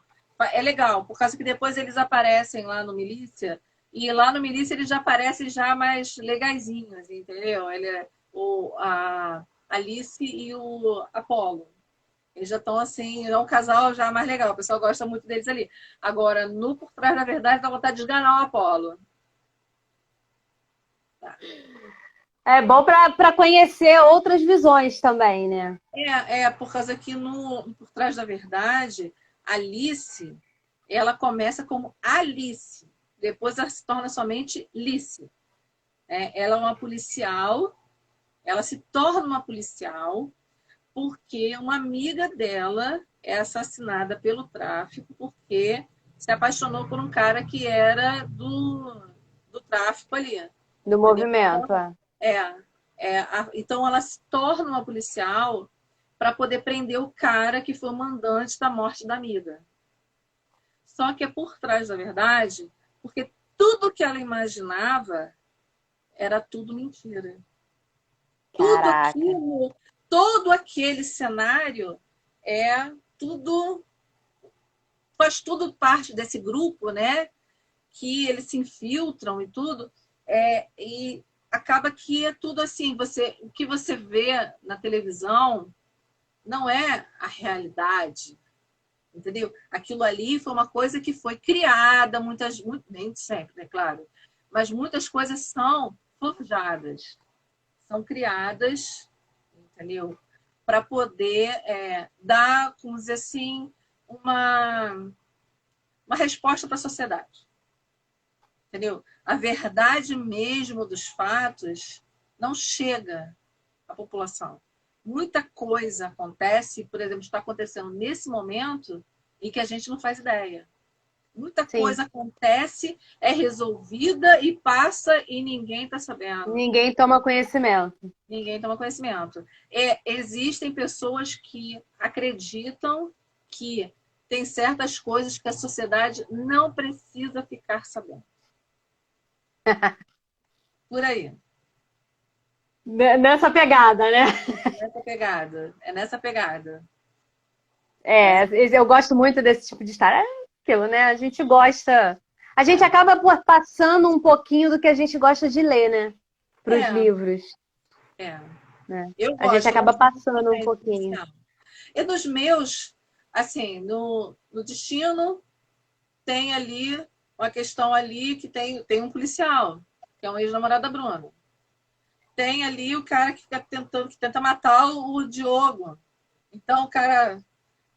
É legal, por causa que depois eles aparecem lá no Milícia, e lá no Milícia eles já aparecem já mais legaisinhos, entendeu? Ele é a Alice e o Apolo. Eles já estão assim, é um casal já mais legal, o pessoal gosta muito deles ali. Agora, no Por Trás da Verdade, dá vontade de esganar o Apolo. Tá. É bom para conhecer outras visões também, né? Por causa que no Por Trás da Verdade, Alice, ela começa como Alice, depois ela se torna somente Lice. Ela é uma policial, ela se torna uma policial porque uma amiga dela é assassinada pelo tráfico porque se apaixonou por um cara que era do tráfico ali. Do Entendeu? movimento, é. Então ela se torna uma policial para poder prender o cara que foi o mandante da morte da amiga. Só que é por trás da verdade, porque tudo que ela imaginava era tudo mentira. Tudo Caraca. aquilo, todo aquele cenário é tudo, faz tudo parte desse grupo, né? Que eles se infiltram e tudo, e acaba que é tudo assim, o que você vê na televisão não é a realidade, entendeu? Aquilo ali foi uma coisa que foi criada, nem sempre, né, claro, mas muitas coisas são forjadas, são criadas, entendeu? Para poder dar, como dizer assim, uma resposta para a sociedade. Entendeu? A verdade mesmo dos fatos não chega à população. Muita coisa acontece, por exemplo, está acontecendo nesse momento e que a gente não faz ideia. Muita Sim. coisa acontece, é resolvida e passa e ninguém está sabendo. Ninguém toma conhecimento. Ninguém toma conhecimento. Existem pessoas que acreditam que tem certas coisas que a sociedade não precisa ficar sabendo. Por aí. Nessa pegada, né? Nessa pegada. É nessa pegada. É, eu gosto muito desse tipo de história. É aquilo, né? A gente gosta. A gente acaba passando um pouquinho do que a gente gosta de ler, né? Para os É, livros. é. Né? Eu A gente gosto acaba muito passando um também de pouquinho. policial. E dos meus, assim, no Destino, tem ali uma questão ali que tem um policial, que é um ex-namorado da Bruna. Tem ali o cara que tenta matar o Diogo. Então o cara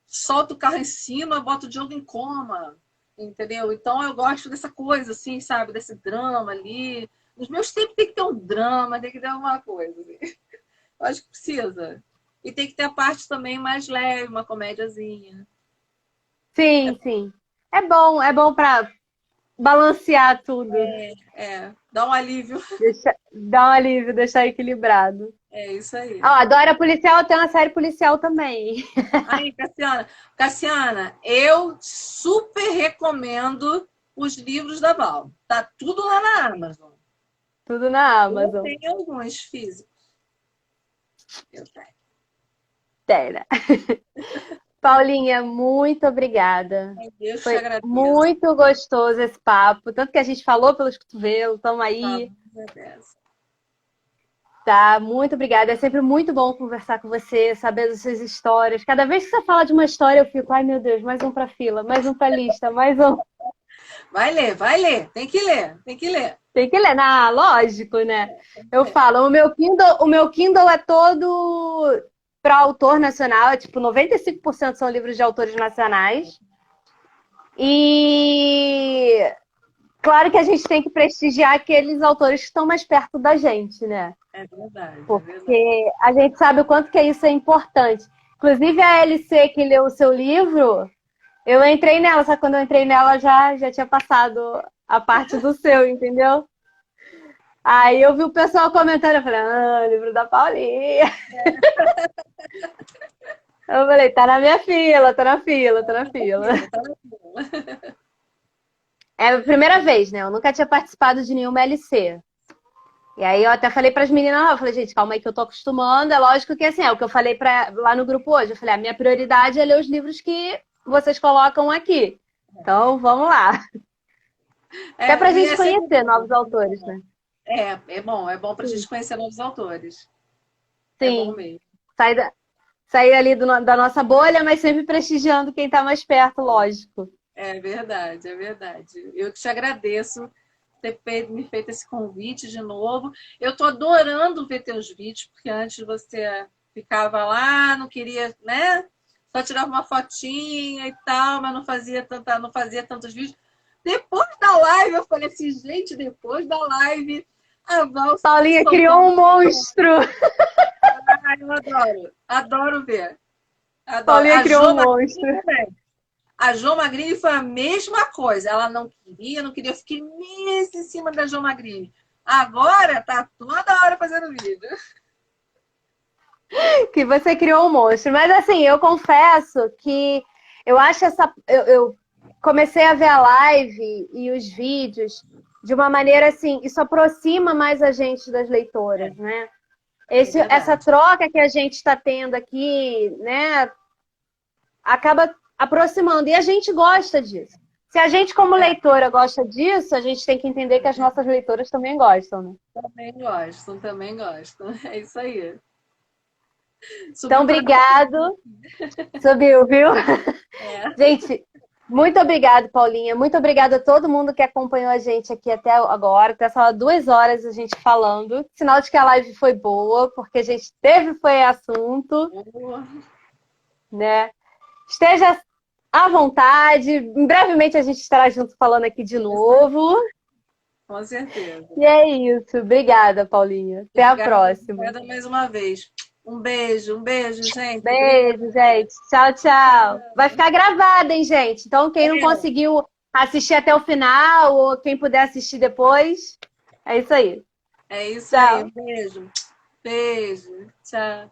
solta o carro em cima, bota o Diogo em coma, entendeu? Então eu gosto dessa coisa, assim, sabe? Desse drama ali. Nos meus tempos tem que ter um drama, tem que ter alguma coisa. Assim. Eu acho que precisa. E tem que ter a parte também mais leve, uma comédiazinha. Sim, sim. É bom para balancear tudo. Dá um alívio. Dar um alívio, deixar equilibrado. É isso aí. Ó, Adora Policial tem uma série policial também. Aí, Cassiana. Cassiana, eu super recomendo os livros da Val. Tá tudo lá na Amazon. Tudo na Eu Amazon. tenho alguns físicos. Eu tenho. Terra. Paulinha, muito obrigada. Deus te Foi agradeço. muito gostoso esse papo. Tanto que a gente falou pelos cotovelos, estamos Tá, aí, agradece. tá? Muito obrigada. É sempre muito bom conversar com você, saber das suas histórias. Cada vez que você fala de uma história, eu fico, ai meu Deus, mais um para fila, mais um para lista, mais um. Vai ler, vai ler. Tem que ler, tem que ler. Tem que ler, lógico, né? Eu falo, o meu Kindle é todo para autor nacional, tipo, 95% são livros de autores nacionais. E claro que a gente tem que prestigiar aqueles autores que estão mais perto da gente, né? É verdade, é verdade. Porque a gente sabe o quanto que isso é importante. Inclusive a LC que leu o seu livro, eu entrei nela, só que quando eu entrei nela já tinha passado a parte do seu, entendeu? Aí eu vi o pessoal comentando, eu falei, livro da Paulinha. Eu falei, tá na minha fila, tá na fila, tá na fila. É a primeira vez, né? Eu nunca tinha participado de nenhuma LC. E aí eu até falei para as meninas, eu falei, gente, calma aí que eu tô acostumando. É lógico que assim, é o que eu falei lá no grupo hoje. Eu falei, a minha prioridade é ler os livros que vocês colocam aqui. Então, vamos lá. Até pra E gente é sempre conhecer bom. novos autores, né? É bom para a gente conhecer novos autores. É bom Sim. mesmo. Sair, sair ali da nossa bolha, mas sempre prestigiando quem tá mais perto, lógico. É verdade, é verdade. Eu que te agradeço ter me feito esse convite de novo. Eu tô adorando ver teus vídeos, porque antes você ficava lá, não queria, né? Só tirava uma fotinha e tal, mas não fazia tantos vídeos. Depois da live, eu falei assim, gente, depois da live, a Val Paulinha criou soltando. um monstro. Ai, eu adoro, adoro ver. Adoro. Paulinha A criou Jo um monstro. também. A Jo Magrini foi a mesma coisa. Ela não queria, não queria. Eu fiquei meses em cima da Jo Magrini. Agora tá toda hora fazendo vídeo. Que você criou um monstro. Mas assim, eu confesso que eu acho essa. Eu comecei a ver a live e os vídeos de uma maneira assim, isso aproxima mais a gente das leitoras, né? Essa Verdade. troca que a gente está tendo aqui, né, acaba aproximando. E a gente gosta disso. Se a gente, como leitora, gosta disso, a gente tem que entender que as nossas leitoras também gostam, né? Também gostam, também gostam. É isso aí. Então, Subiu para mim. obrigado. Subiu, viu? É. Gente, muito obrigada, Paulinha. Muito obrigada a todo mundo que acompanhou a gente aqui até agora. Até só 2 horas a gente falando. Sinal de que a live foi boa, porque a gente foi assunto, né? Esteja à vontade. Brevemente a gente estará junto falando aqui de novo. Com certeza. E é isso. Obrigada, Paulinha. Até a próxima. Obrigada mais uma vez. Um beijo, gente. Beijo, gente. Tchau, tchau. Vai ficar gravado, hein, gente? Então, quem não conseguiu assistir até o final, ou quem puder assistir depois, é isso aí. É isso Tchau. aí. Beijo. Beijo. Tchau.